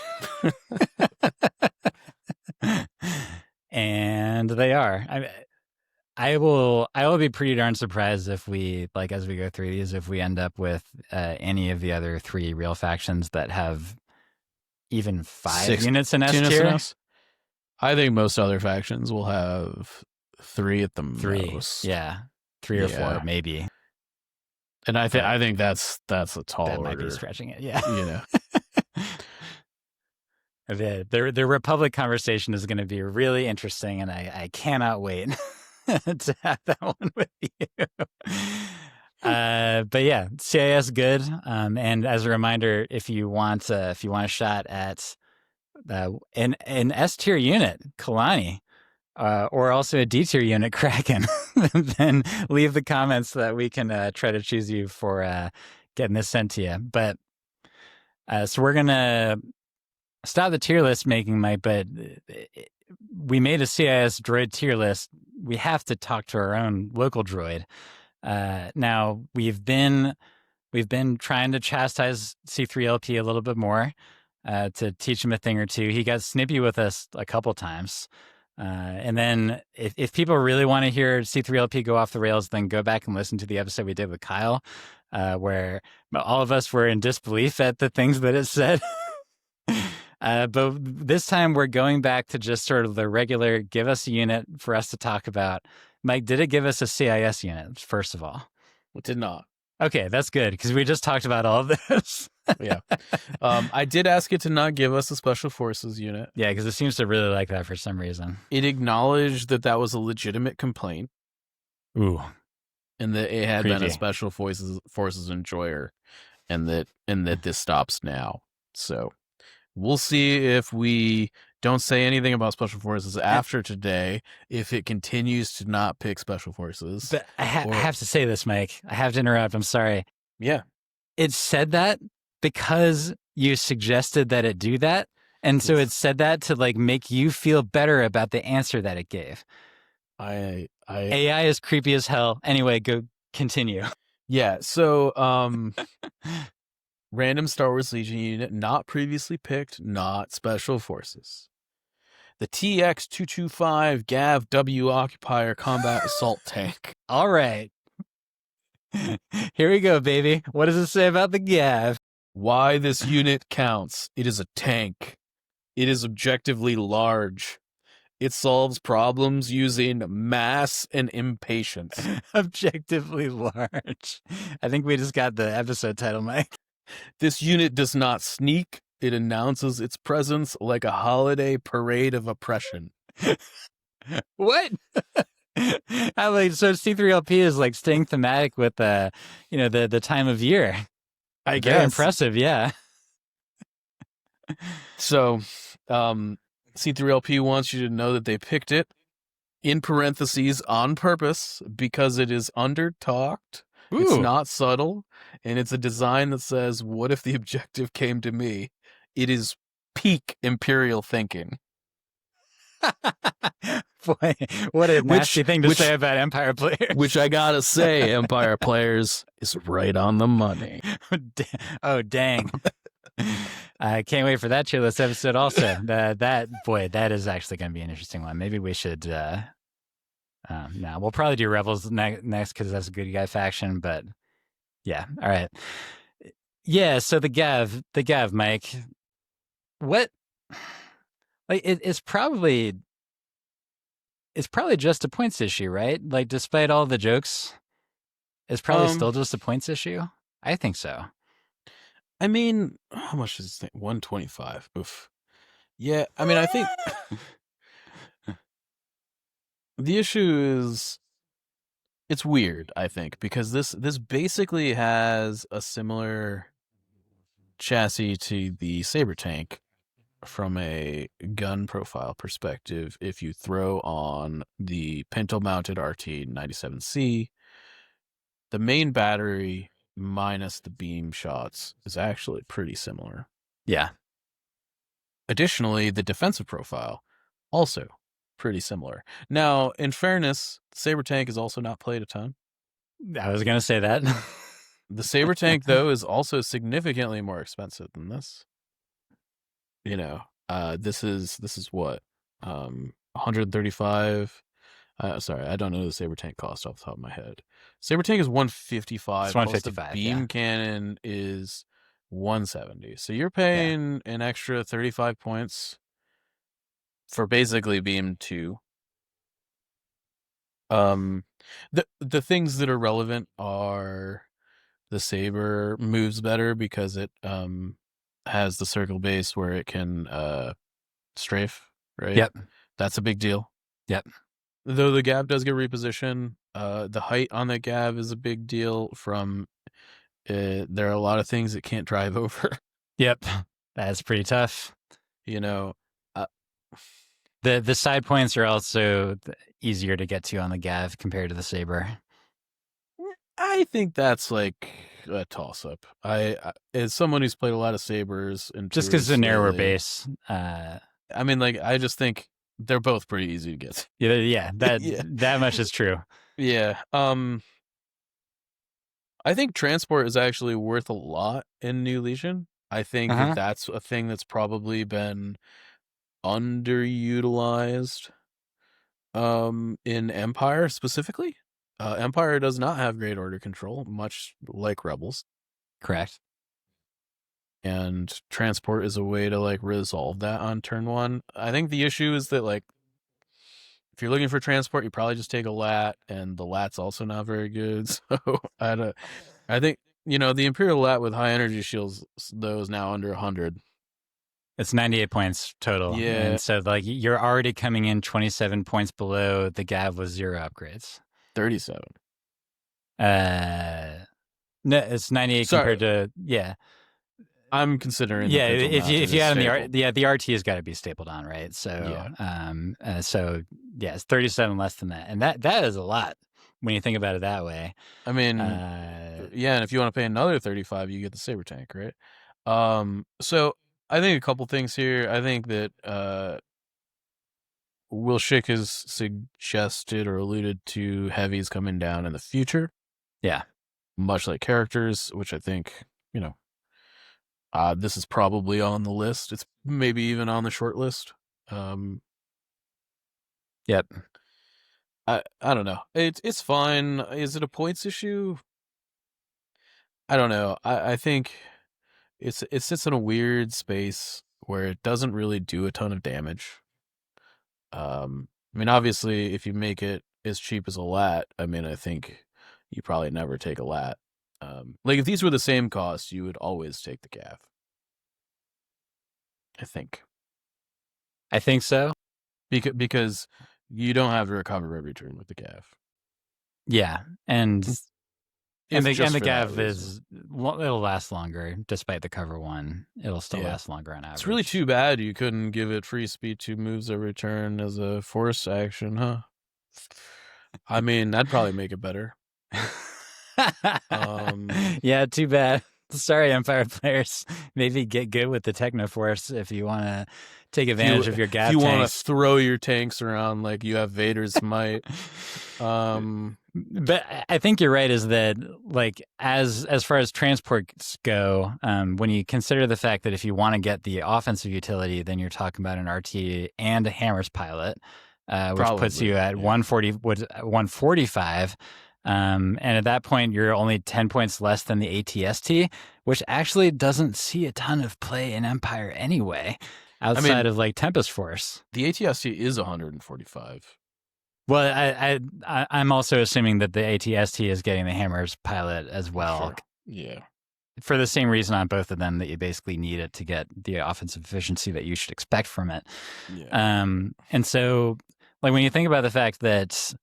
And they are. I will be pretty darn surprised if we, like, as we go through these, if we end up with any of the other three real factions that have even 5 units in S Units in tier. S? I think most other factions will have 3 at the 3, most. yeah, 3 or 4 maybe. And I think that's a tall That order. might be stretching it. Yeah. The Republic conversation is going to be really interesting, and I cannot wait to have that one with you. But yeah, CIS good. And as a reminder, if you want a shot at an S tier unit, Kalani, or also a D tier unit, Kraken, then leave the comments so that we can try to choose you for getting this sent to you. But so we're gonna stop the tier list making, Mike, but we made a CIS droid tier list. We have to talk to our own local droid. Now we've been trying to chastise C3LP a little bit more to teach him a thing or two. He got snippy with us a couple times. And then if people really want to hear C3LP go off the rails, then go back and listen to the episode we did with Kyle, where all of us were in disbelief at the things that it said. But this time we're going back to just sort of the regular, give us a unit for us to talk about. Mike, did it give us a CIS unit, first of all? It did not. Okay, that's good, because we just talked about all of this. Yeah. I did ask it to not give us a Special Forces unit. Yeah, because it seems to really like that for some reason. It acknowledged that was a legitimate complaint. Ooh. And that it had Creepy. been a Special Forces enjoyer, and that this stops now. So we'll see if we don't say anything about Special Forces after today, if it continues to not pick Special Forces. But I have to say this, Mike. I have to interrupt. I'm sorry. Yeah. It said that because you suggested that it do that. And so it said that to like make you feel better about the answer that it gave. AI is creepy as hell. Anyway, go continue. Yeah. So, random Star Wars Legion unit, not previously picked, not Special Forces. The TX-225 GAV W Occupier Combat Assault Tank. All right. Here we go, baby. What does it say about the GAV? Why this unit counts. It is a tank. It is objectively large. It solves problems using mass and impatience. Objectively large. I think we just got the episode title, Mike. This unit does not sneak. It announces its presence like a holiday parade of oppression. What? I like, so C3LP is like staying thematic with the time of year. I Very guess. impressive, yeah. So, C3LP wants you to know that they picked it in parentheses on purpose because it is under-talked. Ooh. It's not subtle, and it's a design that says, what if the objective came to me? It is peak Imperial thinking. Boy, what a nasty thing to say about Empire players. Which I gotta say, Empire players is right on the money. Oh, dang. I can't wait for that tier list episode also. That is actually going to be an interesting one. Maybe we should... no, we'll probably do Rebels next because that's a good guy faction, but yeah, all right. Yeah, so the Gav, Mike, what... Like, it's probably it's probably just a points issue, right? Like, despite all the jokes, it's probably still just a points issue. I think so. I mean, how much is this thing? 125. Oof. Yeah, I mean, I think the issue is it's weird, I think, because this basically has a similar chassis to the Saber tank from a gun profile perspective. If you throw on the pintle mounted RT97C, the main battery minus the beam shots is actually pretty similar. Yeah. Additionally, the defensive profile also pretty similar. Now, in fairness, the Saber tank is also not played a ton. I was gonna say that. The Saber tank, though, is also significantly more expensive than this. You know, this is what 135. Sorry, I don't know the Saber tank cost off the top of my head. Saber tank is 155. It's Plus the 155. beam Yeah. cannon is 170. So you're Yeah. paying an extra 35 points for basically beam 2. The things that are relevant are the Saber moves better because it has the circle base where it can strafe, right? Yep. That's a big deal. Yep. Though the Gav does get reposition, the height on the Gav is a big deal from there are a lot of things it can't drive over. Yep. That's pretty tough. You know, The side points are also easier to get to on the Gav compared to the Saber. I think that's like a toss up. I as someone who's played a lot of Sabers and Just because it's a tours narrower lately, base. I mean, like I just think they're both pretty easy to get. Yeah, Yeah. that much is true. Yeah. I think transport is actually worth a lot in New Legion. I think that that's a thing that's probably been underutilized in Empire specifically. Empire does not have great order control, much like Rebels. Correct. And transport is a way to like resolve that on turn 1. I think the issue is that like if you're looking for transport, you probably just take a lat, and the lat's also not very good. So I think the Imperial lat with high energy shields though is now under 100. It's 98 points total. Yeah. And so like you're already coming in 27 points below the Gav with 0 upgrades. 37. No, it's 98 Sorry. compared to I'm considering if you add in the RT has got to be stapled on, right? So it's 37 less than that, and that is a lot when you think about it that way. I mean, and if you want to pay another 35, you get the Saber tank, right? So I think a couple things here. I think that Will Schick has suggested or alluded to heavies coming down in the future. Yeah, much like characters, which I think this is probably on the list. It's maybe even on the short list. Yep. I don't know. It's fine. Is it a points issue? I don't know. I think it sits in a weird space where it doesn't really do a ton of damage. I mean, obviously, if you make it as cheap as a lat, I mean, I think you probably never take a lat. Like if these were the same cost, you would always take the Gav. I think so. Because you don't have to recover every turn with the Gav. Yeah, and the Gav it'll last longer despite the cover 1. It'll still last longer on average. It's really too bad you couldn't give it free speed 2 moves every turn as a force action, huh? I mean, that'd probably make it better. Yeah, too bad. Sorry, Empire players. Maybe get good with the Technoforce if you want to take advantage of your Gav tanks. If you want to throw your tanks around like you have Vader's might. But I think you're right, is that like as far as transports go, when you consider the fact that if you want to get the offensive utility, then you're talking about an RT and a Hammers pilot, which puts you at 145. And at that point, you're only 10 points less than the ATST, which actually doesn't see a ton of play in Empire anyway, outside of like Tempest Force. The ATST is 145. Well, I'm also assuming that the ATST is getting the Hammers pilot as well, Sure. Yeah. for the same reason on both of them, that you basically need it to get the offensive efficiency that you should expect from it. Yeah. And so, like, when you think about the fact that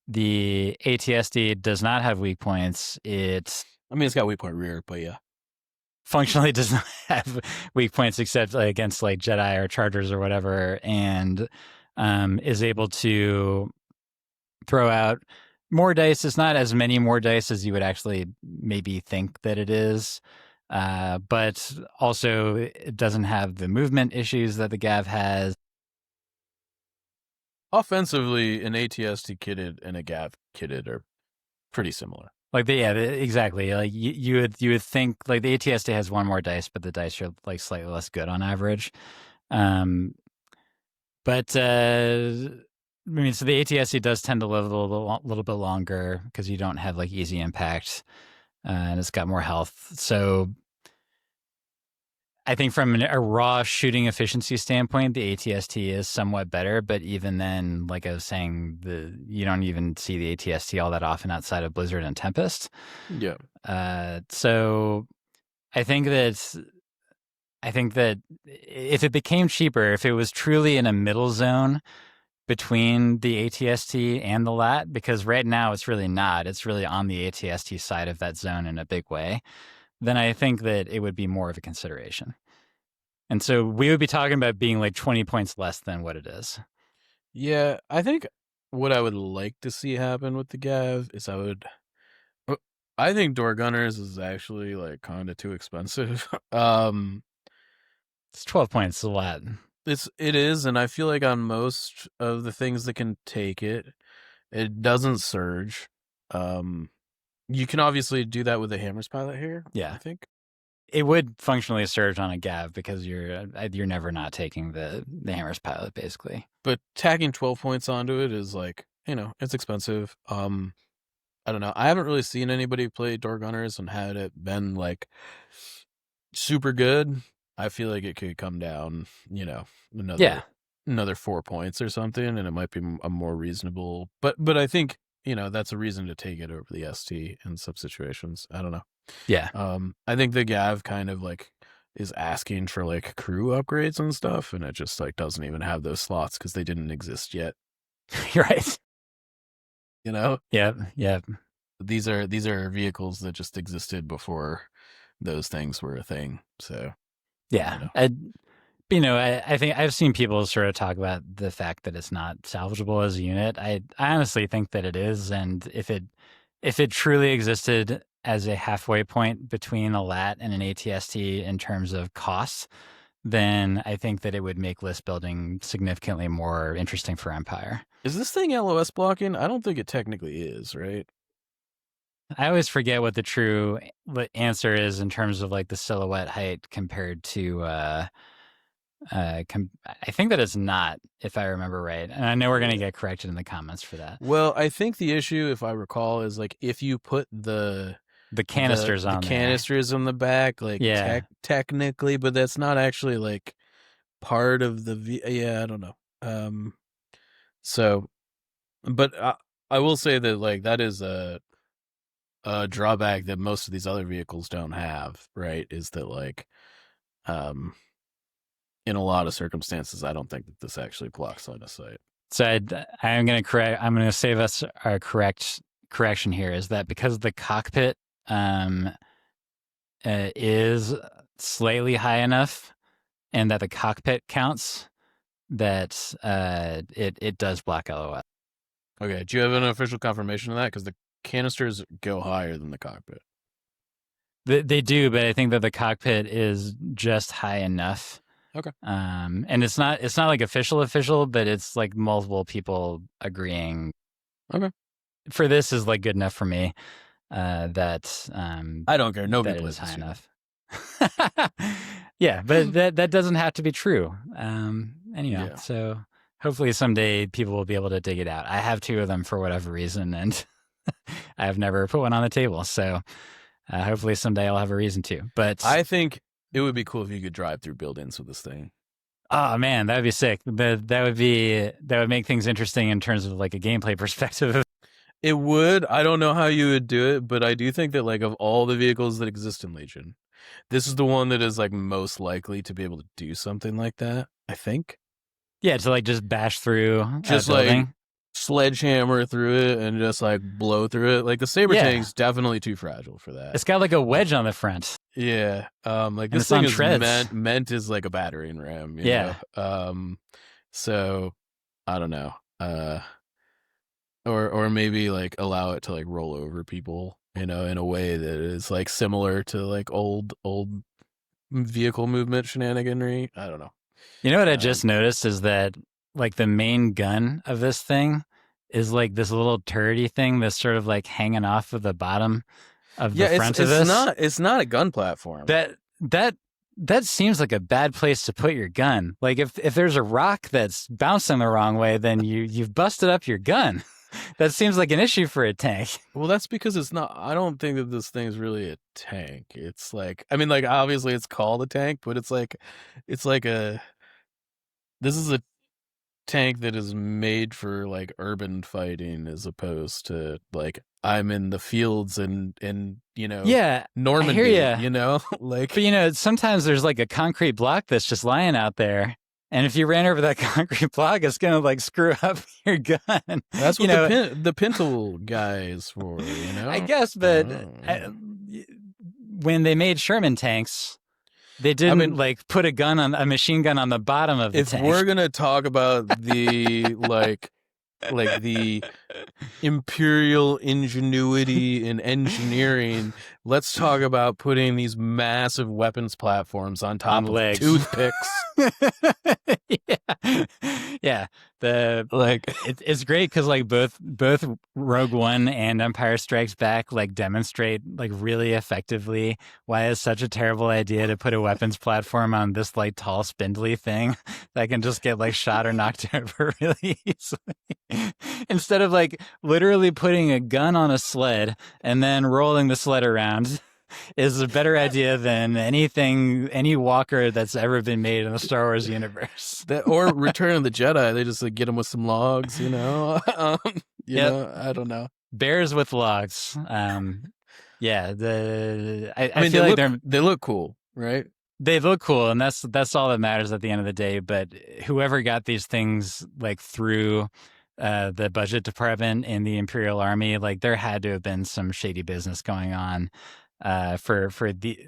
the ATSD does not have weak points, it I mean, it's got weak point rear, but yeah. functionally does not have weak points except like, against like Jedi or Chargers or whatever, and is able to throw out more dice. It's not as many more dice as you would actually maybe think that it is. But also, it doesn't have the movement issues that the Gav has. Offensively, an ATST kitted and a GAV kitted are pretty similar. Like, exactly. Like you would think like the ATST has one more dice, but the dice are like slightly less good on average. But I mean, so the ATST does tend to live a little bit longer because you don't have like easy impact, and it's got more health. So I think from a raw shooting efficiency standpoint, the ATST is somewhat better. But even then, like I was saying, you don't even see the ATST all that often outside of Blizzard and Tempest. Yeah. So I think that if it became cheaper, if it was truly in a middle zone between the ATST and the LAT, because right now it's really not. It's really on the ATST side of that zone in a big way. Then I think that it would be more of a consideration. And so we would be talking about being like 20 points less than what it is. Yeah, I think what I would like to see happen with the Gav is I think Door Gunners is actually like kind of too expensive. It's 12 points a lot. It is, and I feel like on most of the things that can take it, it doesn't surge. You can obviously do that with the Hammers pilot here. Yeah. I think it would functionally surge on a Gav because you're never not taking the Hammers pilot, basically. But tagging 12 points onto it is like, it's expensive. I don't know. I haven't really seen anybody play Door Gunners and had it been like super good. I feel like it could come down, another 4 points or something, and it might be a more reasonable. But I think that's a reason to take it over the ST in some situations. I don't know. Yeah. I think the Gav kind of like is asking for like crew upgrades and stuff, and it just like doesn't even have those slots because they didn't exist yet. You're right. Yeah. These are vehicles that just existed before those things were a thing. So yeah, I think I've seen people sort of talk about the fact that it's not salvageable as a unit. I honestly think that it is, and if it truly existed as a halfway point between a LAT and an ATST in terms of costs, then I think that it would make list building significantly more interesting for Empire. Is this thing LOS blocking? I don't think it technically is, right? I always forget what the true answer is in terms of like the silhouette height compared to. I think that it's not, if I remember right, and I know we're gonna get corrected in the comments for that. Well, I think the issue, if I recall, is like if you put the canisters on the canisters on the back, like technically, but that's not actually like part of the I don't know. So, but I will say that like that is a drawback that most of these other vehicles don't have, right? Is that like, in a lot of circumstances, I don't think that this actually blocks line of sight. So I'm going to save us our correction here, is that because the cockpit is slightly high enough and that the cockpit counts, that it does block LOS. Okay, do you have an official confirmation of that? Because the canisters go higher than the cockpit. They do, but I think that the cockpit is just high enough. Okay. And it's not like official, but it's like multiple people agreeing. Okay. For this is like good enough for me. That I don't care. Nobody plays high enough. Yeah, but that doesn't have to be true. So hopefully someday people will be able to dig it out. I have 2 of them for whatever reason, and I have never put one on the table. So hopefully someday I'll have a reason to. But I think it would be cool if you could drive through buildings with this thing. Oh man, that would be sick. That would make things interesting in terms of like a gameplay perspective. It would. I don't know how you would do it, but I do think that like of all the vehicles that exist in Legion, this is the one that is like most likely to be able to do something like that. I think. Yeah, to like just bash through a Just like building. sledgehammer through it and just like blow through it. Like the saber Yeah, tank's definitely too fragile for that. it's got like a wedge on the front, Yeah. Like and this it's thing on is treads. meant as like a battering ram, you Yeah, know. So I don't know. Or maybe like allow it to like roll over people, you know, in a way that is like similar to like old vehicle movement shenaniganry. I don't know. you know what I Um just noticed is that like the main gun of this thing is like this little turrety thing that's sort of like hanging off of the bottom of the yeah, front of this. it's not a gun platform. That that that seems like a bad place to put your gun. Like if there's a rock that's bouncing the wrong way, then you've busted up your gun. That seems like an issue for a tank. Well, that's because it's not. I don't think that this thing's really a tank. It's like, I mean, like obviously it's called a tank, but it's like a. This is a tank that is made for like urban fighting, as opposed to like I'm in the fields and you know Yeah, I hear Normandy. you. You know, But like you know, sometimes there's like a concrete block that's just lying out there. And if you ran over that concrete block, it's gonna like screw up your gun. that's You what know, the pintle guy is for. You I know. guess, but Oh. when they made Sherman tanks, they I didn't mean, like put a machine gun on the bottom of the if we're tank. gonna talk about the like the imperial ingenuity in engineering, let's talk about putting these massive weapons platforms on On top of legs. toothpicks. Yeah, yeah. The Like, it's great because like both Rogue One and Empire Strikes Back like demonstrate like really effectively why it's such a terrible idea to put a weapons platform on this like tall spindly thing that can just get like shot or knocked over really easily. Instead of like literally putting a gun on a sled and then rolling the sled around is a better idea than any walker that's ever been made in the Star Wars universe. that or Return of the Jedi, they just like get them with some logs, you know. You Yep, know, I don't know. bears with logs. Yeah, I I mean, feel like they look cool, right? they look cool, and that's all that matters at the end of the day. But whoever got these things like through the budget department in the Imperial Army, like there had to have been some shady business going on. For the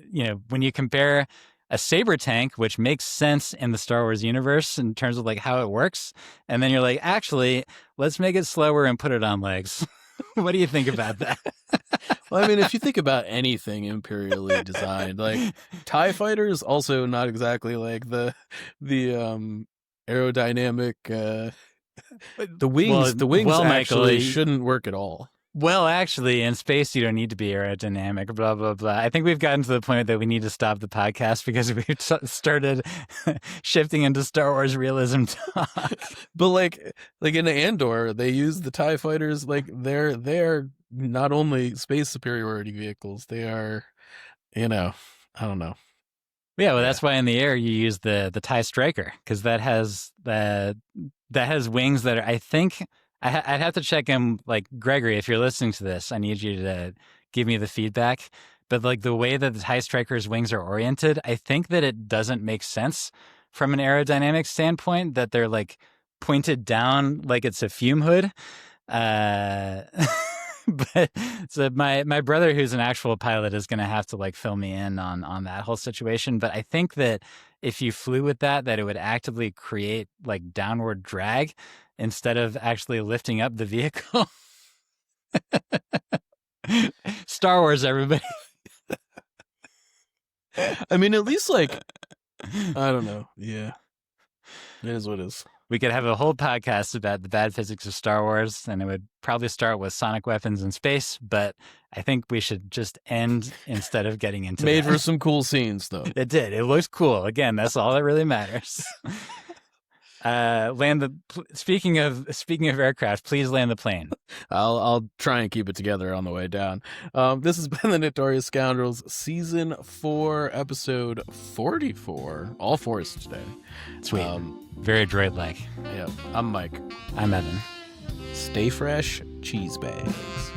when you compare a saber tank, which makes sense in the Star Wars universe in terms of like how it works, and then you're like, actually, let's make it slower and put it on legs. What do you think about that? Well, I mean, if you think about anything imperially designed, like TIE fighters, also not exactly like the aerodynamic. The wings Michael, actually shouldn't work at all. well, actually, in space, you don't need to be aerodynamic, blah, blah, blah. I think we've gotten to the point that we need to stop the podcast because we've started shifting into Star Wars realism talk. But like in Andor, they use the TIE fighters like they're not only space superiority vehicles, they are, you know, I don't know. Yeah, well, Yeah. that's why in the air you use the TIE Striker because that has wings that are, I think, I'd have to check in. Like, Gregory, if you're listening to this, I need you to give me the feedback. But like the way that the TIE Striker's wings are oriented, I think that it doesn't make sense from an aerodynamic standpoint that they're like pointed down like it's a fume hood. Uh, but so my brother, who's an actual pilot, is going to have to like fill me in on that whole situation. But I think that if you flew with that it would actively create like downward drag instead of actually lifting up the vehicle. Star Wars, everybody. I mean, at least like I don't know. Yeah, it is what it is. We could have a whole podcast about the bad physics of Star Wars, and it would probably start with sonic weapons in space, but I think we should just end instead of getting into Made that. for some cool scenes, though. It did. It looks cool. Again, that's all that really matters. Speaking of aircraft, please land the plane. I'll try and keep it together on the way down. This has been the Notorious Scoundrels Season 4, Episode 44. All fours today. Sweet. Very droid-like. Yeah, I'm Mike. I'm Evan. Stay fresh, cheese bags.